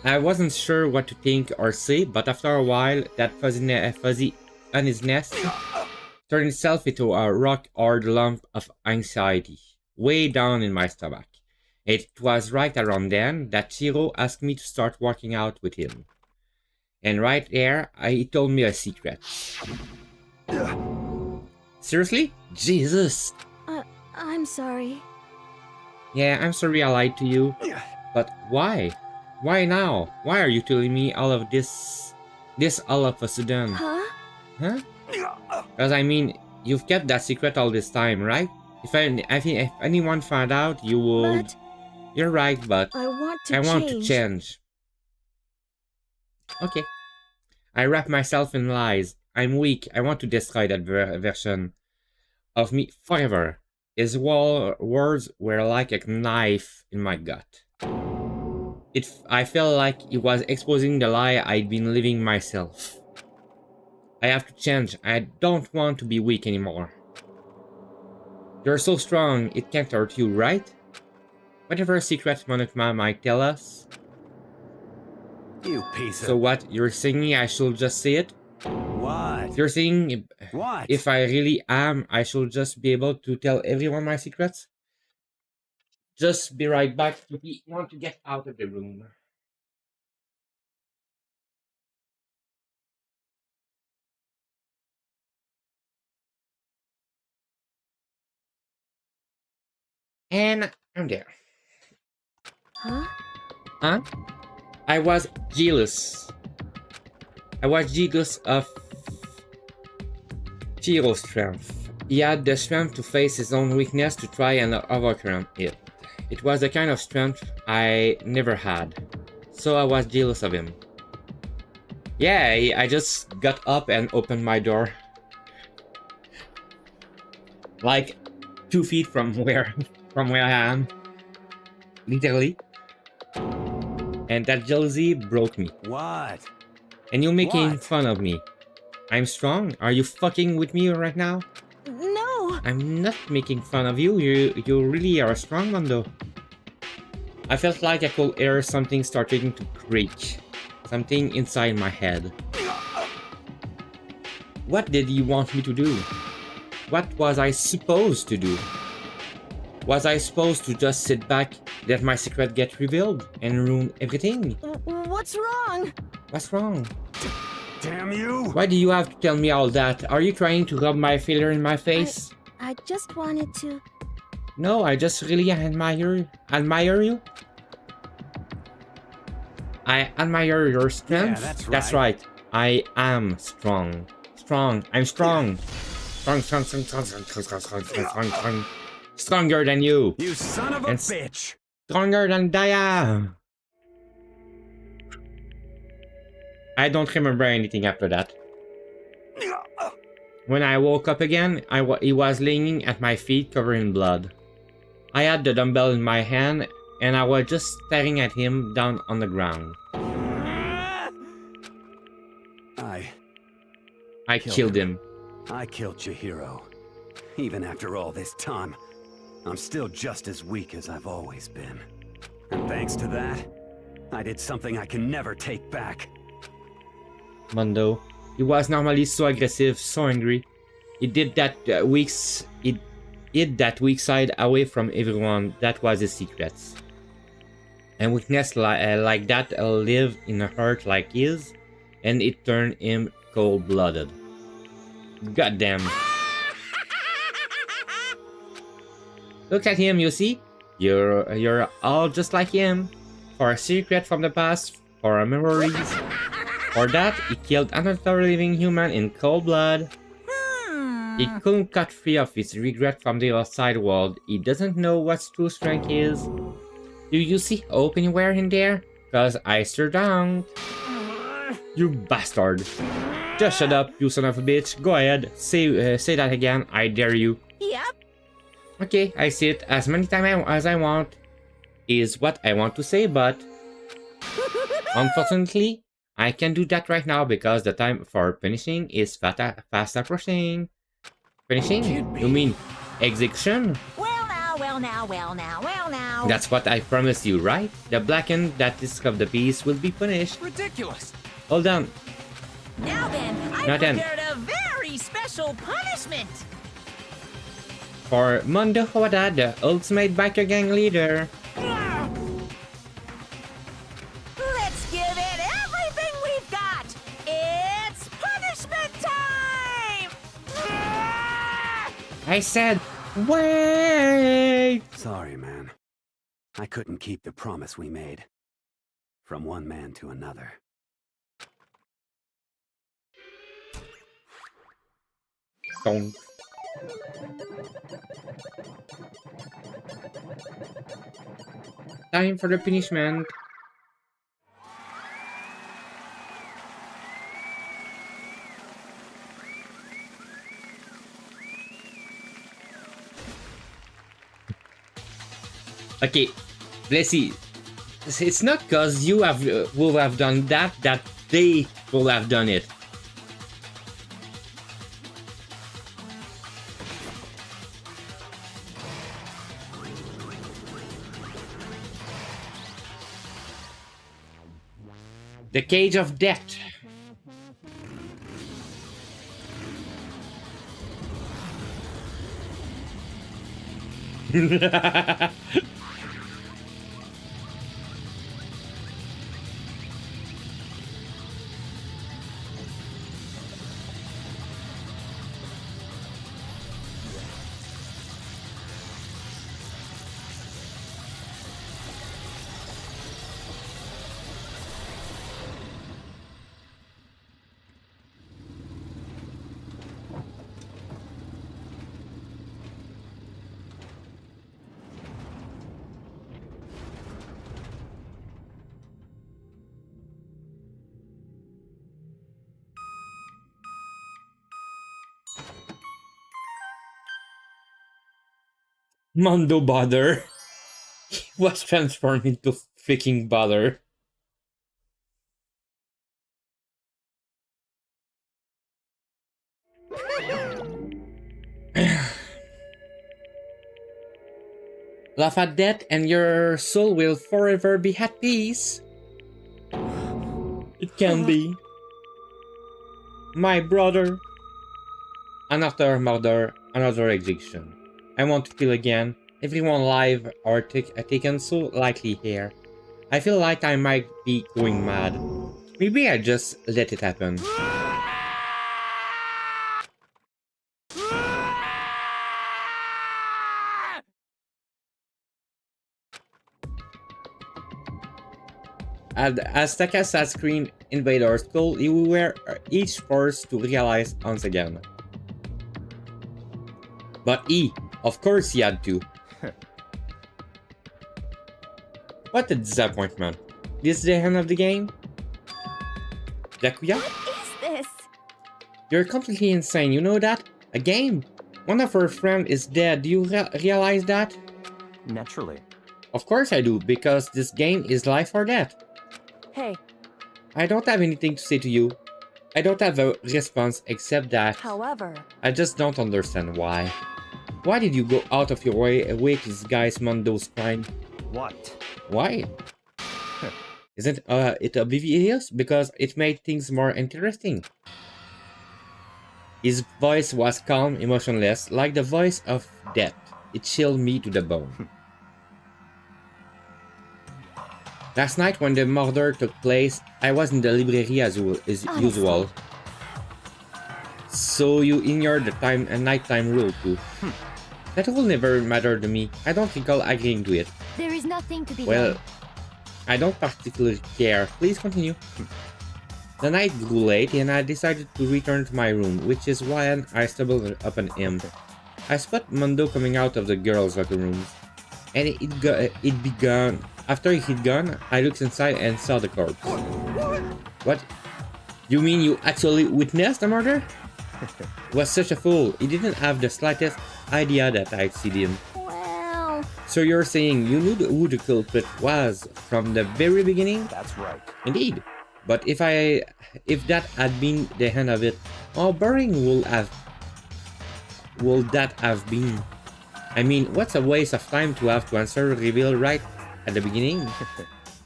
I wasn't sure what to think or say, but after a while, that fuzzy uneasiness turned itself into a rock-hard lump of anxiety, way down in my stomach. It was right around then that Shiro asked me to start working out with him. And right there, he told me a secret. Seriously? Jesus! I'm sorry. Yeah, I'm sorry I lied to you. But why? Why now? Why are you telling me all of this all of a sudden? Huh? Huh? Because I mean, you've kept that secret all this time, right? If anyone found out, you would... But you're right, but I want to change. Okay. I wrap myself in lies. I'm weak. I want to destroy that version of me forever. His words were like a knife in my gut. I felt like he was exposing the lie I'd been living myself. I have to change. I don't want to be weak anymore. You're so strong, it can't hurt you, right? Whatever secret Monokuma might tell us. You piece of... So what, you're saying I should just say it? What? You're saying What? If I really am, I should just be able to tell everyone my secrets? Just be right back. We want to get out of the room. And I'm there. Huh? Huh? I was jealous. I was jealous of Chihiro's strength. He had the strength to face his own weakness to try and overcome it. It was the kind of strength I never had. So I was jealous of him. Yeah, I just got up and opened my door. Like 2 feet from where I am. Literally. And that jealousy broke me. What? And you're making What? fun of me. I'm strong? Are you fucking with me right now? No! I'm not making fun of you. You really are strong, Mondo. I felt like I could hear something starting to creak. Something inside my head. What did you want me to do? What was I supposed to do? Was I supposed to just sit back, let my secret get revealed, and ruin everything? What's wrong? What's wrong? Damn you! Why do you have to tell me all that? Are you trying to rub my feeler in my face? I just wanted to... No, I just really admire you. I admire your strength. Yeah, that's right. I am strong. I'm strong. Strong. Stronger than you. You son of a bitch! Stronger than Daya. I don't remember anything after that. When I woke up again, he was laying at my feet covered in blood. I had the dumbbell in my hand and I was just staring at him down on the ground. I killed him. I killed Chihiro. Even after all this time, I'm still just as weak as I've always been. And thanks to that, I did something I can never take back. Mondo, he was normally so aggressive, so angry. He did that weak side away from everyone. That was his secrets. And weakness like that live in a heart like his, and it turned him cold-blooded. Goddamn. Look at him, you see? You're all just like him. For a secret from the past, for our memories. For that, he killed another living human in cold blood. He couldn't cut free of his regret from the outside world. He doesn't know what true strength is. Do you see hope anywhere in there? Cause I sure don't. You bastard. Just shut up, you son of a bitch. Go ahead, say that again, I dare you. Yep. Okay, I say it as many times as I want. Is what I want to say, but... unfortunately, I can't do that right now because the time for finishing is fast approaching. Finishing? You mean execution? Well now. That's what I promised you, right? The blackened that discovered the beast will be punished. Ridiculous. Hold on. Now then, I prepared a very special punishment. For Mondo Hawada, the ultimate biker gang leader. Let's give it everything we've got. It's punishment time. I said, wait! Sorry, man. I couldn't keep the promise we made. From one man to another. Don't. Time for the punishment. Okay, let's see. It's not because you will have done that they will have done it. The Cage of Death. Mondo Bother. He was transformed into freaking Bother. Laugh at death and your soul will forever be at peace. It can be. My brother. Another murder, another execution. I want to kill again. Everyone alive or taken so lightly here. I feel like I might be going mad. Maybe I just let it happen. As Takasa's screen invaded our skull, we were each forced to realize once again. But of course he had to. What a disappointment. This is the end of the game? Jakuya? What is this? You're completely insane, you know that? A game? One of our friends is dead, do you realize that? Naturally. Of course I do, because this game is life or death. Hey. I don't have anything to say to you. I don't have a response except that. However, I just don't understand why. Why did you go out of your way to disguise Mondo's crime? What? Why? Isn't it obvious? Because it made things more interesting. His voice was calm, emotionless, like the voice of death. It chilled me to the bone. Last night when the murder took place, I was in the library as usual. So you ignored the time and nighttime rule too. That rule never mattered to me. I don't recall agreeing to it. There is nothing to be Well, done. I don't particularly care. Please continue. The night grew late and I decided to return to my room, which is why I stumbled upon him. I spot Mondo coming out of the girls' locker rooms, and it began. After he'd gone, I looked inside and saw the corpse. What? You mean you actually witnessed the murder? Was such a fool. He didn't have the slightest idea that I'd seen him. Well... So you're saying you knew who the culprit was from the very beginning? That's right. Indeed. But if that had been the end of it, how boring would that have been? I mean, what's a waste of time to have to answer reveal right at the beginning?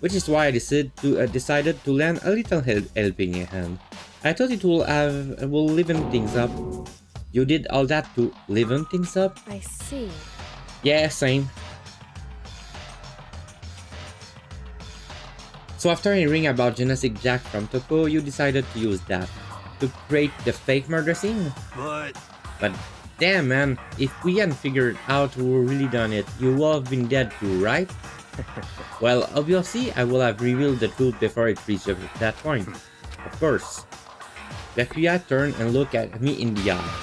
Which is why I decided to lend a little helping hand. I thought it will liven things up. You did all that to liven things up? I see. Yeah, same. So after hearing about Genetic Jack from Toko, you decided to use that to create the fake murder scene? But damn man, if we hadn't figured out who really done it, you would have been dead too, right? Well, obviously, I will have revealed the truth before it reaches that point. Of course. Yakuya turned and looked at me in the eye.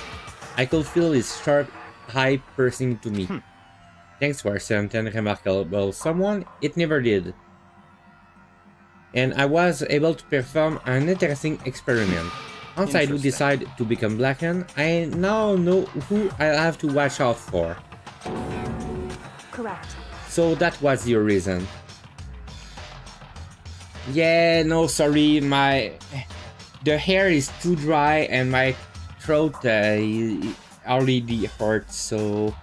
I could feel his sharp eye piercing to me. Thanks for something remarkable someone, it never did. And I was able to perform an interesting experiment. Once I do decide to become blackened, I now know who I'll have to watch out for. Correct. So that was your reason. Yeah, no, sorry, the hair is too dry and my throat already hurts, so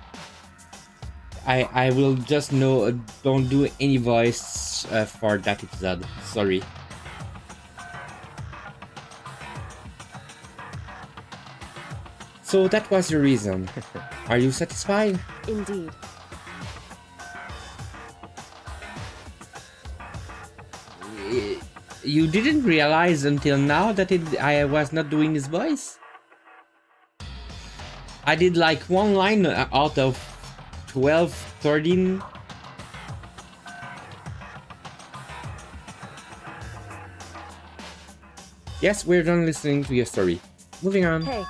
I will just don't do any voice for that episode. Sorry. So that was your reason. Are you satisfied? Indeed. You didn't realize until now that I was not doing his voice? I did like one line out of 12, 13. Yes, we're done listening to your story. Moving on. Hey.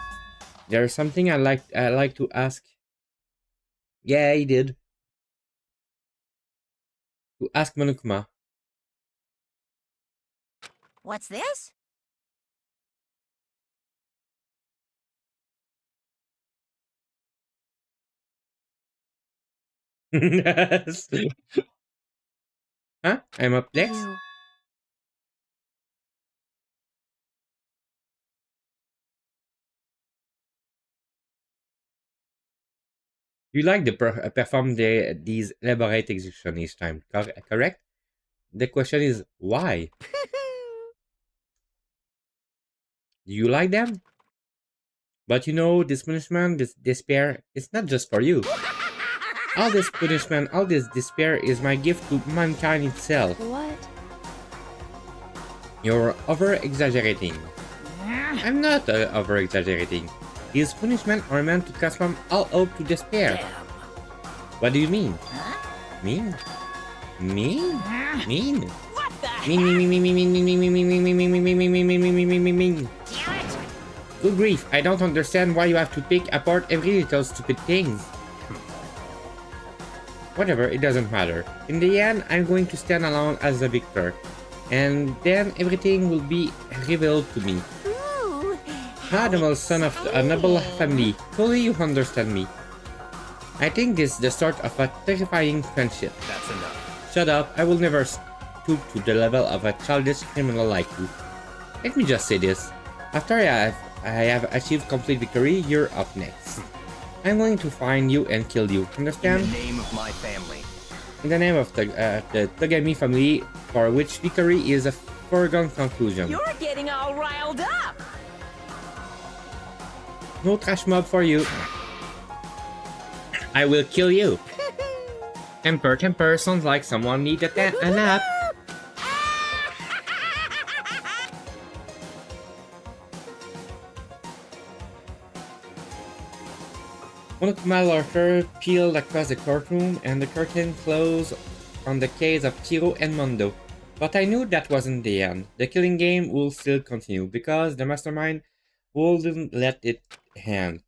There's something I like to ask. Yeah, he did. To ask Monokuma. What's this? Huh? I'm up next? You. You like to perform these elaborate executions each time, correct? The question is why? Do you like them? But you know, this punishment, this despair, it's not just for you. All this punishment, all this despair is my gift to mankind itself. What? You're over-exaggerating. I'm not over-exaggerating. These punishments are meant to transform all hope to despair. What do you mean? Mean? Mean? Mean? What the Mean, mean, mean, mean, mean, mean, mean, mean, mean, mean, mean, mean, mean, mean, mean, mean, mean, mean, mean. Damn it! Good grief, I don't understand why you have to pick apart every little stupid thing. Whatever, it doesn't matter. In the end, I'm going to stand alone as the victor. And then everything will be revealed to me. Ooh, Noble son of a noble family, surely you understand me. I think this is the start of a terrifying friendship. That's enough. Shut up, I will never stoop to the level of a childish criminal like you. Let me just say this. After I have achieved complete victory, you're up next. I'm going to find you and kill you, understand? In the name of my family. In the name of the Togami family, for which victory is a foregone conclusion. you're getting all riled up. No trash mob for you. I will kill you. Temper, temper, sounds like someone needed a nap. Monokuma laughter peeled across the courtroom, and the curtain closed on the case of Chiro and Mondo. But I knew that wasn't the end. The killing game will still continue, because the mastermind wouldn't let it end.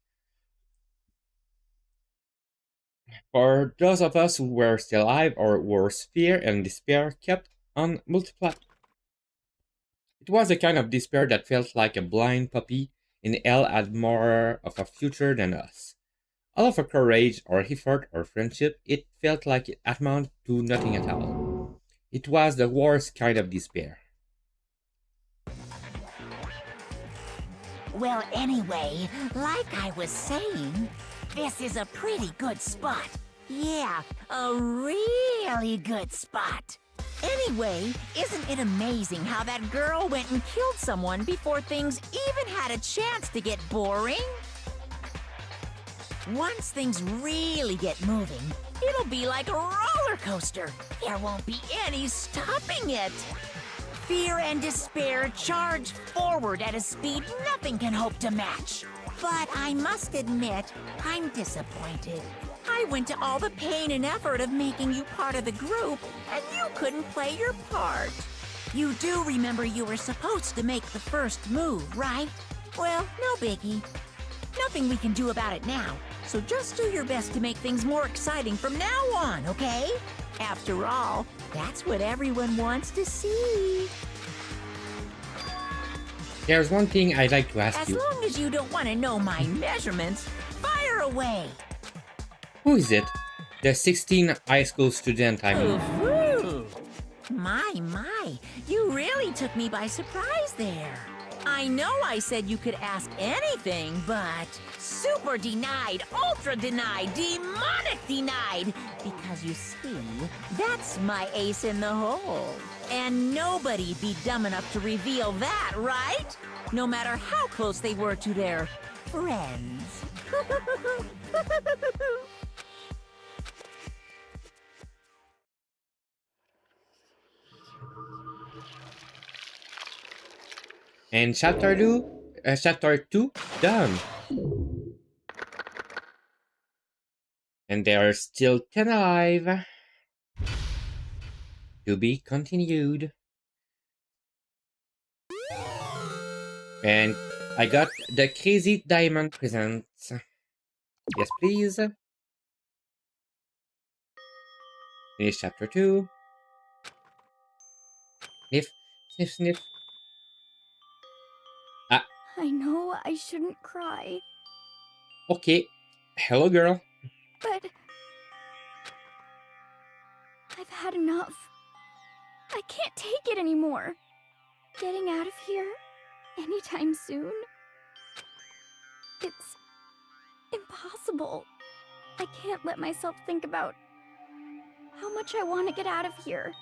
For those of us who were still alive, our worst fear and despair kept on multiplying. It was the kind of despair that felt like a blind puppy in hell had more of a future than us. All of our courage, our effort, our friendship, it felt like it amounted to nothing at all. It was the worst kind of despair. Well, anyway, like I was saying, this is a pretty good spot. Yeah, a really good spot. Anyway, isn't it amazing how that girl went and killed someone before things even had a chance to get boring? Once things really get moving, it'll be like a roller coaster. There won't be any stopping it. Fear and despair charge forward at a speed nothing can hope to match. But I must admit, I'm disappointed. I went to all the pain and effort of making you part of the group, and you couldn't play your part. You do remember you were supposed to make the first move, right? Well, no biggie. Nothing we can do about it now, so just do your best to make things more exciting from now on, okay? After all, that's what everyone wants to see. There's one thing I'd like to ask As you. long as you don't want to know my measurements, fire away. Who is it? The 16 high school student, I mean. Ooh. My, you really took me by surprise there. I know I said you could ask anything, but super denied, ultra denied, demonic denied. Because you see, that's my ace in the hole. And nobody'd be dumb enough to reveal that, right? No matter how close they were to their friends. And chapter 2 done. And there are still 10 alive. To be continued. And I got the Crazy Diamond presents. Yes, please. Finish chapter 2. Sniff, sniff, sniff. Ah, I know I shouldn't cry, okay. Hello, girl. but I've had enough. I can't take it anymore. Getting out of here anytime soon. It's impossible. I can't let myself think about how much I want to get out of here.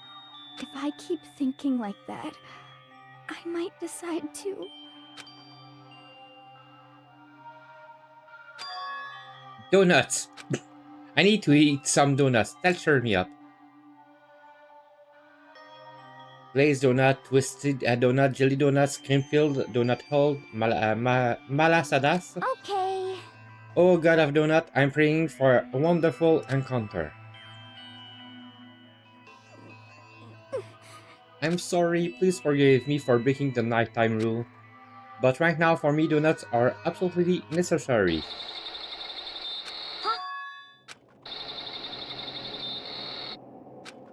If I keep thinking like that, I might decide to. Donuts. I need to eat some donuts. That'll cheer me up. Glazed donut, twisted donut, jelly donuts, cream-filled donut hole, malasadas. Okay. Oh god of donut, I'm praying for a wonderful encounter. I'm sorry, please forgive me for breaking the nighttime rule. But right now, for me, donuts are absolutely necessary.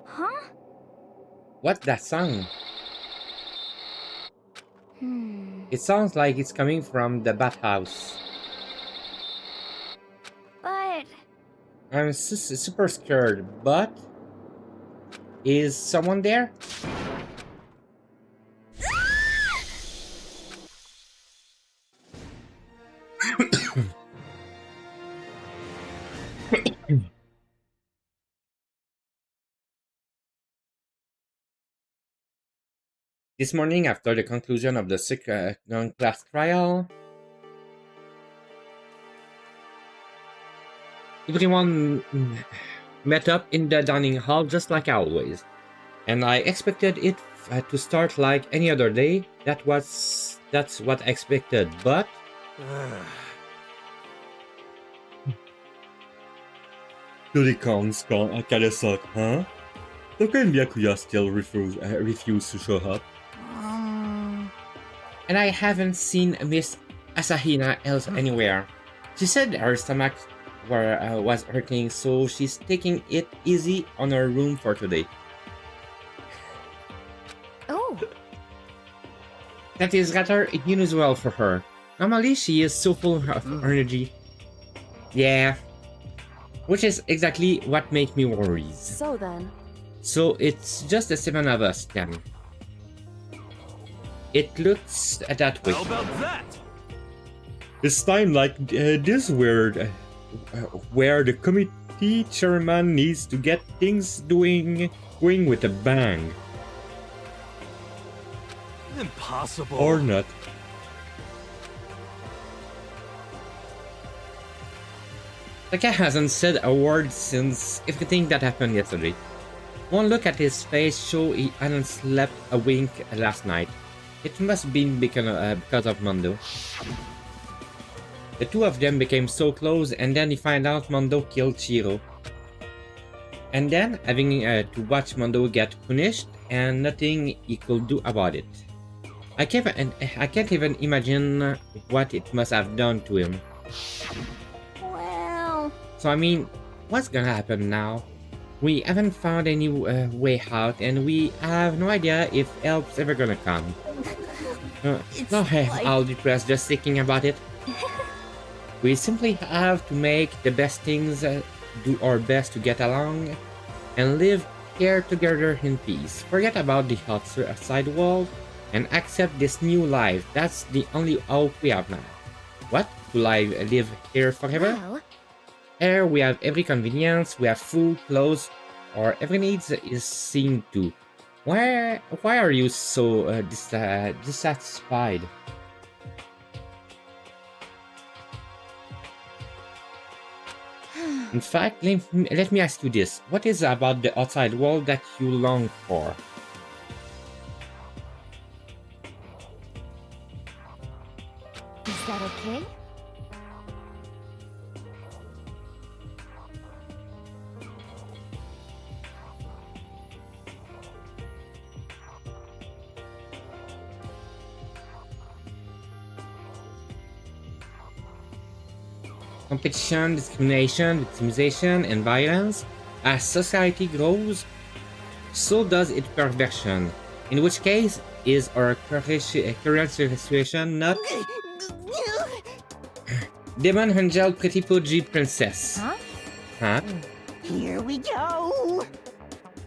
Huh? What's that sound? It sounds like it's coming from the bathhouse. But... I'm super scared, but... Is someone there? This morning, after the conclusion of the second class trial, everyone met up in the dining hall just like always, and I expected it to start like any other day. That's what I expected, but Goody Kong's kinda suck, huh? Toka and Byakuya still refuse to show up. And I haven't seen Miss Asahina else anywhere. She said her stomach was hurting, so she's taking it easy on her room for today. Oh. That is rather unusual for her. Normally, she is so full of energy. Yeah. Which is exactly what makes me worried. So then... So it's just the 7 of us then. It looks that way. How about that? It's time like this where the committee chairman needs to get things going with a bang. Impossible. Or not. Taka hasn't said a word since everything that happened yesterday. One look at his face showed he hadn't slept a wink last night. It must have been because of Mondo. The two of them became so close, and then he found out Mondo killed Chiro. And then having to watch Mondo get punished and nothing he could do about it. I can't even imagine what it must have done to him. Well... So I mean, what's gonna happen now? We haven't found any way out, and we have no idea if help's ever gonna come. No, I'll be depressed just thinking about it. We simply have to make the best things, do our best to get along, and live here together in peace. Forget about the outside world, and accept this new life. That's the only hope we have now. What? To live here forever? Well... Here we have every convenience, we have food, clothes, or every needs is seen to. Why are you so dissatisfied? In fact, let me ask you this. What is about the outside world that you long for? Is that okay? Competition, discrimination, victimization, and violence. As society grows, so does its perversion. In which case, is our current situation not... Demon Angel Pretty Pudgy Princess. Huh? Huh? Here we go.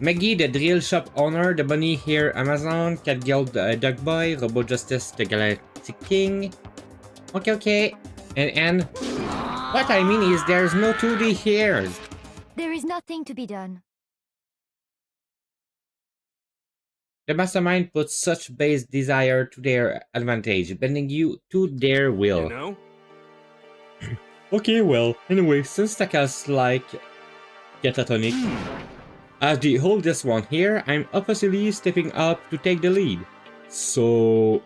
Maggie, the drill shop owner, the bunny here, Amazon, Cat Girl, the Dog Boy, Robo Justice, the Galactic King. Okay. And what I mean is there's no 2D here. There is nothing to be done. The mastermind puts such base desire to their advantage, bending you to their will. You know? Okay, well, anyway, since Taka's like catatonic, as the oldest one here, I'm officially stepping up to take the lead. So,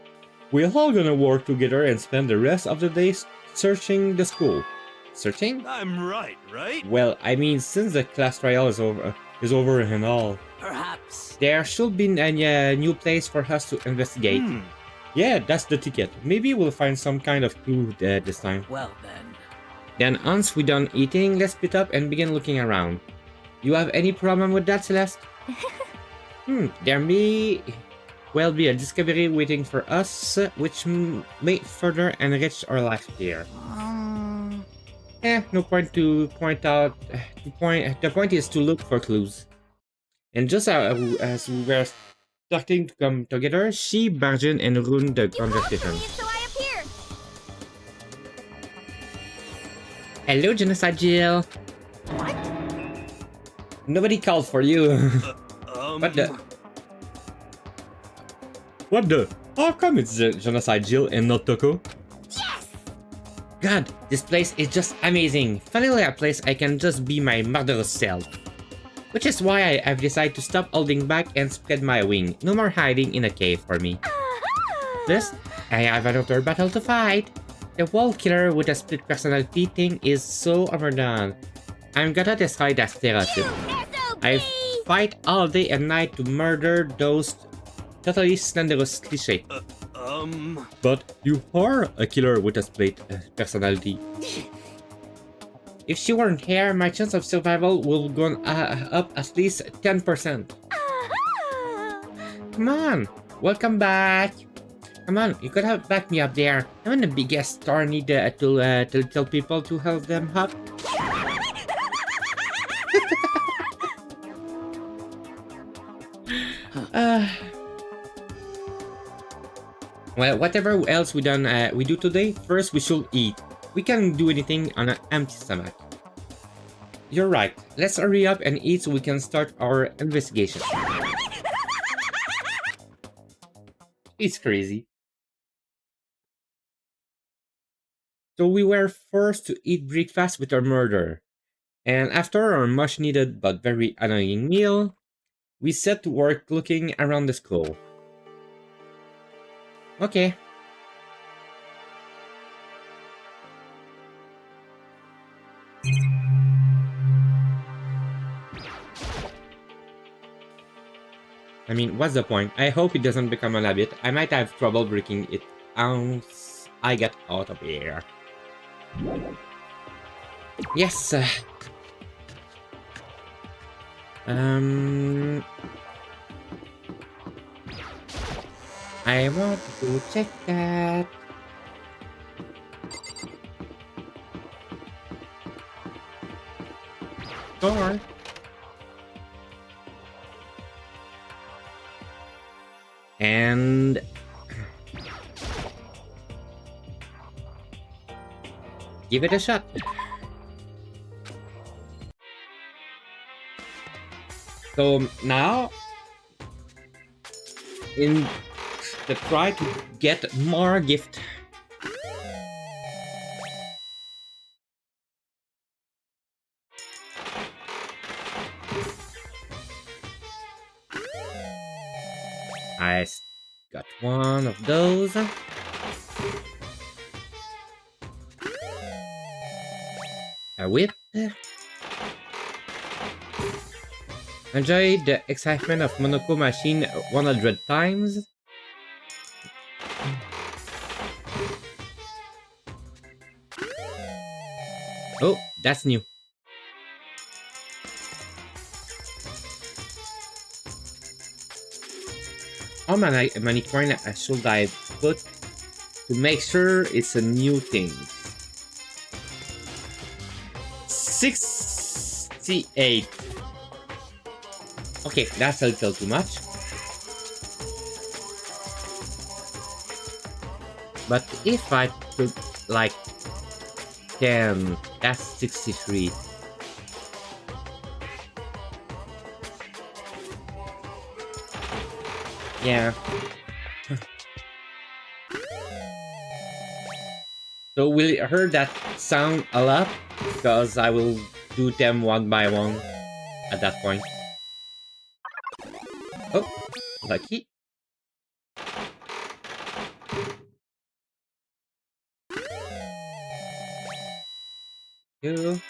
we're all gonna work together and spend the rest of the day searching the school. Searching? I'm right? Well, I mean, since the class trial is over and all, Perhaps. there should be a new place for us to investigate. Yeah, that's the ticket. Maybe we'll find some kind of clue this time. Well then. Then once we're done eating, let's split up and begin looking around. You have any problem with that, Celeste? There may well be a discovery waiting for us, which may further enrich our life here. No point to point out. The point is to look for clues. And just as we were starting to come together, she barged in and ruined the conversation. So I appeared. Hello, Genocide Jill. Nobody called for you. What the? What the? How come it's Genocide Jill and not Toko? Yes! God, this place is just amazing. Finally a place I can just be my murderous self. Which is why I've decided to stop holding back and spread my wing. No more hiding in a cave for me. Plus, I have another battle to fight. The wall killer with a split personality thing is so overdone. I'm gonna destroy that stereotype. I fight all day and night to murder those totally slanderous clichés. But you are a killer with a split personality. If she weren't here, my chance of survival will go up at least 10%. Come on, welcome back. Come on, you could have backed me up there. I'm in the biggest store need to tell people to help them up. Well, whatever else we do today, first we should eat. We can't do anything on an empty stomach. You're right. Let's hurry up and eat so we can start our investigation. It's crazy. So we were forced to eat breakfast with our murder. And after our much needed but very annoying meal, we set to work looking around the school. Okay. I mean, what's the point? I hope it doesn't become an habit. I might have trouble breaking it once I get out of here. Yes. I want to check that. Door. And give it a shot. So now, in the try to get more gift. I got one of those. A whip. Enjoy the excitement of Monaco machine 100 times. Oh, that's new. How many coins should I put to make sure it's a new thing? 68. Okay, that's a little too much. But if I took like 10, that's 63. Yeah. So will you hear that sound a lot? Because I will do them one by one at that point. Oh, lucky. Two.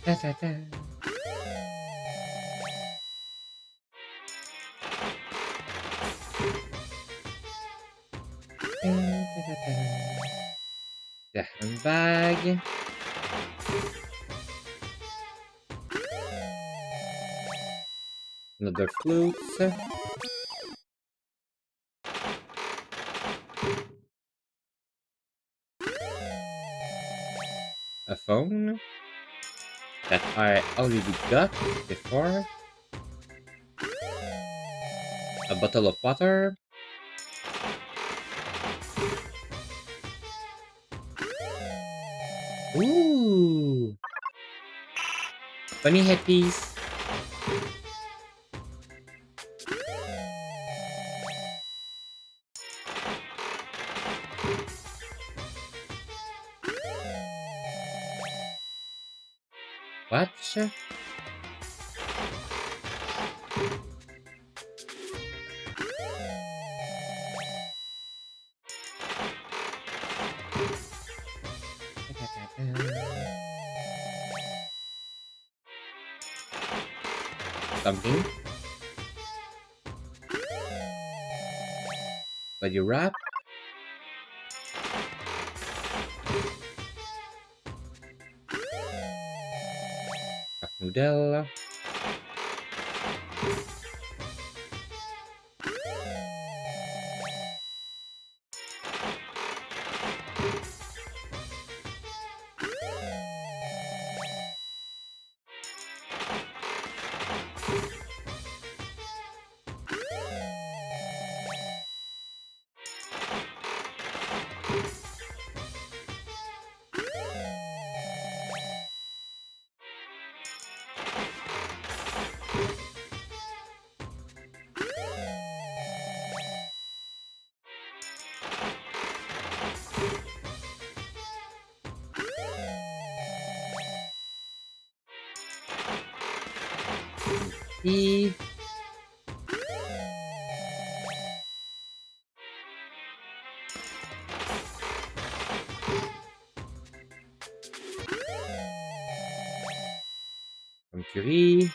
Da, da, da. Da, da, da, da. The handbag. Another flutes. A phone that I already got before. A bottle of water. Ooh! Bunny headpiece. Watch. Something. Body wrap. Cup noodle. Tea. Some curry.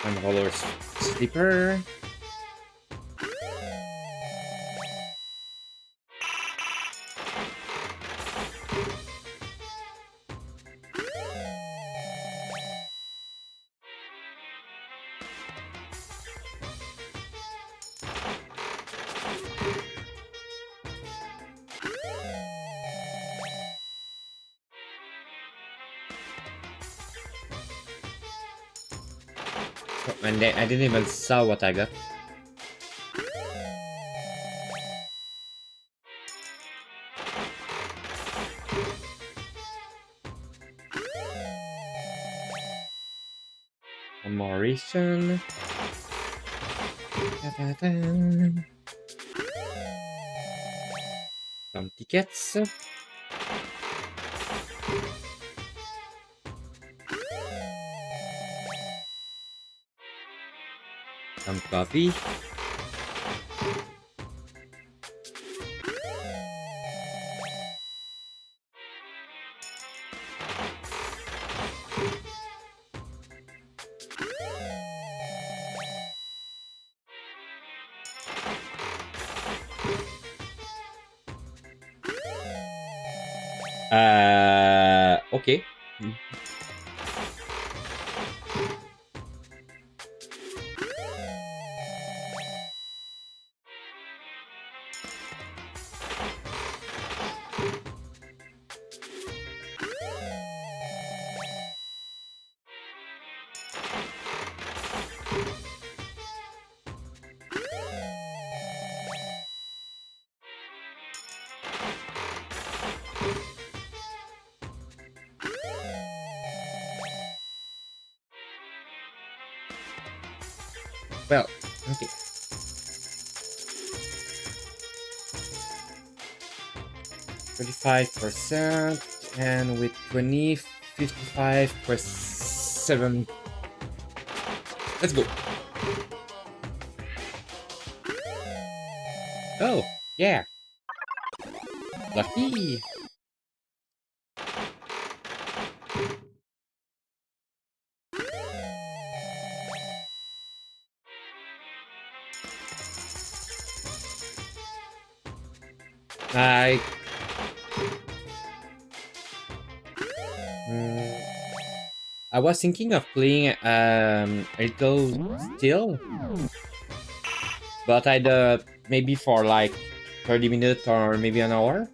One roller slipper. Oh, and then I didn't even saw what I got. Some more ration. Da-da-da. Some tickets. Some coffee. Okay. Well, okay. %, and with 20, 55%. Let's go. Oh, yeah. Lucky. I was thinking of playing a little still, but I'd maybe for like 30 minutes or maybe an hour.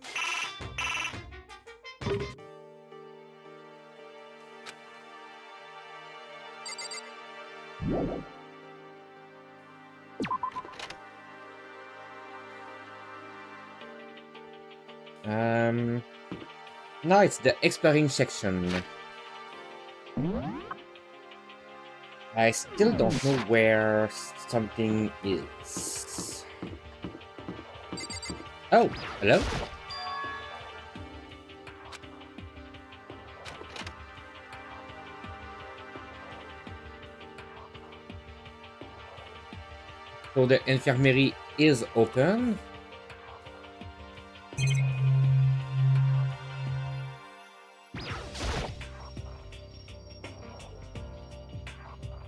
Now it's the exploring section. I still don't know where something is. Oh, hello? So the infirmary is open.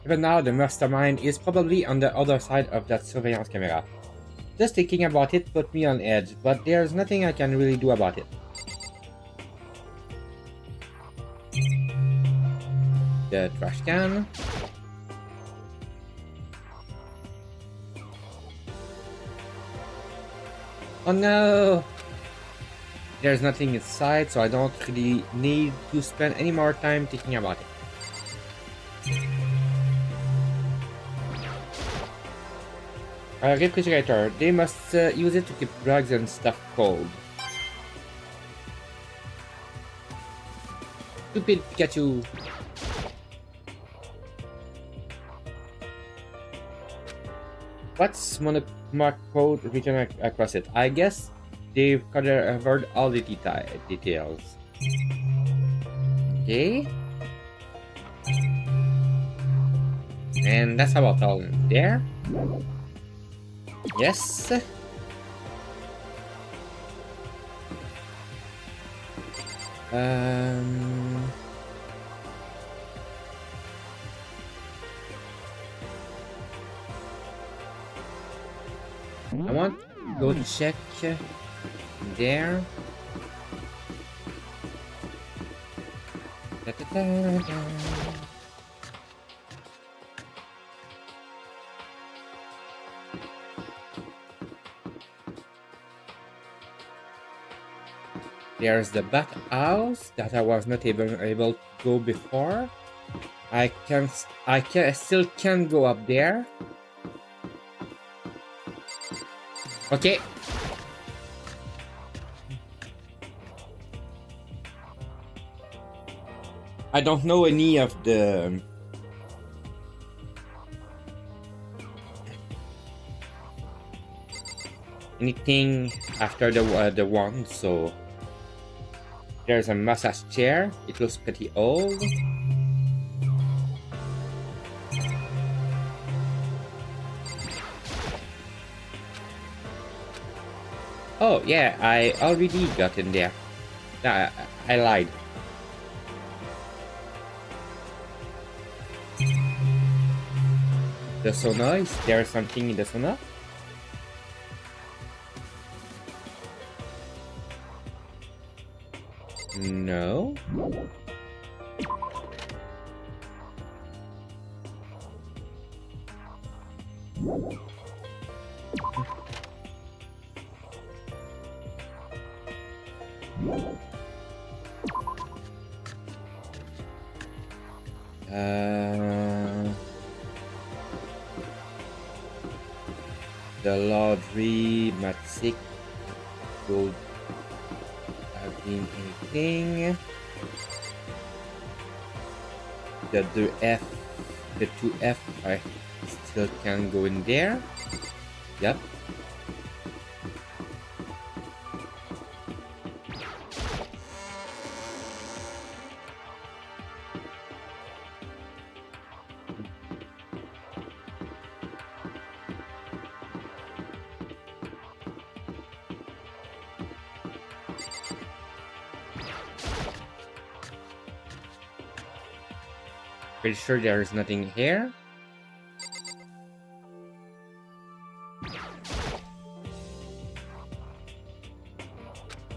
Even now, the mastermind is probably on the other side of that surveillance camera. Just thinking about it put me on edge, but there's nothing I can really do about it. The trash can. Oh no! There's nothing inside, so I don't really need to spend any more time thinking about it. A refrigerator. They must use it to keep drugs and stuff cold. Stupid Pikachu. What's monomark code written across it? I guess they've covered all the details. Okay. And that's about all in there. Yes. I want to go check there. There's the bathhouse that I was not even able to go before. I still can't go up there. Okay. I don't know any of the anything after the one, so there's a massage chair. It looks pretty old. Oh yeah, I already got in there. Nah, I lied. The sauna, is there something in the sauna? No. The laundry, Matsik, gold, have been anything. The 2F, I still can go in there. Yep. Pretty sure there is nothing here.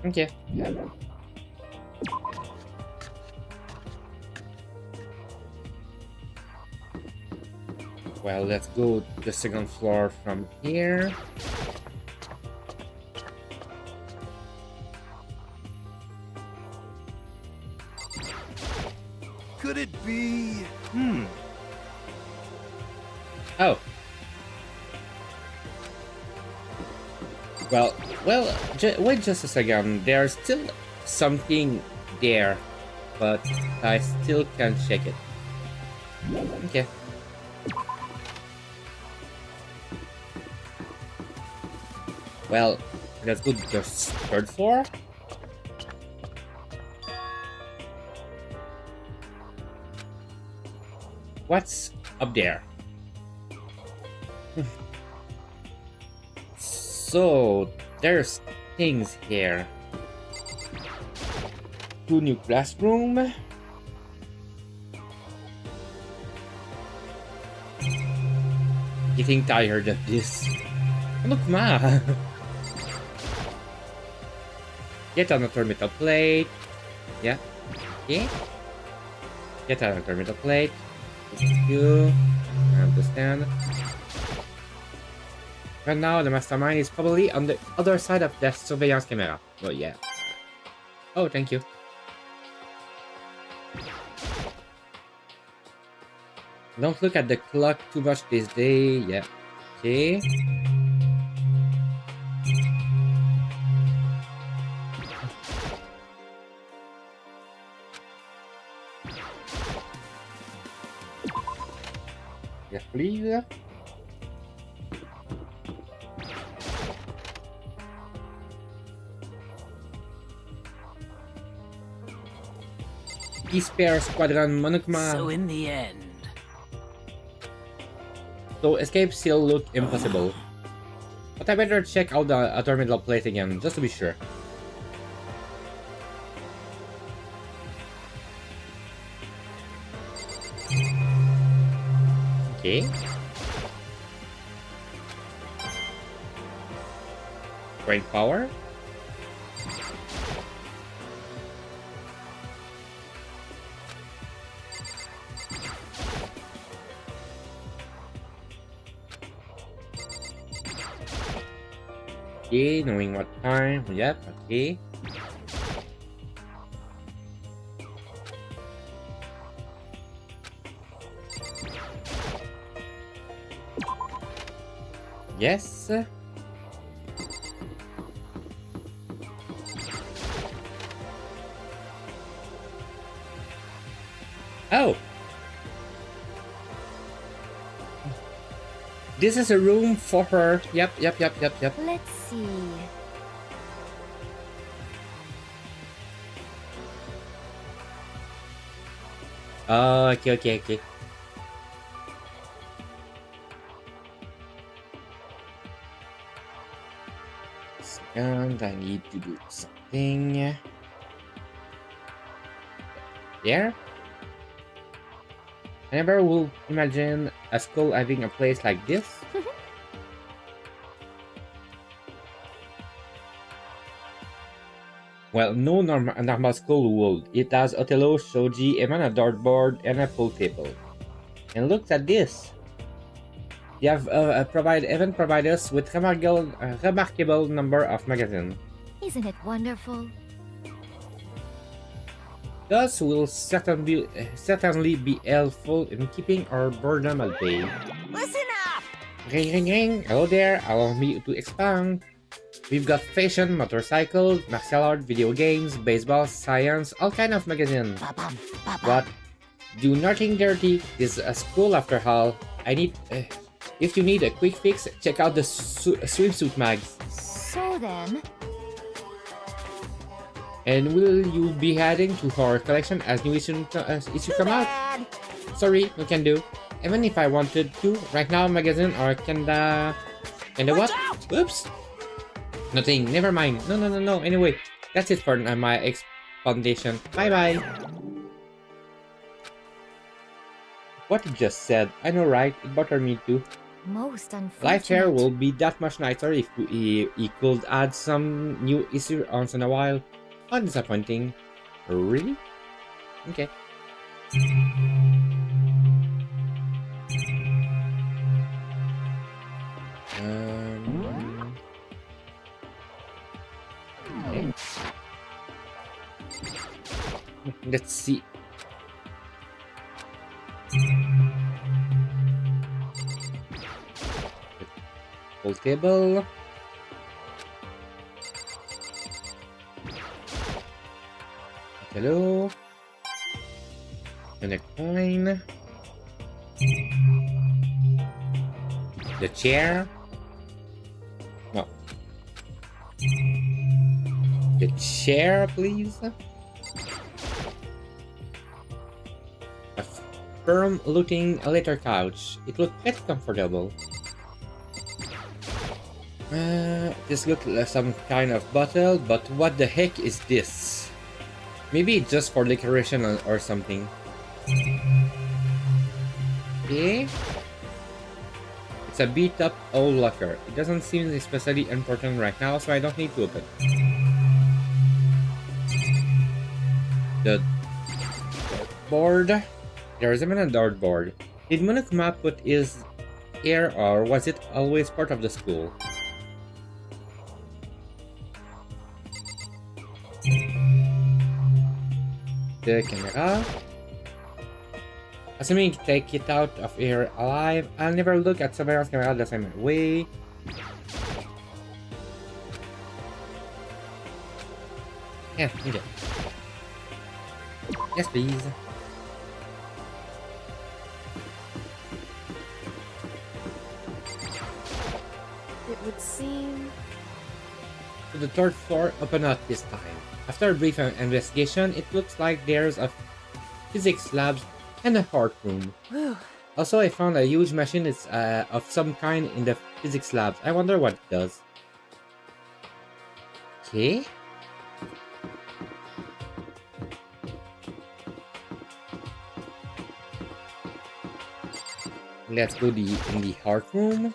Okay. Yeah. Well, let's go to the second floor from here. Could it be... Oh. Well, wait just a second. There's still something there, but I still can't check it. Okay. Well, let's go to the third floor. What's up there? So, there's things here. 2 new classroom. Getting tired of this. Look, ma. Get another metal plate. Yeah. Okay. Get another metal plate. You. I understand. Right now, the mastermind is probably on the other side of the surveillance camera. Oh, yeah. Oh, thank you. Don't look at the clock too much this day. Yeah. Okay. Yes, please. Despair Squadron Monokuma. So in the end... So escape still look impossible. But I better check out the other middle plate again, just to be sure. Okay. Brain power. Okay, knowing what time. Yep, okay. Yes. Oh. This is a room for her. Yep. Let's see. Oh, okay. And I need to do something. There? I never would imagine a school having a place like this. Well, no normal school would. It has Othello, Shoji, even a dartboard and a pool table. And look at this. They have provide us with remarkable number of magazines. Isn't it wonderful? Thus will certainly be helpful in keeping our boredom at bay. Listen up! Ring. Hello there, allow me to expound. We've got fashion, motorcycles, martial art, video games, baseball, science, all kind of magazines. But do nothing dirty. This is a school after all. If you need a quick fix, check out the swimsuit mags. So then... And will you be adding to our collection as new issue come out? Sorry, no can do. Even if I wanted to, right now magazine are kinda what? Oops! Nothing, never mind. No. Anyway, that's it for my explanation. Bye. What you just said, I know right, it bothered me too. Most unfortunate. Life here will be that much nicer if he could add some new issue once in a while. How disappointing. Really? Okay. Okay. Let's see. Full table. Hello. And a coin. The chair. No. The chair, please. A firm-looking leather couch. It looked pretty comfortable. This looks like some kind of bottle, but what the heck is this? Maybe it's just for decoration or something. Okay. It's a beat up old locker. It doesn't seem especially important right now, so I don't need to open. The board. There is even a dartboard. Did Monokuma put his here, or was it always part of the school? The camera. Assuming you take it out of here alive, I'll never look at surveillance camera the same way. Yeah, okay. Yes, please. It would seem... To the third floor, open up this time. After a brief investigation, it looks like there's a physics lab and a art room. Also, I found a huge machine of some kind in the physics lab. I wonder what it does. Okay. Let's go in the art room.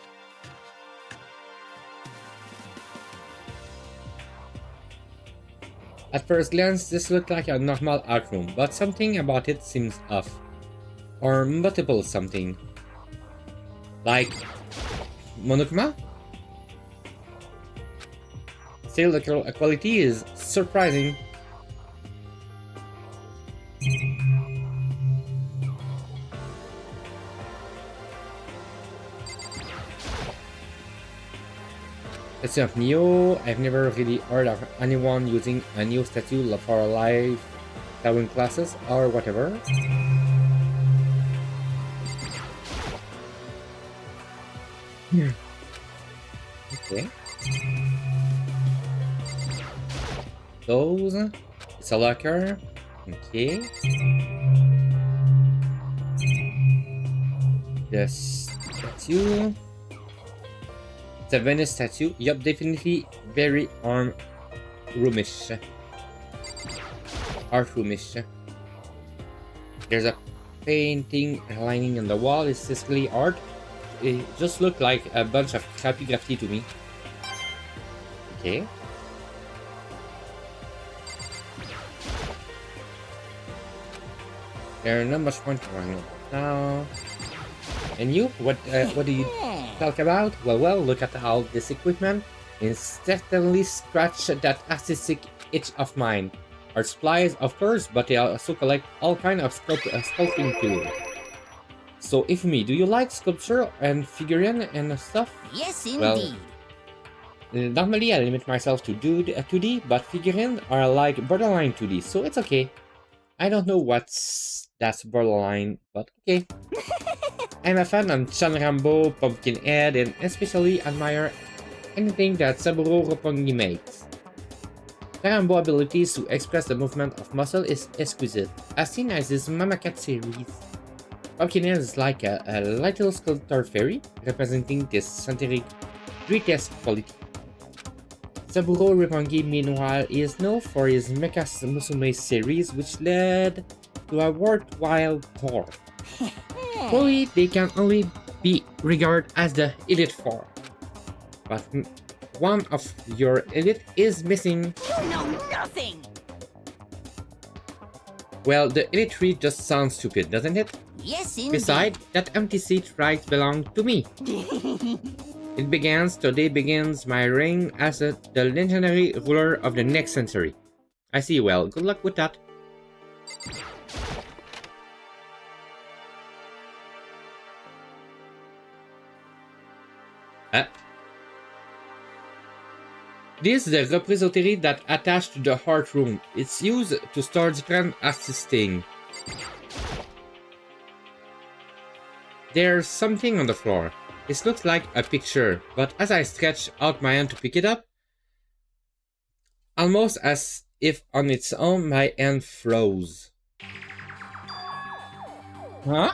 At first glance, this looked like a normal art room, but something about it seems off. Or multiple something. Like... Monokuma? Still, the quality is surprising. It's of Neo. I've never really heard of anyone using a new statue for live Darwin classes or whatever. Okay. Those. It's a locker. Okay. The statue. It's a Venice statue. Yup, definitely very roomish. Art roomish. There's a painting lining on the wall. It's basically art. It just looked like a bunch of crappy graffiti to me. Okay. There's not much point going on now. And you? What do you talk about? Well, look at all this equipment. And certainly scratch that artistic itch of mine. Art supplies, of course, but they also collect all kinds of sculpting tools. So, if me, do you like sculpture and figurine and stuff? Yes, Well, indeed. normally I limit myself to 2D, but figurines are like borderline 2D, so it's okay. I don't know that's borderline, but okay. I'm a fan of Chan Rambo, Pumpkinhead, and especially admire anything that Saburo Roppongi makes. Rambo abilities to express the movement of muscle is exquisite, as seen as his Mamacat series. Pumpkinhead is like a little sculptor fairy, representing this scientific greatest quality. Saburo Roppongi, meanwhile, is known for his Mecha Musume series, which led to a worthwhile tour. Fully, they can only be regarded as the Elite Four. But one of your elite is missing. You know nothing! Well, the Elite 3 just sounds stupid, doesn't it? Yes, indeed. Besides, that empty seat rights belong to me. Today begins my reign as the legendary ruler of the next century. I see. Well, good luck with that. This is the repository that attached to the heart room. It's used to store different artist things. There's something on the floor. This looks like a picture, but as I stretch out my hand to pick it up, almost as if on its own my hand froze. Huh?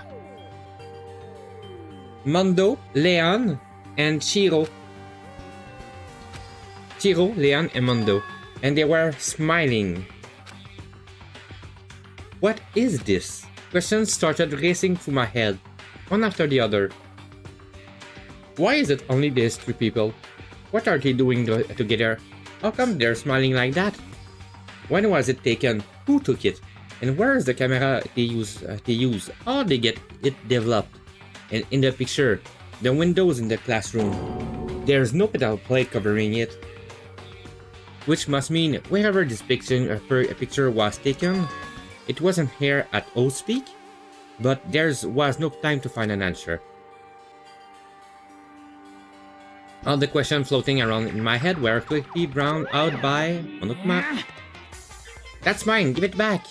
Mondo, Leon, and Chiro. Chiro, Leon, and Mondo. And they were smiling. What is this? Questions started racing through my head, one after the other. Why is it only these three people? What are they doing together? How come they're smiling like that? When was it taken? Who took it? And where is the camera they use? How they get it developed? And in the picture, the windows in the classroom, there's no pedal plate covering it. Which must mean wherever this picture was taken, it wasn't here at Ospeak, but there was no time to find an answer. All the questions floating around in my head were quickly drowned out by Monokuma. That's mine, give it back!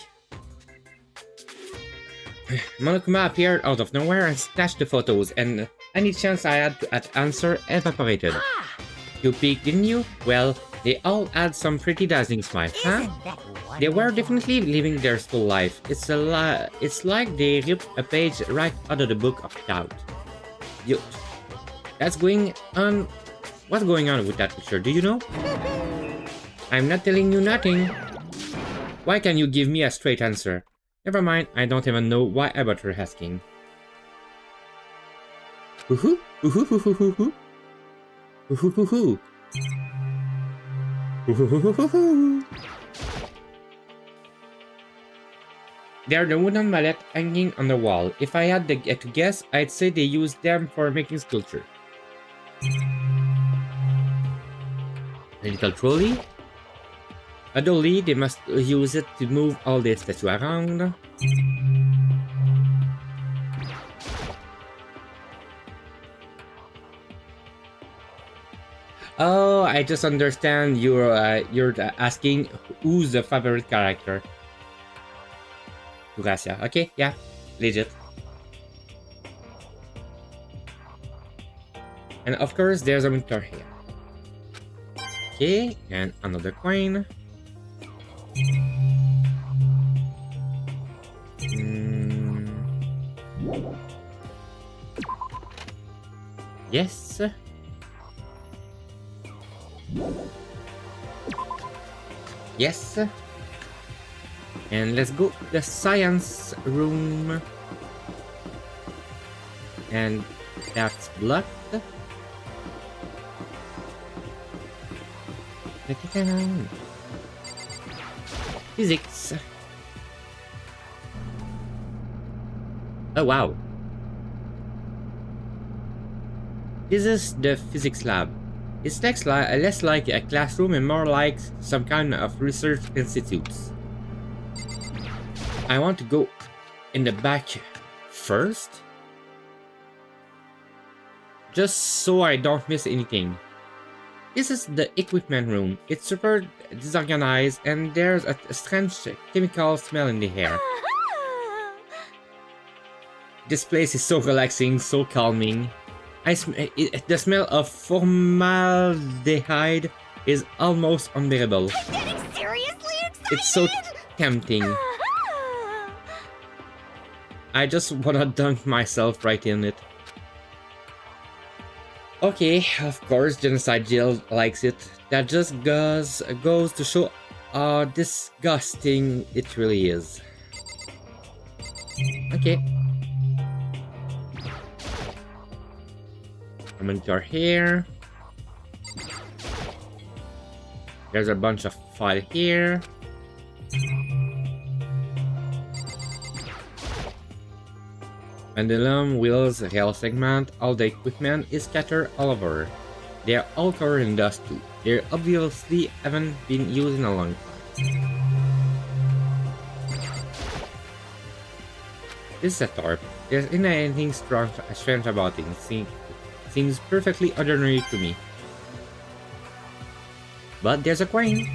Monokuma appeared out of nowhere and snatched the photos, and any chance I had at answer evaporated. You peeked, didn't you? Well, they all had some pretty dazzling smiles, huh? They were definitely living their school life. It's like they ripped a page right out of the book of doubt. That's going on. What's going on with that picture? Do you know? I'm not telling you nothing. Why can't you give me a straight answer? Never mind, I don't even know why I bother asking. Hoo-hoo, hoo-hoo, hoo-hoo, hoo-hoo, hoo-hoo, hoo-hoo. They're the wooden mallet hanging on the wall. If I had to guess, I'd say they used them for making sculpture. A little trolley? A dolly, they must use it to move all the statue around. Oh, I just understand you're asking who's the favorite character. Gracia. Okay, yeah, legit. And of course, there's a monitor here. Okay, and another coin. Yes. Yes. And let's go to the science room. And that's blocked. Physics. Oh wow. This is the physics lab. It's less like a classroom and more like some kind of research institute. I want to go in the back first, just so I don't miss anything. This is the equipment room. It's super disorganized and there's a strange chemical smell in the air. This place is so relaxing, so calming. The smell of formaldehyde is almost unbearable. I'm getting seriously excited! It's so tempting. I just wanna dunk myself right in it. Okay, of course, Genocide Jill likes it. That just goes to show how disgusting it really is. Okay. I'm into our hair. There's a bunch of file here. Pendulum, wheels, rail segment, all the equipment is scattered all over. They are all covered in dust too. They obviously haven't been used in a long time. This is a tarp. There isn't anything strange about it. Seems perfectly ordinary to me. But there's a coin.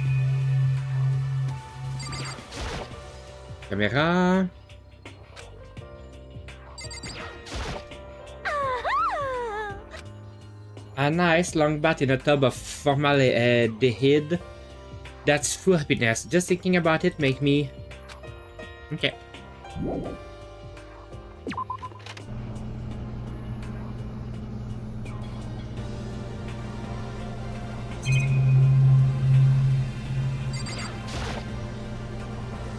Camera. A nice long bath in a tub of formaldehyde. That's true happiness. Just thinking about it makes me... Okay.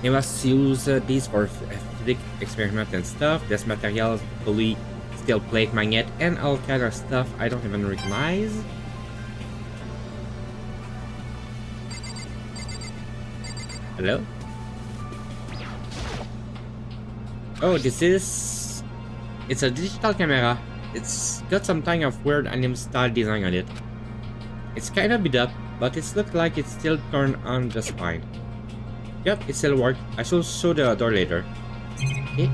You must use these for physics experiment and stuff. This material fully steel plate, magnet, and all kind of stuff I don't even recognize. Hello? Oh, this is... It's a digital camera. It's got some kind of weird anime style design on it. It's kind of beat up, but it looks like it's still turned on just fine. Yep, it still works. I shall show the door later. Okay.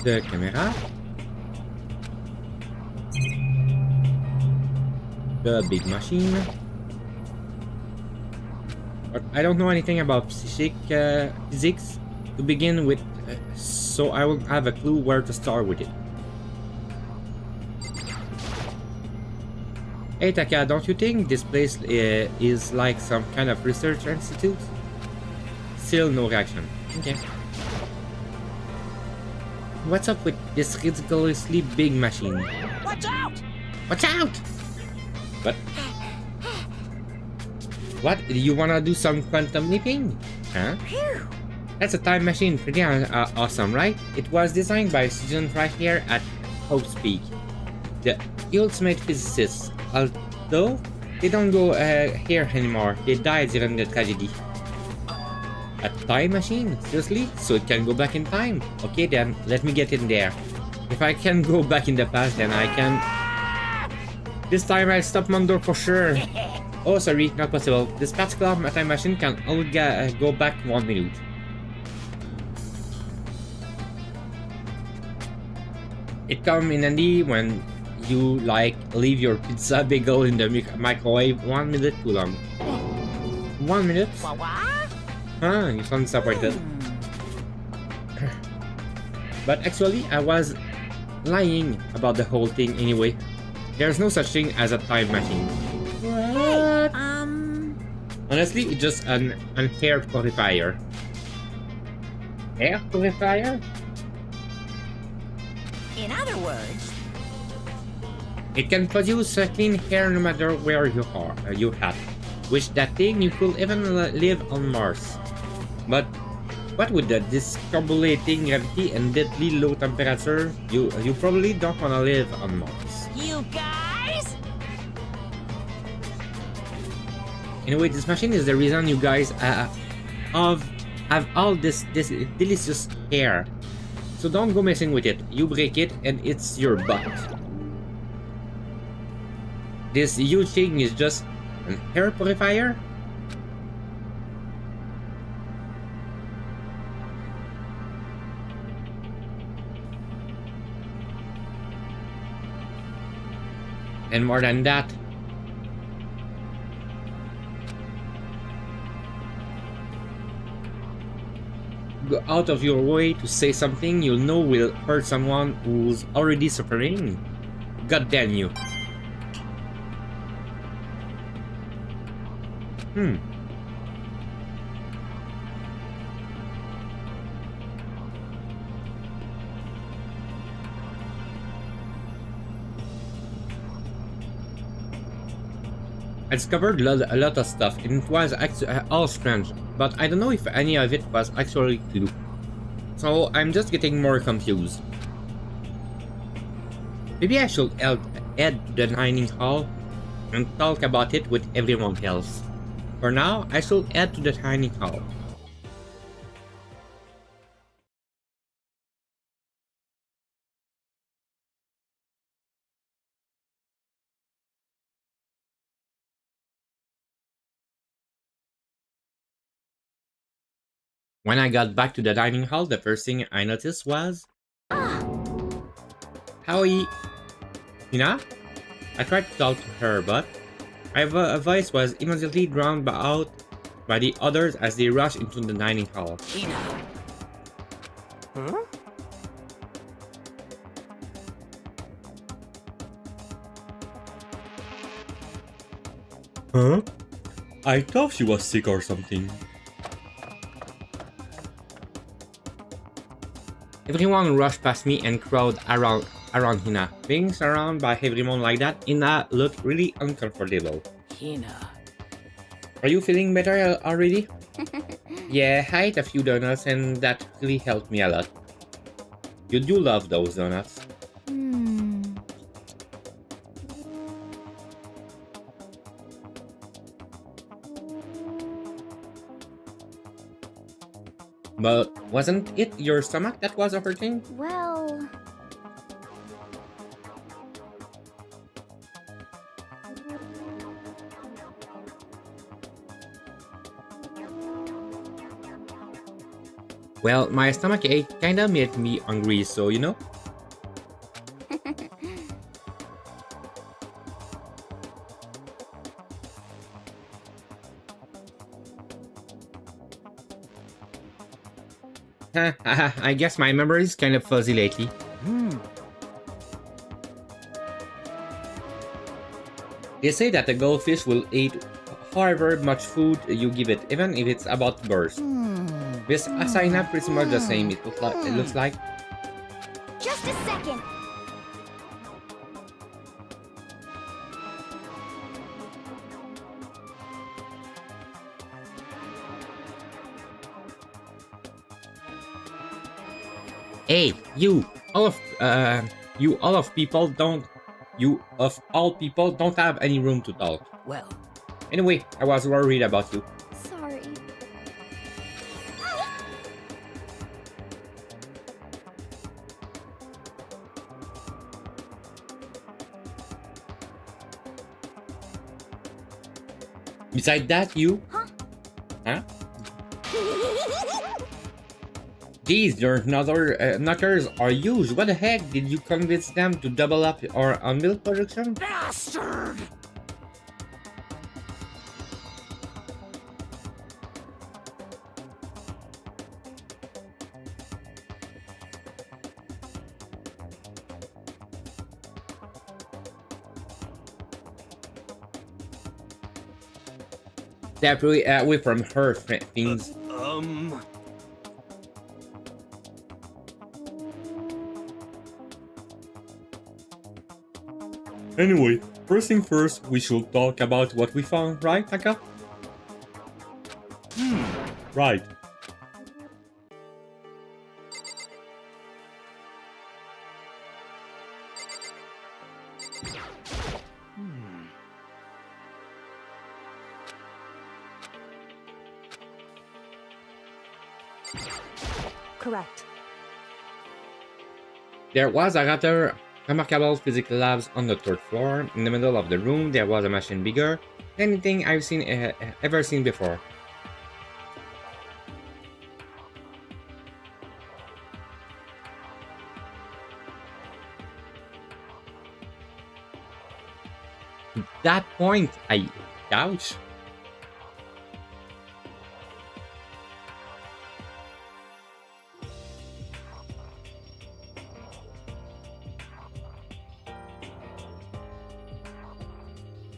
The camera. The big machine. But I don't know anything about physics to begin with, so I won't have a clue where to start with it. Hey Taka, don't you think this place is like some kind of research institute? Still no reaction. Okay. What's up with this ridiculously big machine? Watch out! Watch out! What? Do you wanna do some quantum leaping? Huh? That's a time machine. Pretty awesome, right? It was designed by a student right here at Hope's Peak. The ultimate physicists. Although, they don't go here anymore. They died during the tragedy. A time machine? Seriously? So it can go back in time? Okay then, let me get in there. If I can go back in the past, then I can... This time I'll stop Mondo for sure. Oh, sorry, not possible. This particular time machine can only go back 1 minute. It comes in handy when you leave your pizza bagel in the microwave 1 minute too long. 1 minute? Huh, you sound disappointed. But actually, I was lying about the whole thing anyway. There's no such thing as a time machine. Hey, Honestly, it's just an hair purifier. Hair purifier? in other words, It can produce clean hair no matter where you are. You have, which that thing you could even live on Mars. But what with the discombobulating gravity and deadly low temperature, you probably don't want to live on Mars. you guys? Anyway, this machine is the reason you guys have all this delicious hair. So don't go messing with it. You break it and it's your butt. This huge thing is just an hair purifier? And more than that, go out of your way to say something you know will hurt someone who's already suffering. God damn you. I discovered a lot of stuff, and it was all strange, but I don't know if any of it was actually clue. So I'm just getting more confused. Maybe I should head to the dining hall and talk about it with everyone else. For now, I should head to the dining hall. When I got back to the dining hall, the first thing I noticed was... Howie! Hina? I tried to talk to her, but my voice was immediately drowned out by the others as they rushed into the dining hall. Hina. Huh? Huh? I thought she was sick or something. Everyone rushed past me and crowded around Hina. Being surrounded by everyone like that, Hina looked really uncomfortable. Hina. Are you feeling better already? Yeah, I ate a few donuts and that really helped me a lot. You do love those donuts. But wasn't it your stomach that was hurting? Well... Well, my stomach ache kinda made me hungry, so you know? I guess my memory is kind of fuzzy lately. They say that a goldfish will eat however much food you give it, even if it's about to burst. This Asahina pretty much the same, it looks like. Just a second! Hey, you all of people don't have any room to talk. Well. Anyway, I was worried about you. Sorry. Besides that, you? Huh? These knockers are huge. What the heck did you convince them to double up on milk production? Bastard! Stay away from her, things. Anyway, first thing first, we should talk about what we found, right, Taka? Right. Correct. There was a rather remarkable physical labs on the 3rd floor. In the middle of the room, there was a machine bigger than anything I've ever seen before. At that point, ouch.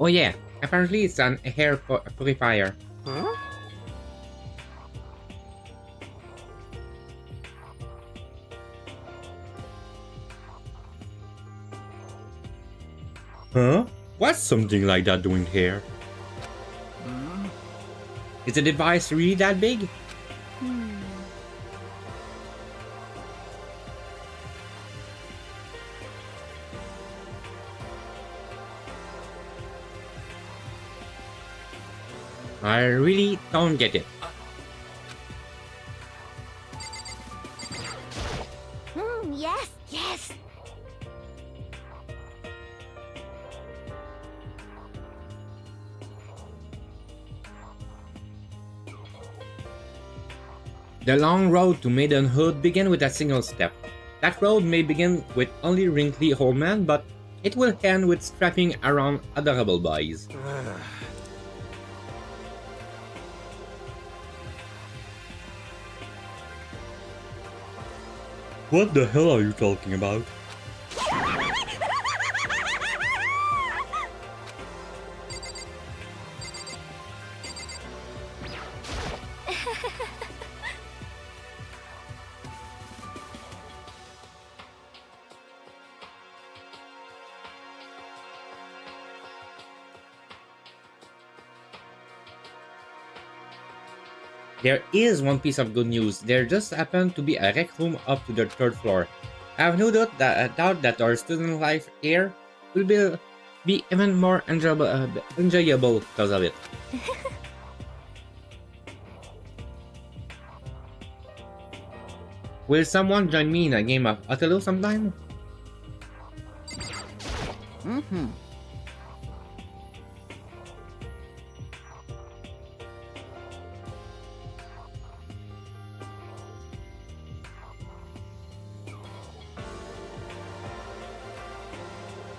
Oh yeah, apparently it's an air purifier. Huh? Huh? What's something like that doing here? Is the device really that big? I really don't get it. Yes, yes. The long road to maidenhood began with a single step. That road may begin with only wrinkly old men, but it will end with strapping around adorable boys. What the hell are you talking about? There is one piece of good news. There just happened to be a rec room up to the 3rd floor. I have no doubt that our student life here will be even more enjoyable because of it. Will someone join me in a game of Othello sometime?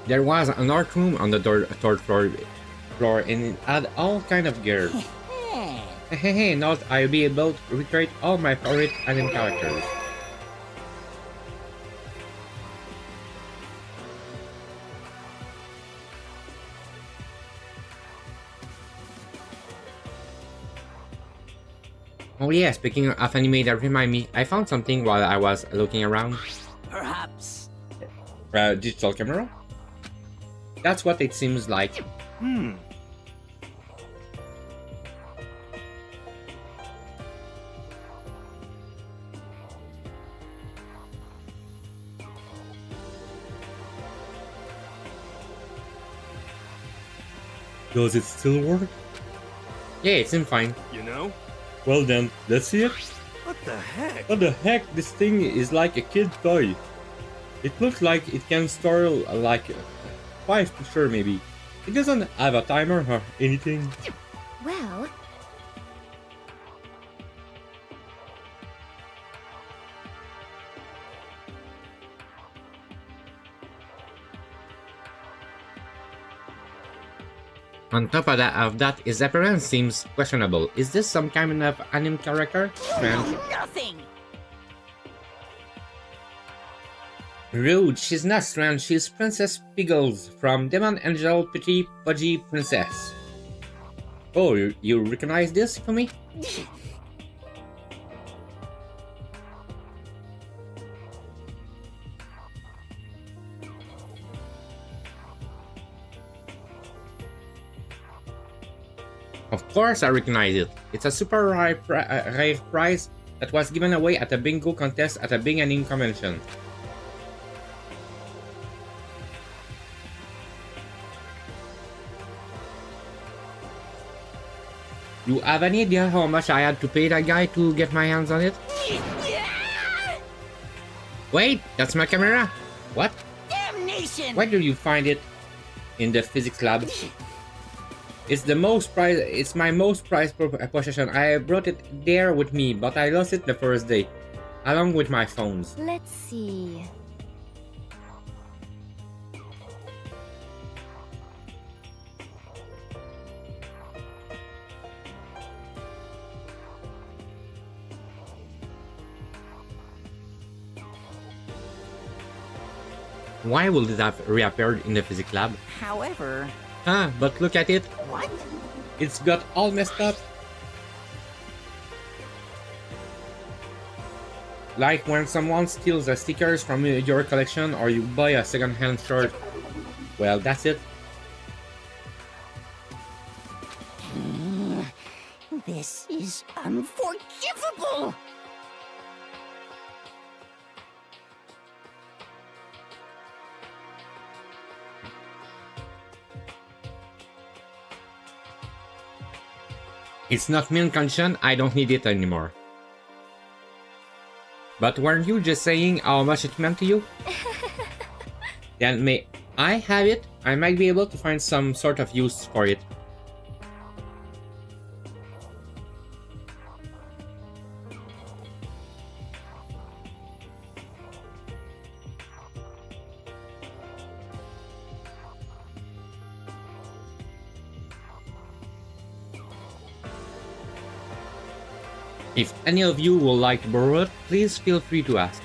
There was an art room on the 3rd floor and it had all kind of gear. Hey, now I'll be able to recreate all my favorite anime characters. Oh yeah, speaking of anime, that remind me, I found something while I was looking around. Perhaps. Digital camera? That's what it seems like. Does it still work? Yeah, it seems fine. You know? Well then, let's see it. What the heck? What the heck? This thing is like a kid toy. It looks like it can store like 5 for sure maybe. It doesn't have a timer or anything. Well, On top of that, his appearance seems questionable. Is this some kind of anime character? Strange. Nothing! Rude, she's not strange, she's Princess Piggles from Demon Angel Pretty Pudgy Princess. Oh, you recognize this for me? Of course I recognize it. It's a super rare prize that was given away at a bingo contest at a beginning convention. You have any idea how much I had to pay that guy to get my hands on it? Wait, that's my camera. What? Damnation! Where do you find it? In the physics lab. It's my most prized possession. I brought it there with me, but I lost it the first day, along with my phones. Let's see. Why will it have reappeared in the physics lab? However... But look at it. What? It's got all messed up. Like when someone steals the stickers from your collection or you buy a second-hand shirt. Well, that's it. This is unforgivable! It's not mint condition, I don't need it anymore. But weren't you just saying how much it meant to you? Then may I have it? I might be able to find some sort of use for it. If any of you would like to borrow it, please feel free to ask.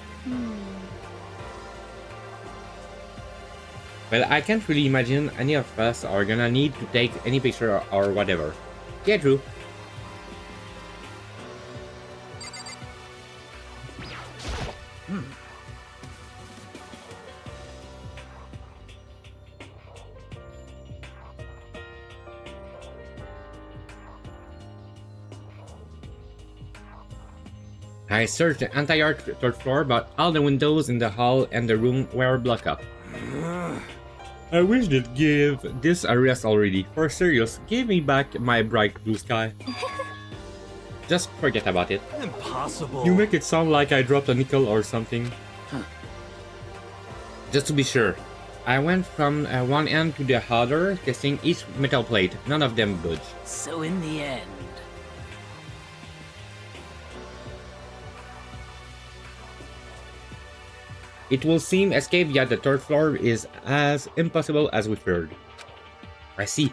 Well, I can't really imagine any of us are gonna need to take any picture or whatever. Yeah, true. I searched the entire third floor, but all the windows in the hall and the room were blocked up. I wish they'd give this a rest already. For serious, give me back my bright blue sky. Just forget about it. Impossible. You make it sound like I dropped a nickel or something. Just to be sure, I went from one end to the other, testing each metal plate. None of them budged. So in the end... It will seem escape via the third floor is as impossible as we feared. I see.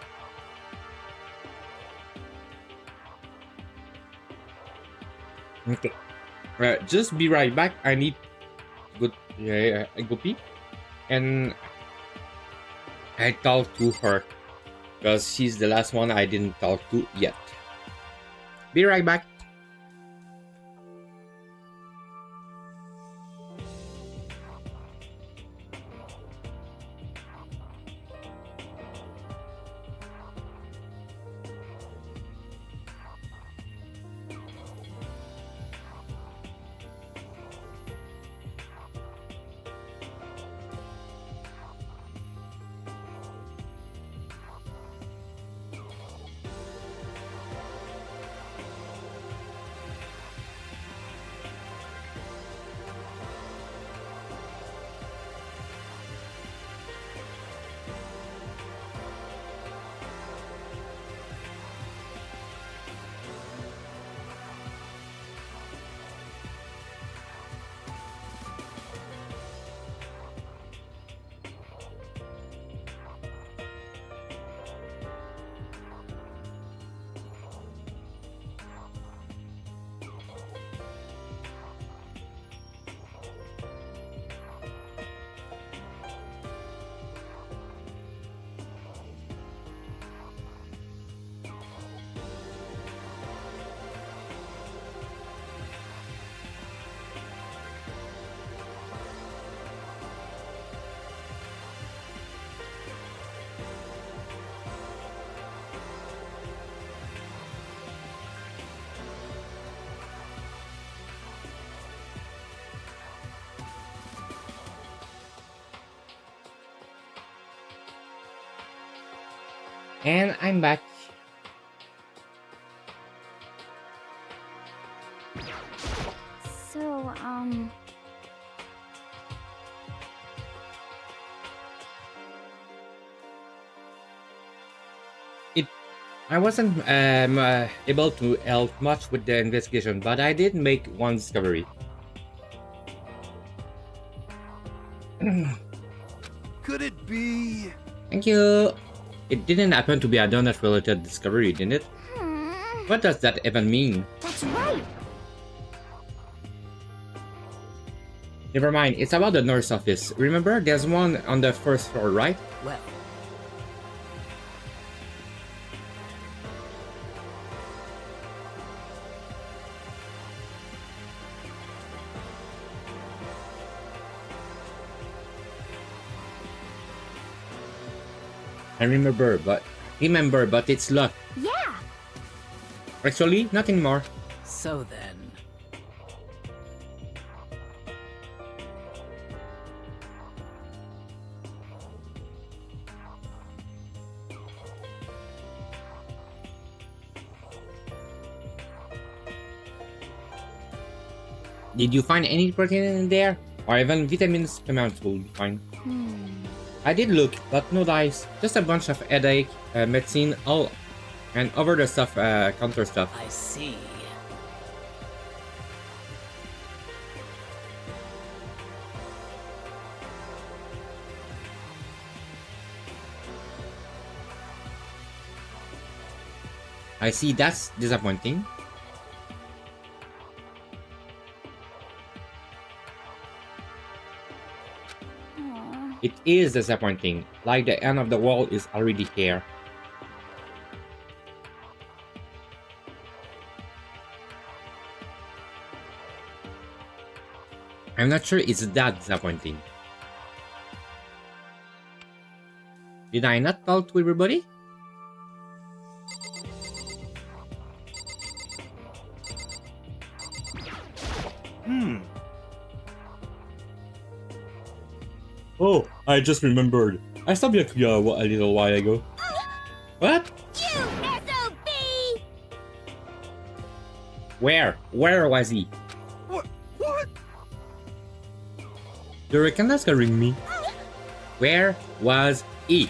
Okay. Just be right back. I need to go pee. And I talk to her. Because she's the last one I didn't talk to yet. Be right back. And I'm back. So, I wasn't able to help much with the investigation, but I did make one discovery. Could it be? Thank you. It didn't happen to be a donut-related discovery, didn't it? What does that even mean? that's right. Never mind, it's about the nurse office. Remember, there's one on the first floor, right? Well, I remember, but it's locked. Yeah. Actually, not anymore. so then. Did you find any protein in there? Or even vitamins supplements will be fine. I did look, but no dice. Just a bunch of headache, medicine, all and over the stuff, counter stuff. I see. I see, that's disappointing. It is disappointing, like the end of the world is already here. I'm not sure it's that disappointing. Did I not talk to everybody? Oh, I just remembered. I stopped you a little while ago. What? You SOB! Where? Where was he? What? You reckon that's gonna ring me? Where was he?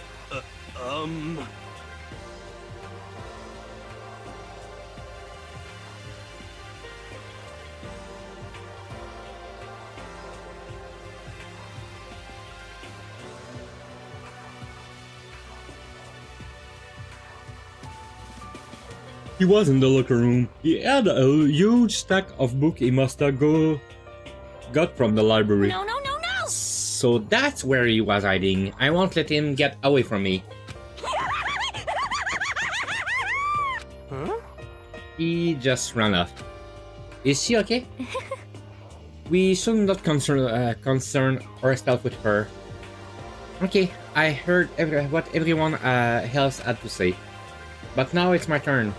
He was in the locker room. He had a huge stack of books he must have got from the library. No, no, no, no! So that's where he was hiding. I won't let him get away from me. Huh? He just ran off. Is she okay? We should not concern ourselves with her. Okay, I heard what everyone else had to say. But now it's my turn.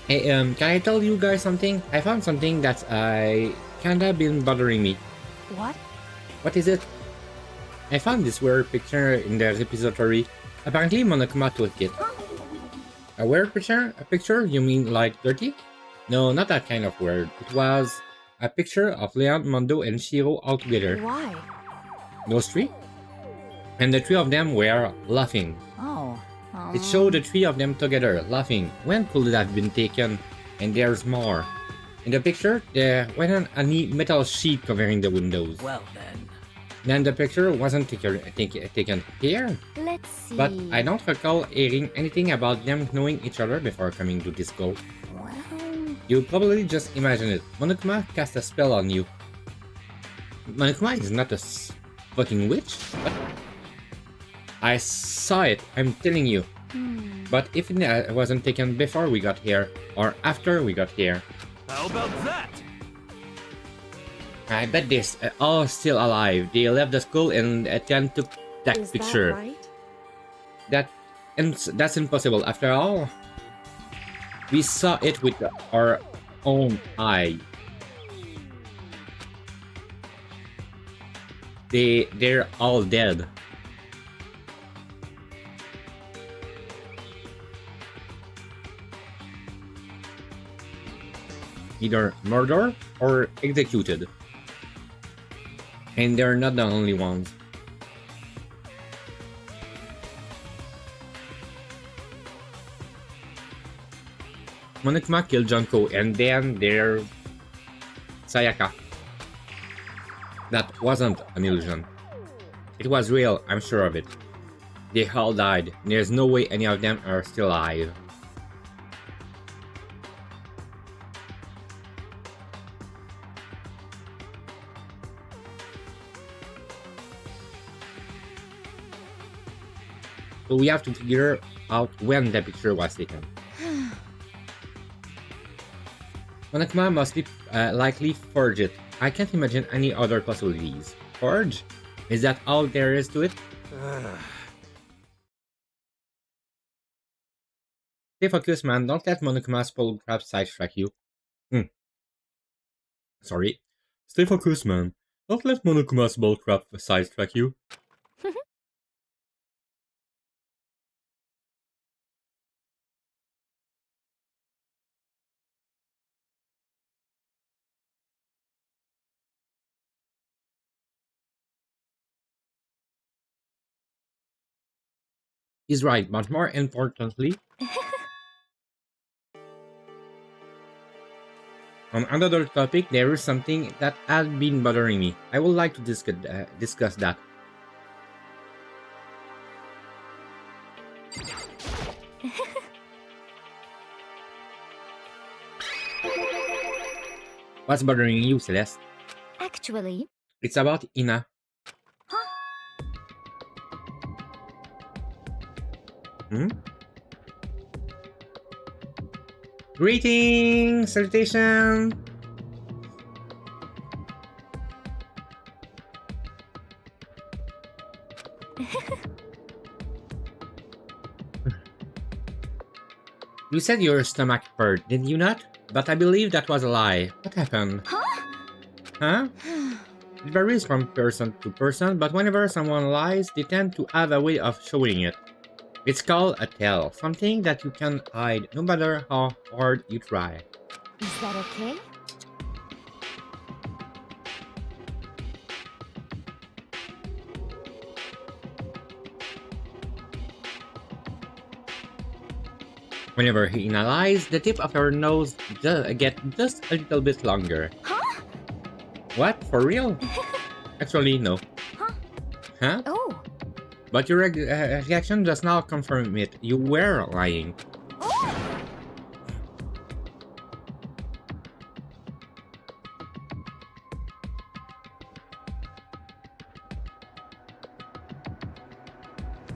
Hey, can I tell you guys something? I found something that's kinda been bothering me. What? What is it? I found this weird picture in the repository. Apparently Monokuma took it. A weird picture? A picture? You mean like dirty? No, not that kind of weird. It was a picture of Leon, Mondo, and Shiro all together. Why? Those three? And the three of them were laughing. Oh. It showed the three of them together, laughing. When could it have been taken? And there's more. In the picture, there wasn't a neat metal sheet covering the windows. Well then. Then the picture wasn't taken here. Let's see. But I don't recall hearing anything about them knowing each other before coming to this goal. Well, You probably just imagine it. Monokuma cast a spell on you. Monokuma is not a fucking witch. But I saw it, I'm telling you. But if it wasn't taken before we got here, or after we got here, How about that? I bet they're all still alive. They left the school and then took that Is picture. that right? That's impossible. After all, we saw it with our own eye. They're all dead. either murdered or executed. And they're not the only ones. Monokuma killed Junko, and then there's Sayaka. That wasn't an illusion. It was real, I'm sure of it. They all died, and there's no way any of them are still alive. So we have to figure out when the picture was taken. Monokuma must likely forge it. I can't imagine any other possibilities. Forge? Is that all there is to it? Stay focused, man. Don't let Monokuma's pull crap sidetrack you. Sorry. Stay focused, man. Don't let Monokuma's bullcrap sidetrack you. He's right, but more importantly, on another topic, there is something that has been bothering me. I would like to discuss that. What's bothering you, Celeste? Actually, It's about Ina. Greetings, salutation. You said your stomach hurt, did you not? But I believe that was a lie. What happened? Huh? It varies from person to person, but whenever someone lies, they tend to have a way of showing it. It's called a tell, something that you can hide no matter how hard you try. Is that okay? Whenever Ina lies, the tip of her nose gets just a little bit longer. Huh? What? For real? Actually, no. Huh? Oh. But your reaction does not confirm it. You were lying.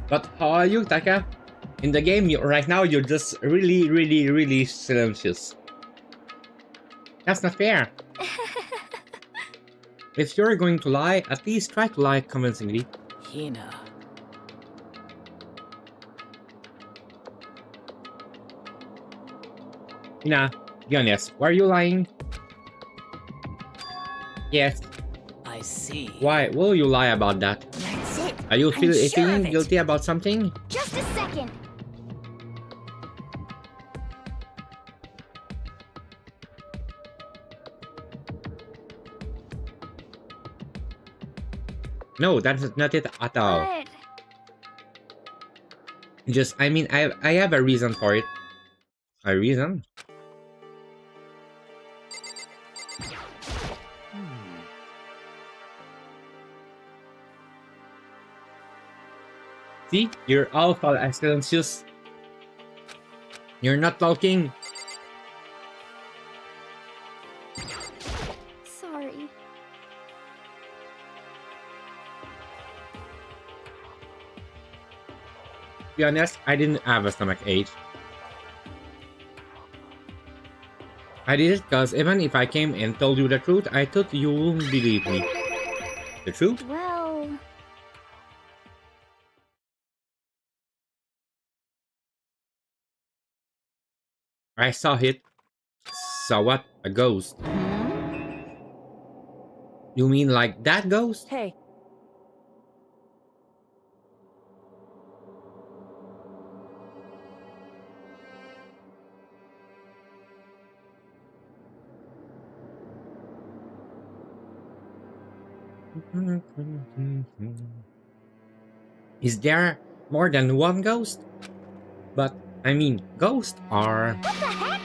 But how are you, Taka? In the game, right now, you're just really silencious. That's not fair. If you're going to lie, at least try to lie convincingly. Hina. Ina, be honest. Why are you lying? Yes. I see. Why will you lie about that? That's it. Are you I'm sure feeling of it. guilty about something? Just a second. No, that's not it at all. But Just, I mean, I have a reason for it. A reason? See? You're all silencious. You're not talking. sorry. To be honest, I didn't have a stomach ache. I did it because even if I came and told you the truth, I thought you wouldn't believe me. The truth? Well, I saw it. Saw what? A ghost. You mean like that ghost? Hey, Is there more than one ghost? But, I mean, ghosts are... What the heck?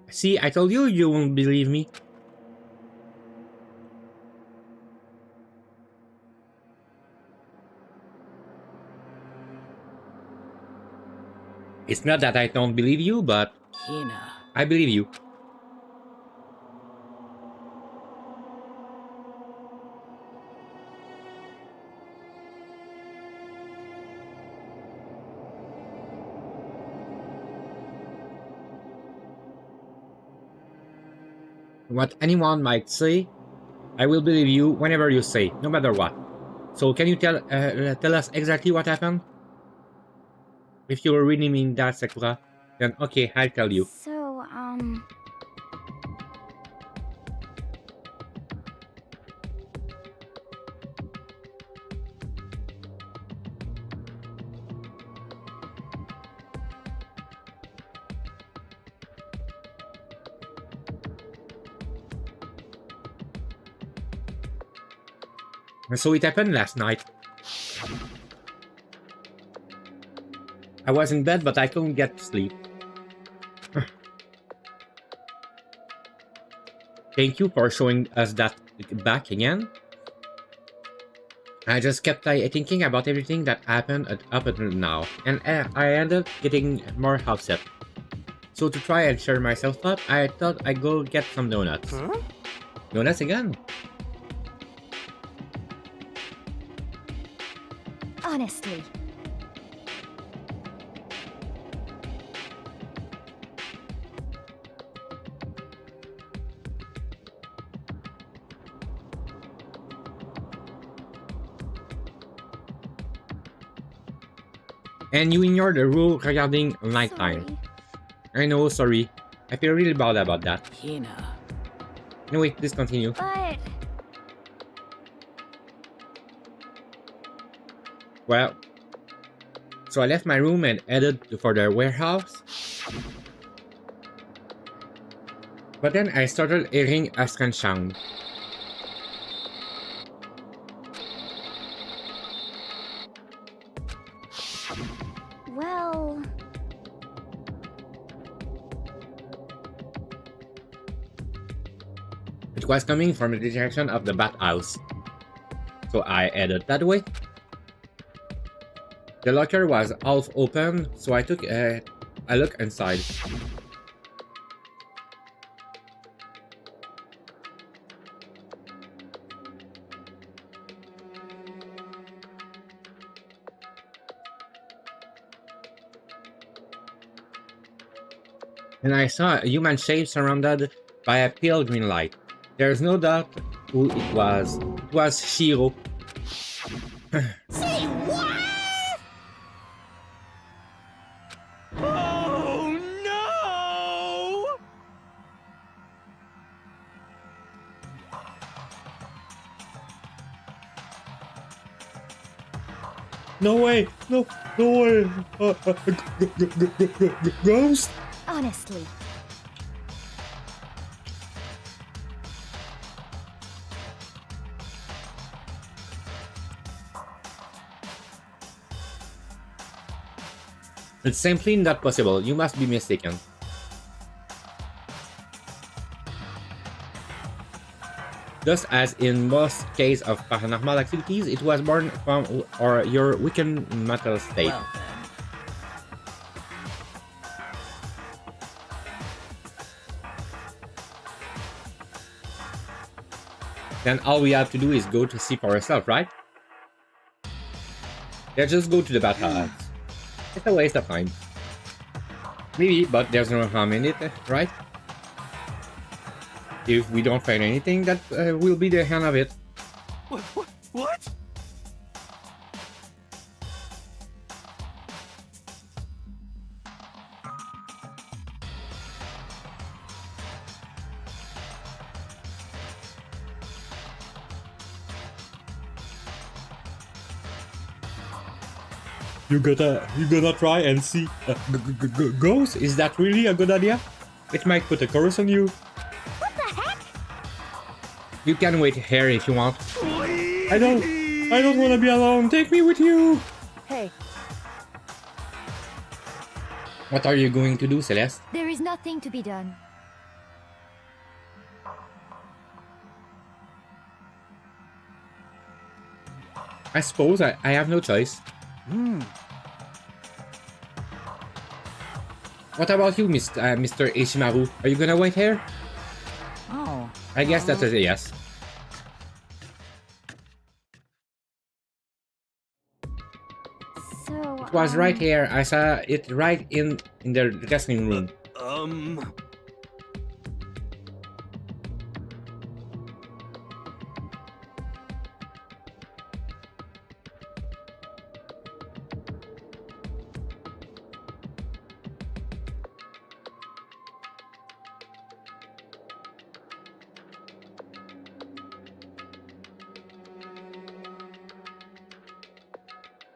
See, I told you you won't believe me. It's not that I don't believe you, but... Hina. I believe you. What anyone might say, I will believe you whenever you say, no matter what. So can you tell us exactly what happened? If you really mean that, Sakura, then okay, I'll tell you. So, So it happened last night. I was in bed, but I couldn't get to sleep. Thank you for showing us that back again. I just kept thinking about everything that happened up until now, and I ended up getting more upset. So to try and cheer myself up, I thought I'd go get some donuts. Huh? Donuts again? Honestly. And you ignored the rule regarding nighttime. Sorry. I know, sorry. I feel really bad about that. Hina. Anyway, please continue. But Well, so I left my room and headed for the warehouse. But then I started hearing a strange sound. well, It was coming from the direction of the bathhouse. So I headed that way. The locker was half open, so I took a look inside. And I saw a human shape surrounded by a pale green light. There's no doubt who it was. It was Shiro. Say what? Oh no! No way! No way! Ghost? honestly. It's simply not possible. You must be mistaken. Just as in most cases of paranormal activities, it was born from your weakened mental state. Well Then all we have to do is go to see for ourselves, right? Yeah, just go to the bathhouse. It's a waste of time. Maybe, but there's no harm in it, right? If we don't find anything, that will be the end of it. What? You gonna try and see ghosts? Is that really a good idea? It might put a curse on you. what the heck? You can wait here if you want. I don't want to be alone. Take me with you. Hey, What are you going to do, Celeste? There is nothing to be done. I suppose I have no choice. What about you, Mr. Ishimaru? Are you gonna wait here? Oh. I guess that's a yes. So, It was right here. I saw it right in the dressing room.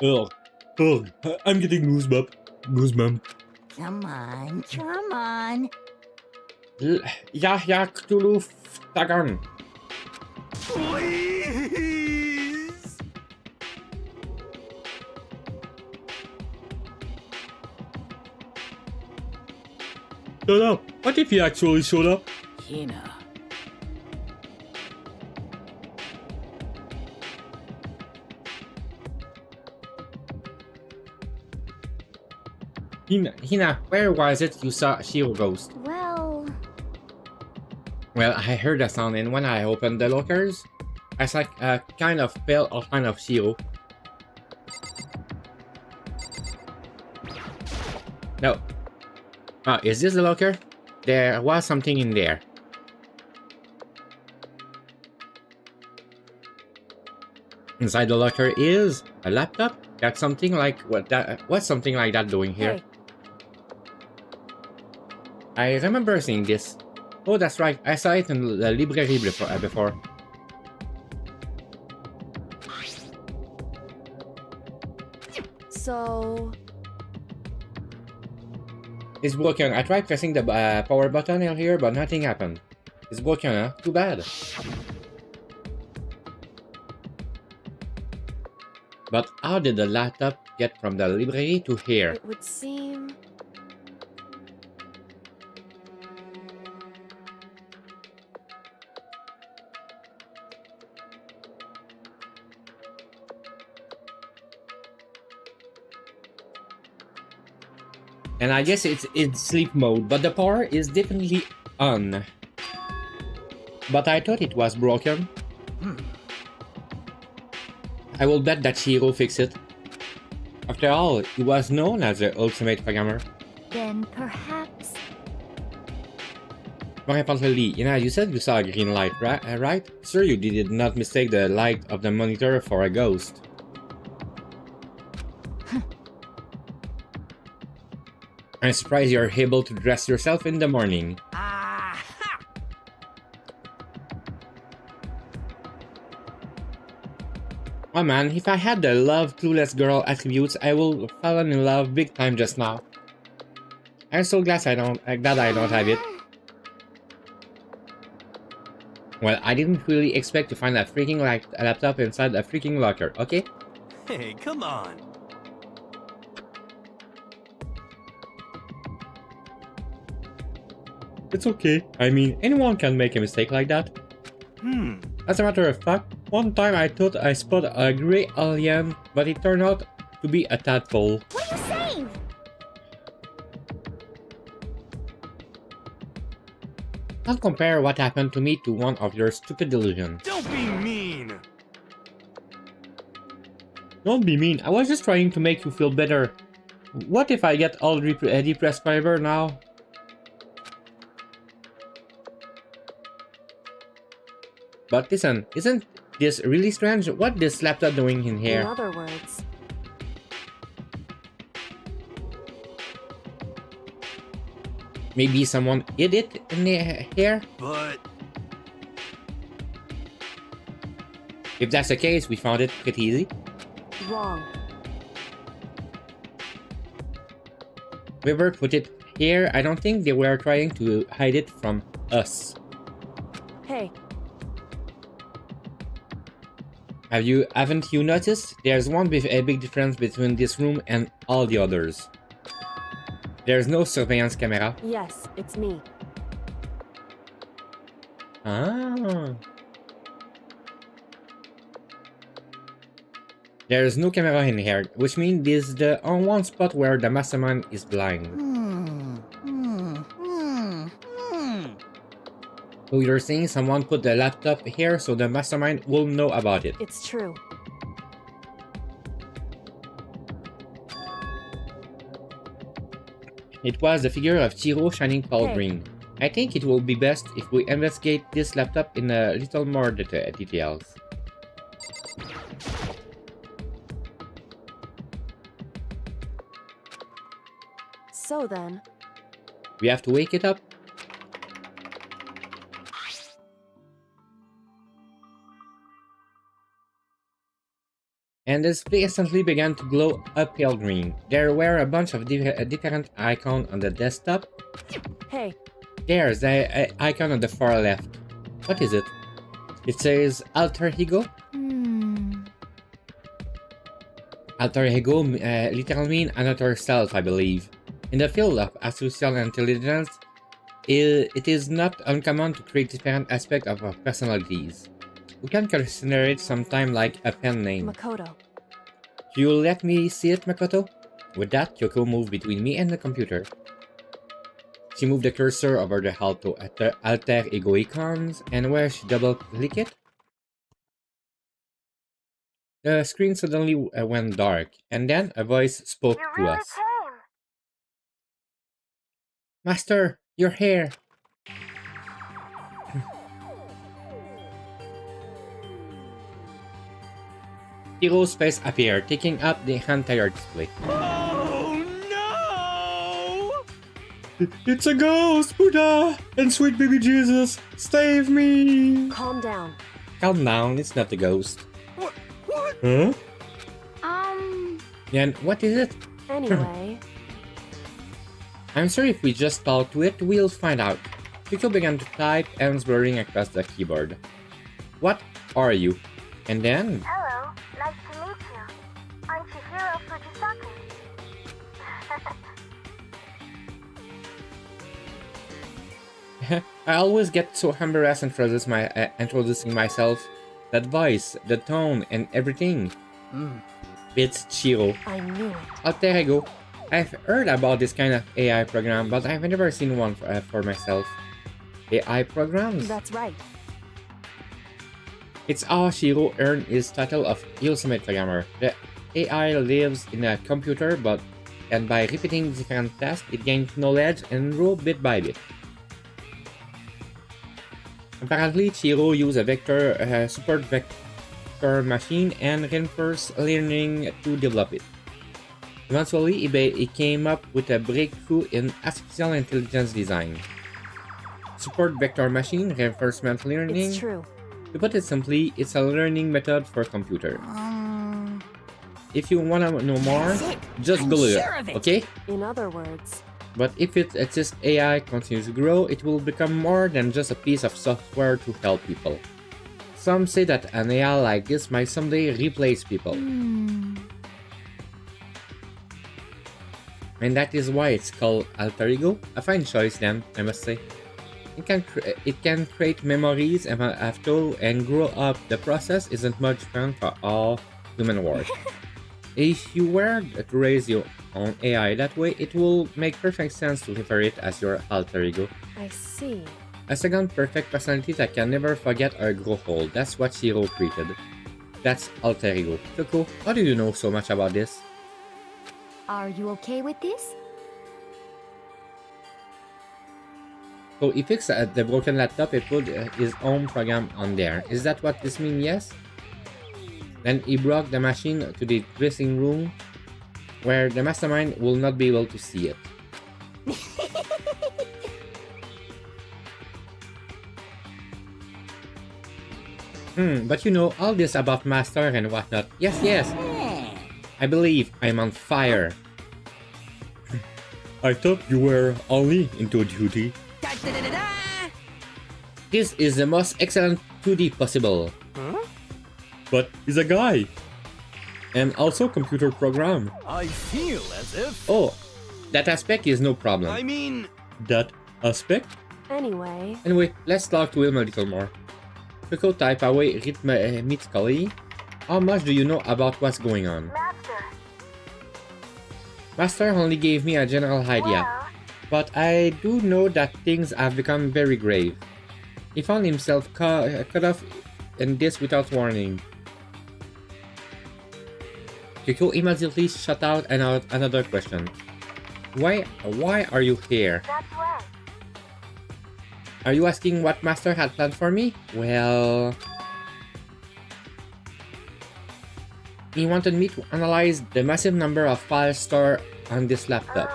Ugh. I'm getting goosebump. Come on, come on. Yahya Cthulhu Tagan. Please! Shut up. What if he actually showed up? Hina. Hina, where was it you saw Shiro ghost? well, Well, I heard a sound, and when I opened the lockers, I saw a kind of pale outline of Shiro. No. Oh, is this the locker? There was something in there. Inside the locker is a laptop. That's something like what's something like that doing here? hey, I remember seeing this. Oh, that's right. I saw it in the library before. so... It's broken. I tried pressing the power button here, but nothing happened. It's broken, huh? Too bad. But how did the laptop get from the library to here? It would seem... And I guess it's in sleep mode, but the power is definitely on. But I thought it was broken. I will bet that Shiro fixed it. After all, he was known as the ultimate programmer. then perhaps... More importantly, you said you saw a green light, right? Sure, you did not mistake the light of the monitor for a ghost. I'm surprised you're able to dress yourself in the morning. Oh man, if I had the love clueless girl attributes, I would fall in love big time just now. I'm so glad I don't have it. Well, I didn't really expect to find a freaking laptop inside a freaking locker, okay? Hey, come on. It's okay. I mean, anyone can make a mistake like that. As a matter of fact, one time I thought I spotted a grey alien, but it turned out to be a tadpole. What are you saying? Don't compare what happened to me to one of your stupid delusions. Don't be mean. Don't be mean, I was just trying to make you feel better. What if I get all depressed forever now? But listen, isn't this really strange? What is this laptop doing in here? In other words... Maybe someone hid it in here? But... If that's the case, we found it pretty easy. wrong. Whoever put it here, I don't think they were trying to hide it from us. Hey, Haven't you noticed? There's a big difference between this room and all the others. There's no surveillance camera. Yes, it's me. Ah. There's no camera in here, which means this is the one spot where the mastermind is blind. So you're saying someone put the laptop here so the mastermind will know about it? It's true. It was the figure of Chiro shining pale green. I think it will be best if we investigate this laptop in a little more details. So then... We have to wake it up. And the display instantly began to glow a pale green. There were a bunch of different icons on the desktop. Hey. There's the icon on the far left. What is it? It says Alter Ego. Alter Ego literally means another self, I believe. In the field of artificial intelligence, it is not uncommon to create different aspects of our personalities. We can consider it sometime like a pen name. Makoto. You let me see it, Makoto? With that, Kyoko moved between me and the computer. She moved the cursor over the alter ego icons, and where she double-clicked it, the screen suddenly went dark, and then a voice spoke to us. Master, you're here! Hiro's face appeared, taking up the entire display. Oh no! It's a ghost, Buddha! And sweet baby Jesus, save me! Calm down. Calm down, it's not a ghost. What? Huh? And what is it? Anyway... I'm sure if we just talk to it, we'll find out. Kyoko began to type, hands blurring across the keyboard. What are you? And then... Hello, nice to meet you. Aren't you Hiro Fujisaki? I always get so embarrassed introducing myself. That voice, the tone, and everything. It's Chiro. I knew it. Alter Ego. I've heard about this kind of AI program, but I've never seen one for myself. AI programs? That's right. It's how Chiro earned his title of Ultimate Programmer. The AI lives in a computer, and by repeating different tasks, it gains knowledge and grows bit by bit. Apparently, Chiro used a support vector machine and reinforced learning to develop it. Eventually, he came up with a breakthrough in artificial intelligence design. Support vector machine reinforcement learning. It's true. To put it simply, it's a learning method for computer. If you wanna know more, just Google it, okay? In other words... But if its AI continues to grow, it will become more than just a piece of software to help people. Some say that an AI like this might someday replace people. And that is why it's called Alter Ego. A fine choice then, I must say. It can create memories after and grow up. The process isn't much fun for all human work. If you were to raise your own AI that way, it will make perfect sense to refer it as your alter ego. I see. A second perfect personality that can never forget or grow old. That's what Chiro created. That's alter ego. Kyoko, how do you know so much about this? Are you okay with this? So he fixed the broken laptop and put his own program on there. Is that what this means? Yes? Then he brought the machine to the dressing room where the mastermind will not be able to see it. But you know all this about master and whatnot. Yes, yes. I believe I'm on fire. I thought you were only into duty. This is the most excellent 2D possible. but he's a guy. And also computer program. I feel as if... Oh, that aspect is no problem. I mean... That aspect? Anyway, Let's talk to him a little more. Coco type away meet Scully. How much do you know about what's going on? Master. Master only gave me a general idea, but I do know that things have become very grave. He found himself cut off in this without warning. Kiko immediately shut out another question. Why are you here? That's right. Are you asking what Master had planned for me? Well... He wanted me to analyze the massive number of files stored on this laptop.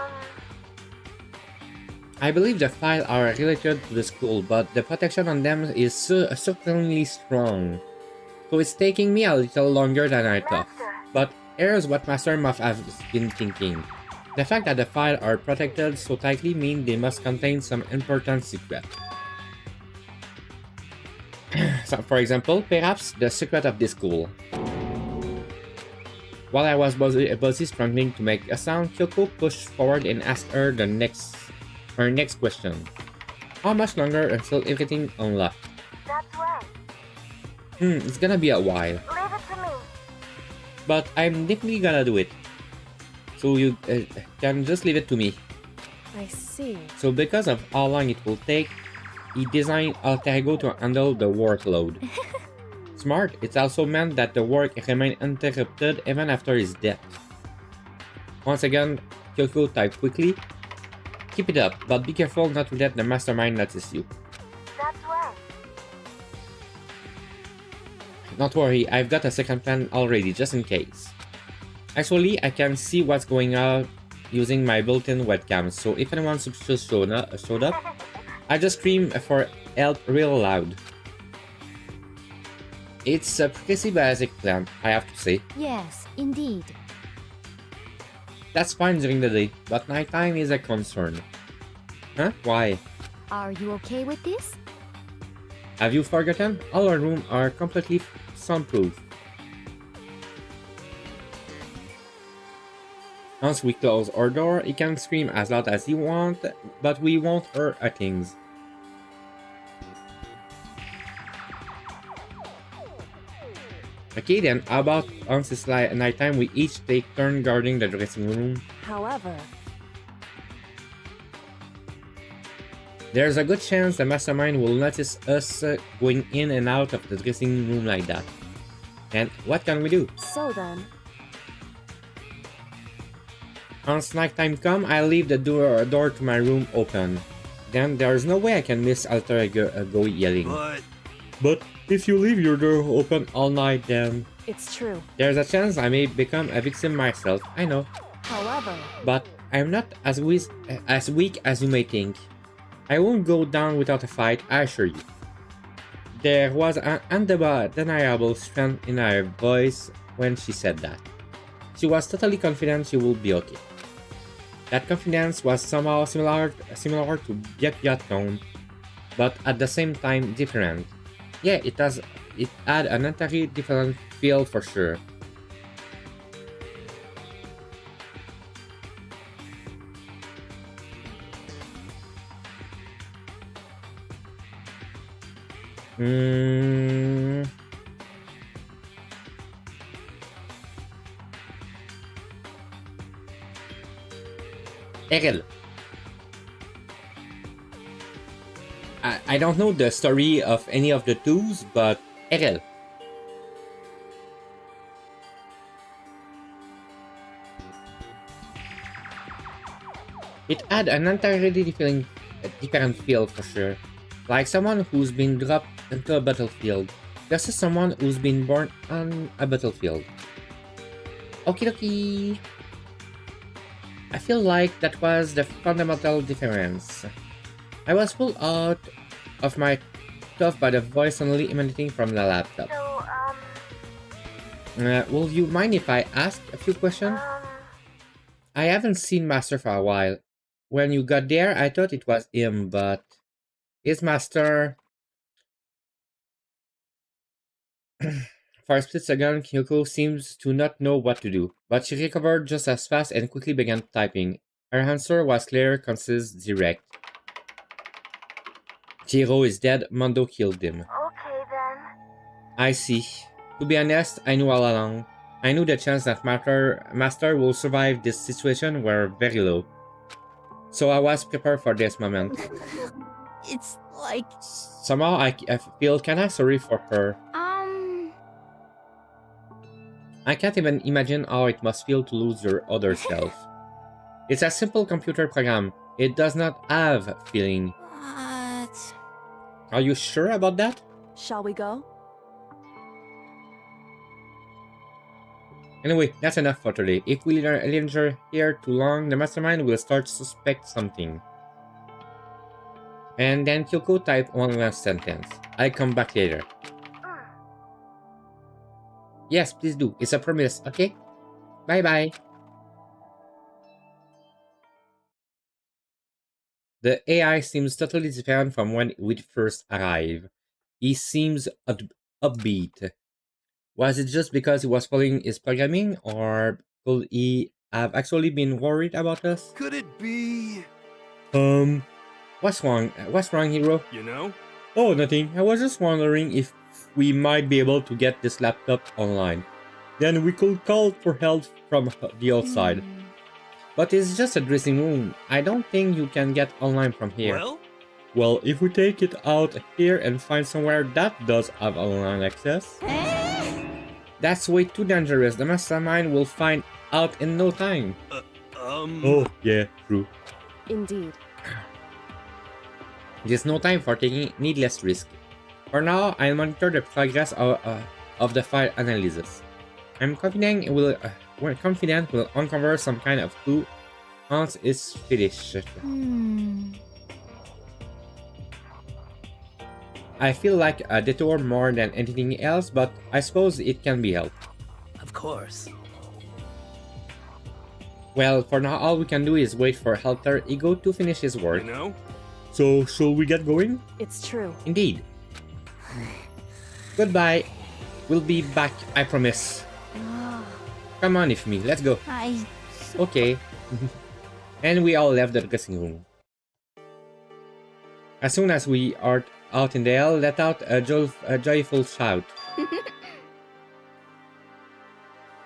I believe the files are related to the school, but the protection on them is certainly strong. So it's taking me a little longer than I thought. But here's what Master must have been thinking. The fact that the files are protected so tightly means they must contain some important secret. So, for example, perhaps the secret of this school. While I was busy struggling to make a sound, Kyoko pushed forward and asked her her next question. How much longer until everything unlocked? That's right. It's gonna be a while. Leave it to me. But I'm definitely gonna do it. So you can just leave it to me. I see. So because of how long it will take, he designed Alter Ego to handle the workload. Smart, it also meant that the work remained uninterrupted even after his death. Once again, Kyoko typed quickly. Keep it up, but be careful not to let the mastermind notice you. That's right. Don't worry, I've got a second plan already, just in case. Actually, I can see what's going on using my built-in webcam, so if anyone suspicious showed up, I just scream for help real loud. It's a pretty basic plan, I have to say. Yes, indeed. That's fine during the day, but nighttime is a concern. Huh? Why? Are you okay with this? Have you forgotten? All our rooms are completely soundproof. Once we close our door, he can scream as loud as he wants, but we won't hurt things. Okay then, how about on this nighttime we each take turn guarding the dressing room? However, there's a good chance the mastermind will notice us going in and out of the dressing room like that. And what can we do? so then, Once nighttime comes, I leave the door to my room open. Then there's no way I can miss Alter Ego yelling. But if you leave your door open all night, then it's true. there's a chance I may become a victim myself. I know. However, But I'm not as weak as you may think. I won't go down without a fight, I assure you. There was an undeniable strength in her voice when she said that. She was totally confident she would be okay. That confidence was somehow similar to Byakuya tone, but at the same time different. Yeah, it had an entirely different feel for sure. Errol. I don't know the story of any of the twos, but Errol. It had an entirely different feel for sure. Like someone who's been dropped into a battlefield versus someone who's been born on a battlefield. Okie dokie. I feel like that was the fundamental difference. I was pulled out of my stuff by the voice suddenly emanating from the laptop. So, Will you mind if I ask a few questions? I haven't seen Master for a while. When you got there, I thought it was him, but is Master... For a split second, Kyoko seems to not know what to do, but she recovered just as fast and quickly began typing. Her answer was clear, concise, direct. Jiro is dead, Mondo killed him. Okay then. I see. To be honest, I knew all along. I knew the chance that Master will survive this situation were very low. So I was prepared for this moment. It's like... Somehow I feel kinda sorry for her. I can't even imagine how it must feel to lose your other self. It's a simple computer program. It does not have feeling. What? Are you sure about that? Shall we go? Anyway, that's enough for today. If we linger here too long, the mastermind will start to suspect something. And then Kyoko type one last sentence. I'll come back later. Yes, please do. It's a promise, okay? Bye-bye. The AI seems totally different from when we first arrived. He seems upbeat. Was it just because he was following his programming, or could he have actually been worried about us? Could it be... What's wrong? What's wrong, hero? You know? Oh, nothing. I was just wondering if we might be able to get this laptop online. Then we could call for help from the outside. But it's just a dressing room. I don't think you can get online from here. Well, if we take it out here and find somewhere that does have online access... That's way too dangerous. The mastermind will find out in no time. Oh, yeah, true. Indeed. There's no time for taking needless risk. For now, I'll monitor the progress of the file analysis. I'm confident we'll uncover some kind of clue once it's finished. I feel like a detour more than anything else, but I suppose it can be helped. Of course. Well, for now, all we can do is wait for Alter Ego to finish his work. You know? So, shall we get going? It's true. Indeed. Goodbye. We'll be back, I promise. Come on with me, let's go. Okay. And we all left the dressing room. As soon as we are out in the air, let out a joyful shout.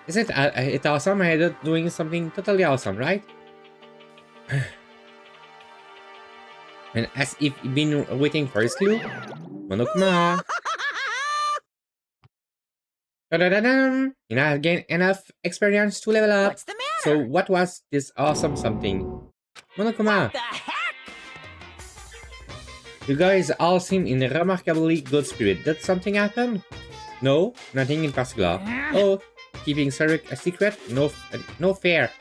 Isn't it awesome? I ended up doing something totally awesome, right? And as if you've been waiting for his clue, Monokuma. Da-da-da-dum! You know, I've gained enough experience to level up. What's the matter? So what was this awesome something? Monokuma! What the heck? You guys all seem in a remarkably good spirit. Did something happen? No, nothing in particular. Oh, keeping a secret? No fair.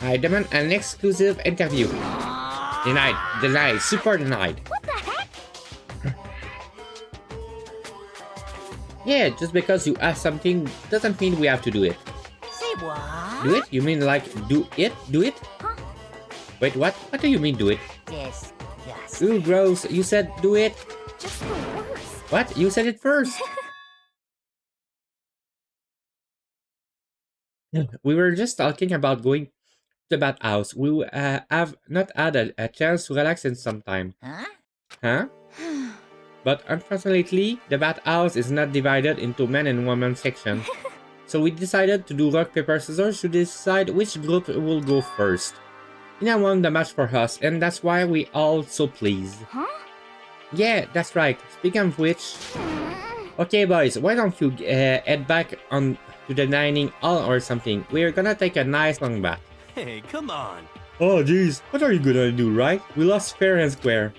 I demand an exclusive interview. Denied, super denied. What the heck? Yeah, just because you ask something doesn't mean we have to do it. Say what? Do it? You mean like do it? Do it? Huh? Wait, what? What do you mean do it? Yes. Ooh, gross. You said do it. Just the worst. What? You said it first. We were just talking about going to the bathhouse. We have not had a chance to relax in some time. Huh? But unfortunately, the bathhouse is not divided into men and women section. So we decided to do rock, paper, scissors to decide which group will go first. Ina won the match for us, and that's why we all so pleased. Huh? Yeah, that's right. Speaking of which... Okay, boys, why don't you head back on to the dining hall or something? We're gonna take a nice long bath. Hey, come on. Oh, jeez. What are you gonna do, right? We lost fair and square.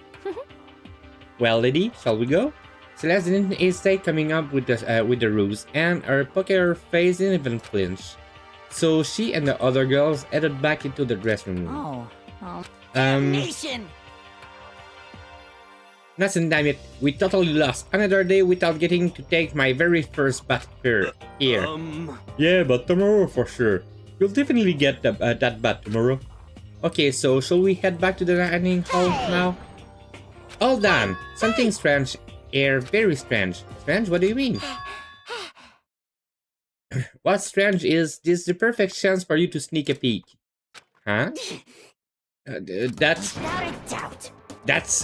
Well, lady, shall we go? Celeste didn't hesitate coming up with the ruse, and her poker face didn't even flinch. So she and the other girls headed back into the dressing room. Damnation! Listen, damn it, we totally lost another day without getting to take my very first bath here. Yeah, but tomorrow for sure. You'll definitely get that bath tomorrow. Okay, so shall we head back to the dining hall now? All done. Something strange here, very strange. Strange? What do you mean? What's strange is this is the perfect chance for you to sneak a peek. Huh?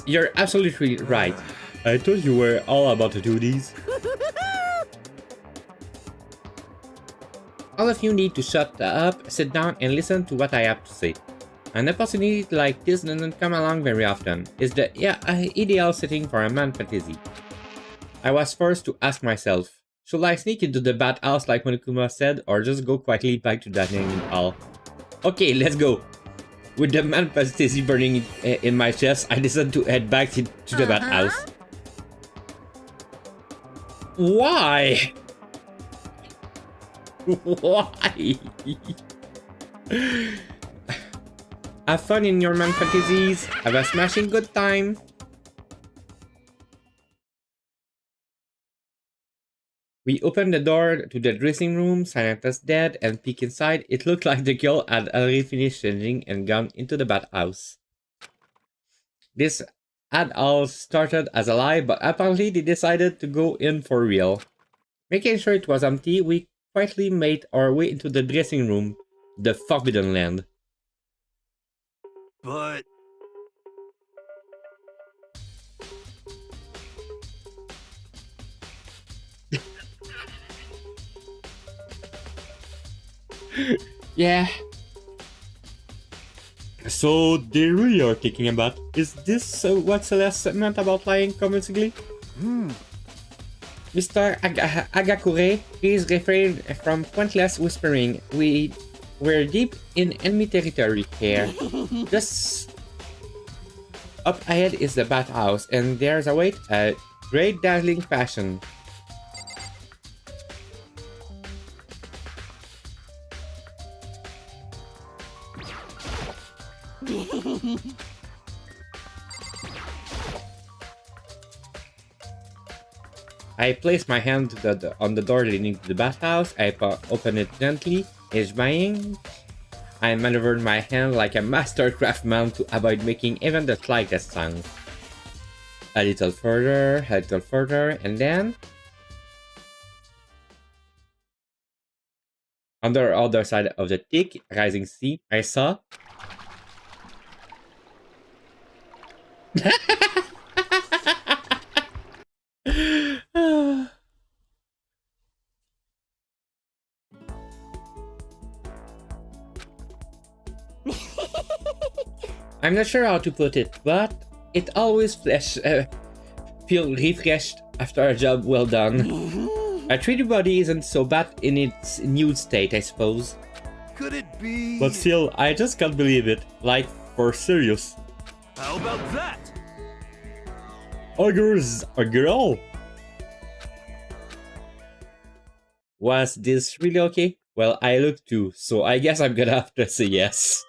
You're absolutely right. I thought you were all about to do these. All of you need to shut up, sit down, and listen to what I have to say. An opportunity like this doesn't come along very often. It's the ideal setting for a man fantasy. I was forced to ask myself, should I sneak into the bathhouse like Monokuma said, or just go quietly back to that dining hall? Okay, let's go. With the man fantasy burning in my chest, I decided to head back to the bathhouse. Why? Why? Have fun in your man fantasies. Have a smashing good time. We opened the door to the dressing room, silent as dead, and peek inside. It looked like the girl had already finished changing and gone into the bathhouse. This had all started as a lie, but apparently they decided to go in for real. Making sure it was empty, we quietly made our way into the dressing room, the Forbidden Land. But... Yeah. So they really are thinking about, is this what Celeste meant about lying convincingly? Mr. Agakure, please refrain from pointless whispering. We're deep in enemy territory here. Just up ahead is the bathhouse, and there's a great dazzling fashion. I place my hand on the door leading to the bathhouse. I open it gently, edge-buying. I maneuvered my hand like a master craftsman to avoid making even the slightest sound. A little further, and then... on the other side of the thick, rising sea, I saw... I'm not sure how to put it, but it always feels refreshed after a job well done. A 3D body isn't so bad in its nude state, I suppose. Could it be... But still, I just can't believe it. Like, for serious. How about that? Ogre's a girl? Was this really okay? Well, I look too, so I guess I'm gonna have to say yes.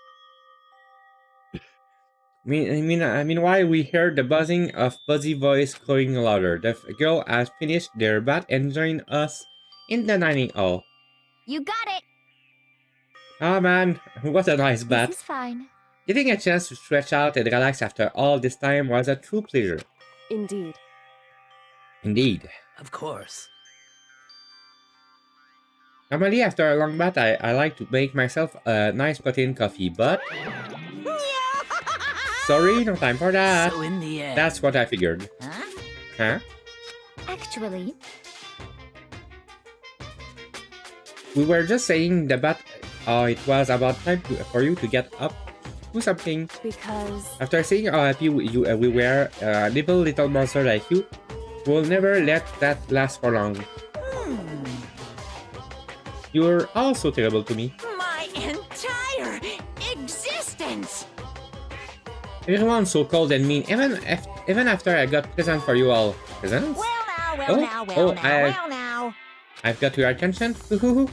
Meanwhile, we heard the buzzing of Buzzy voice growing louder. The girl has finished their bath and joined us in the dining hall. You got it! Oh man, what a nice bath. This is fine. Getting a chance to stretch out and relax after all this time was a true pleasure. Indeed. Indeed. Of course. Normally, after a long bath, I like to make myself a nice protein coffee, but... sorry, no time for that. So in the end... that's what I figured. Huh? Actually... we were just saying the bath... it was about time for you to get up. Do something. Because... after seeing how happy we were, a little monster like you, we'll never let that last for long. You're all so terrible to me. My entire existence! Everyone's so cold and mean, even after I got present for you all. Presents? Well now. I've got your attention.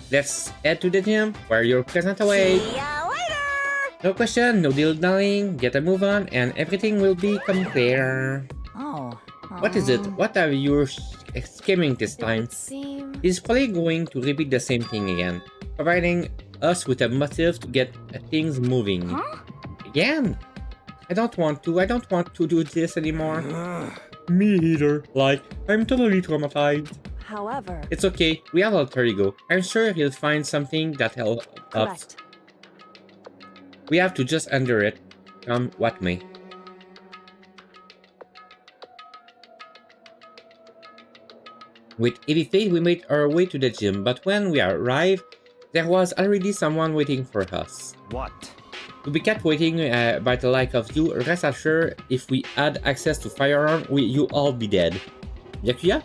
Let's head to the gym where your present awaits. See ya later! No question, no deal, darling. Get a move on and everything will become clear. What is it? What are you scheming this time? He's probably going to repeat the same thing again, providing us with a motive to get things moving. Again? I don't want to do this anymore. Me either. Like, I'm totally traumatized. However... It's okay, we have alter ego. I'm sure he'll find something that helps. Correct. We have to just endure it, come what may. With heavy feet, we made our way to the gym, but when we arrived, there was already someone waiting for us. What? To be kept waiting by the like of you, rest assured, if we had access to firearm, you all be dead. Yakuya?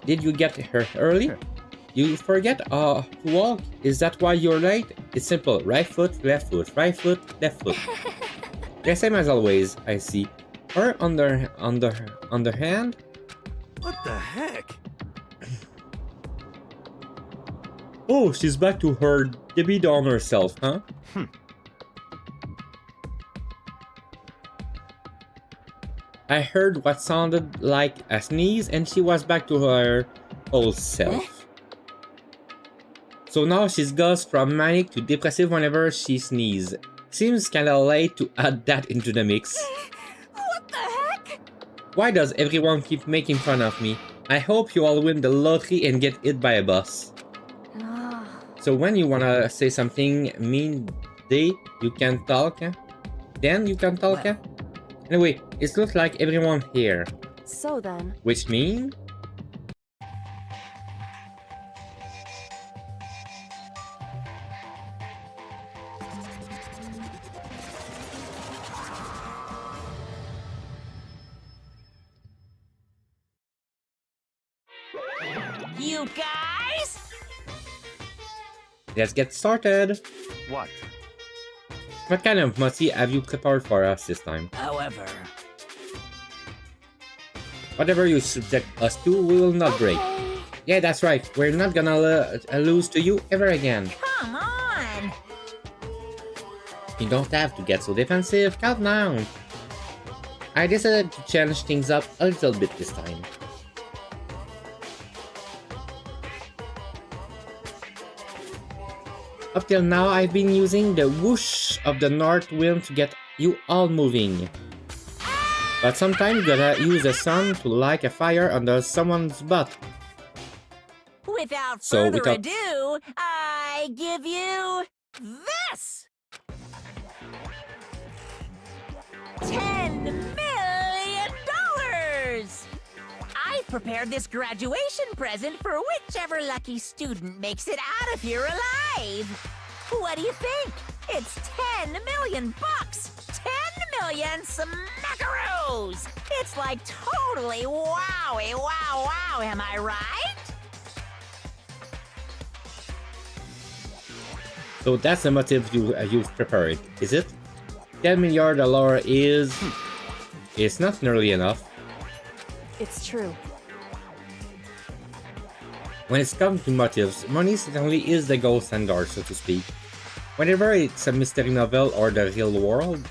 Did you get here early? You forget to walk? Is that why you're late? It's simple. Right foot, left foot, right foot, left foot. The same as always, I see. Or on the hand? What the heck? Oh, she's back to her Debbie Downer self, huh? I heard what sounded like a sneeze and she was back to her old self. So now she's goes from manic to depressive whenever she sneezes. Seems kinda late to add that into the mix. What the heck? Why does everyone keep making fun of me? I hope you all win the lottery and get hit by a bus. So when you wanna say something mean, you can talk. Then you can talk. Anyway, it looks like everyone here. So then... Which means... You guys? Let's get started! What? What kind of mochi have you prepared for us this time? However... Whatever you subject us to, we will not break. Yeah, that's right. We're not gonna lose to you ever again. Come on! You don't have to get so defensive. Calm down. I decided to change things up a little bit this time. Up till now, I've been using the whoosh of the north wind to get you all moving. But sometimes you gotta use the sun to light a fire under someone's butt. Without further ado, I give you this! $10 million! I've prepared this graduation present for whichever lucky student makes it out of here alive. What do you think? It's 10 million bucks! 10 million smackaroos! It's like totally wowie wow, am I right? So that's the motive you've prepared, is it? $10 million is... It's not nearly enough. It's true. When it comes to motives, money certainly is the gold standard, so to speak. Whether it's a mystery novel or the real world.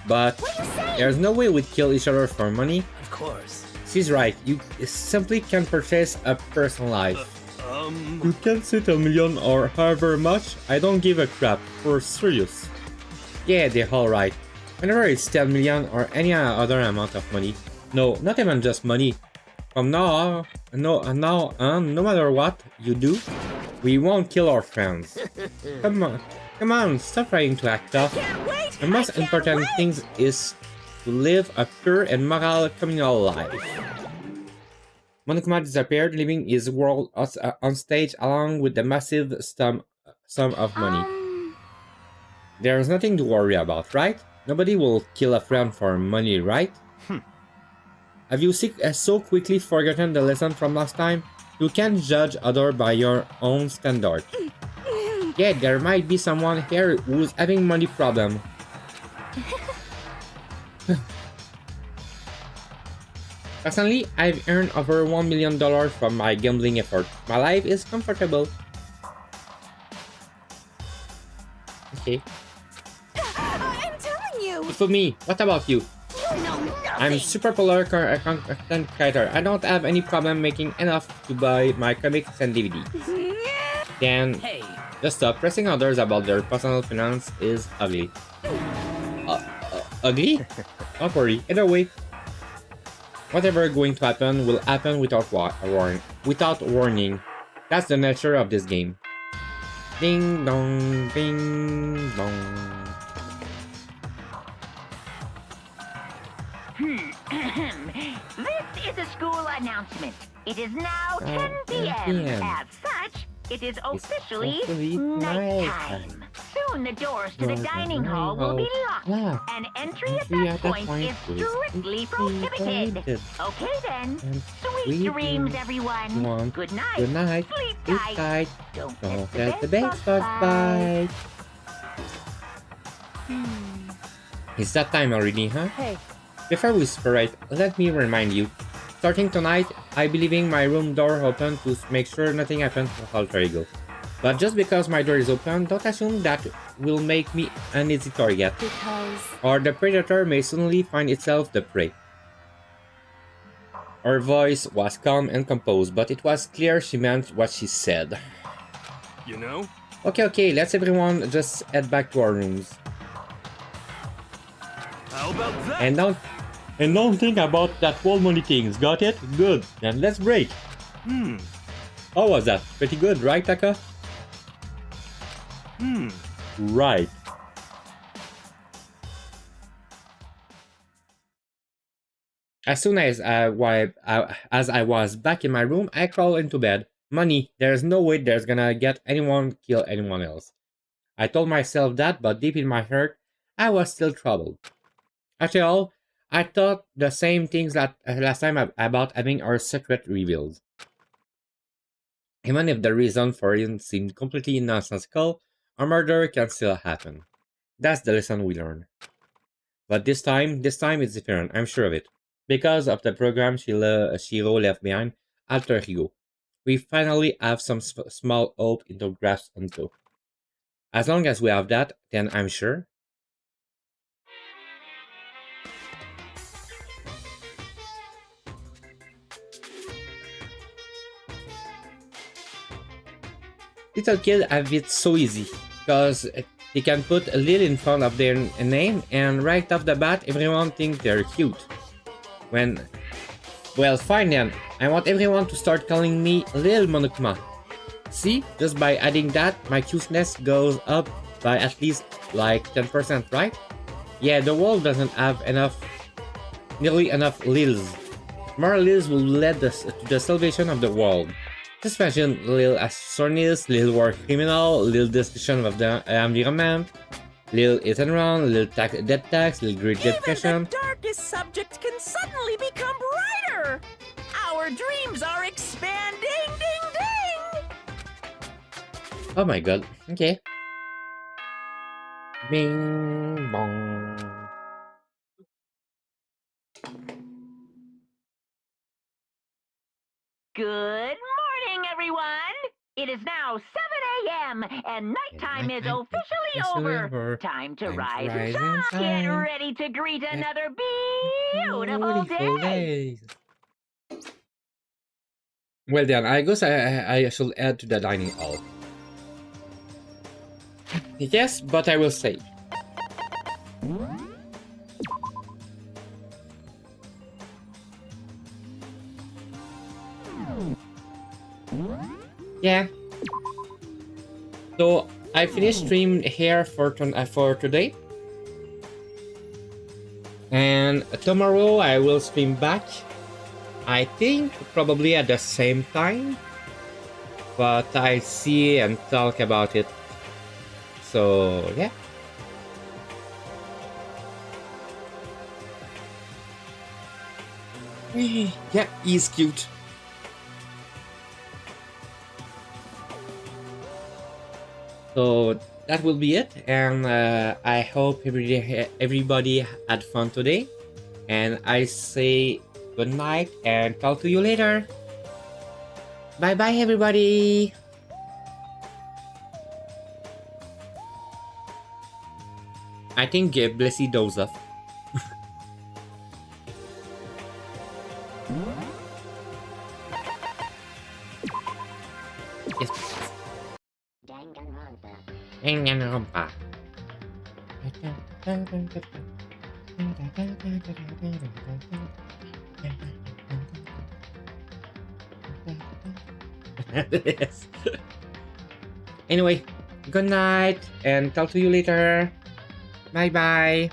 But there's no way we'd kill each other for money. Of course. She's right, you simply can't purchase a person's life. You can say $10 million or however much, I don't give a crap, we're serious. Yeah, they're alright. Whenever it's 10 million or any other amount of money. No, not even just money. From now on, no matter what you do, we won't kill our friends. Come on, stop trying to act tough. The most important thing is to live a pure and moral communal life. Monokuma disappeared, leaving his world on stage along with the massive sum of money. There's nothing to worry about, right? Nobody will kill a friend for money, right? Have you so quickly forgotten the lesson from last time? You can't judge others by your own standard. Yeah, there might be someone here who's having money problem. Personally, I've earned over $1 million from my gambling effort. My life is comfortable. Okay. I'm telling you! For me, what about you? I'm super polar content creator. I don't have any problem making enough to buy my comics and DVDs. Then, just stop pressing others about their personal finance is ugly. Ugly? Don't worry, either way. Whatever going to happen will happen without warning. That's the nature of this game. Ding dong, ding dong. This is a school announcement. It is now 10 p.m. As such, it is officially nighttime. Soon the doors to the dining hall will be locked, and entry at that point is strictly prohibited. Okay then, sweet dreams, everyone. Good night. Good night. Sleep Sleep tight. tight. Don't let the bed bugs bite. It's that time already, huh? Hey. Before we separate, let me remind you. Starting tonight, I'll be leaving my room door open to make sure nothing happens to alter ego. But just because my door is open, don't assume that will make me an easy target. Because... Or the predator may suddenly find itself the prey. Her voice was calm and composed, but it was clear she meant what she said. You know? Okay, let's everyone just head back to our rooms. How about that? And don't think about that wall money things, got it? Good, then let's break. How was that? Pretty good, right, Taka? Right. As soon as I was back in my room, I crawled into bed. Money, there's no way there's gonna get anyone kill anyone else. I told myself that, but deep in my heart, I was still troubled. After all, I thought the same things that last time about having our secret revealed. Even if the reason for it seemed completely nonsensical, a murder can still happen. That's the lesson we learned. But this time it's different, I'm sure of it. Because of the program Shiro left behind, Alter Ego. We finally have some small hope to grasp onto. As long as we have that, then I'm sure. Little kids have it so easy, because they can put a Lil in front of their name, and right off the bat, everyone thinks they're cute. Well, fine then, I want everyone to start calling me Lil Monokuma. See, just by adding that, my cuteness goes up by at least like 10%, right? Yeah, the world doesn't have nearly enough Lils. More Lils will lead to the salvation of the world. Just imagine Lil Astronis, Lil War Criminal, Lil Destruction of the Environment, Lil Hit and Run, Lil Dead Tax, Lil Great Depression. Even the darkest subject can suddenly become brighter! Our dreams are expanding! Ding ding! Oh my god, okay. Bing bong. Good morning, everyone! It is now 7 a.m. and nighttime is officially over. Time to rise and shine. Get ready to greet another beautiful day. Well then, I guess I should add to the dining hall. Yes, but I will say. Yeah. So I finished stream here for today, and tomorrow I will stream back. I think probably at the same time, but I see and talk about it. So yeah. Yeah, he's cute. So that will be it, and I hope everybody had fun today, and I say good night and talk to you later. Bye bye everybody. I think Blessy dozed off. Yes. Danganronpa. Danganronpa. Yes. Anyway, good night and talk to you later. Bye bye.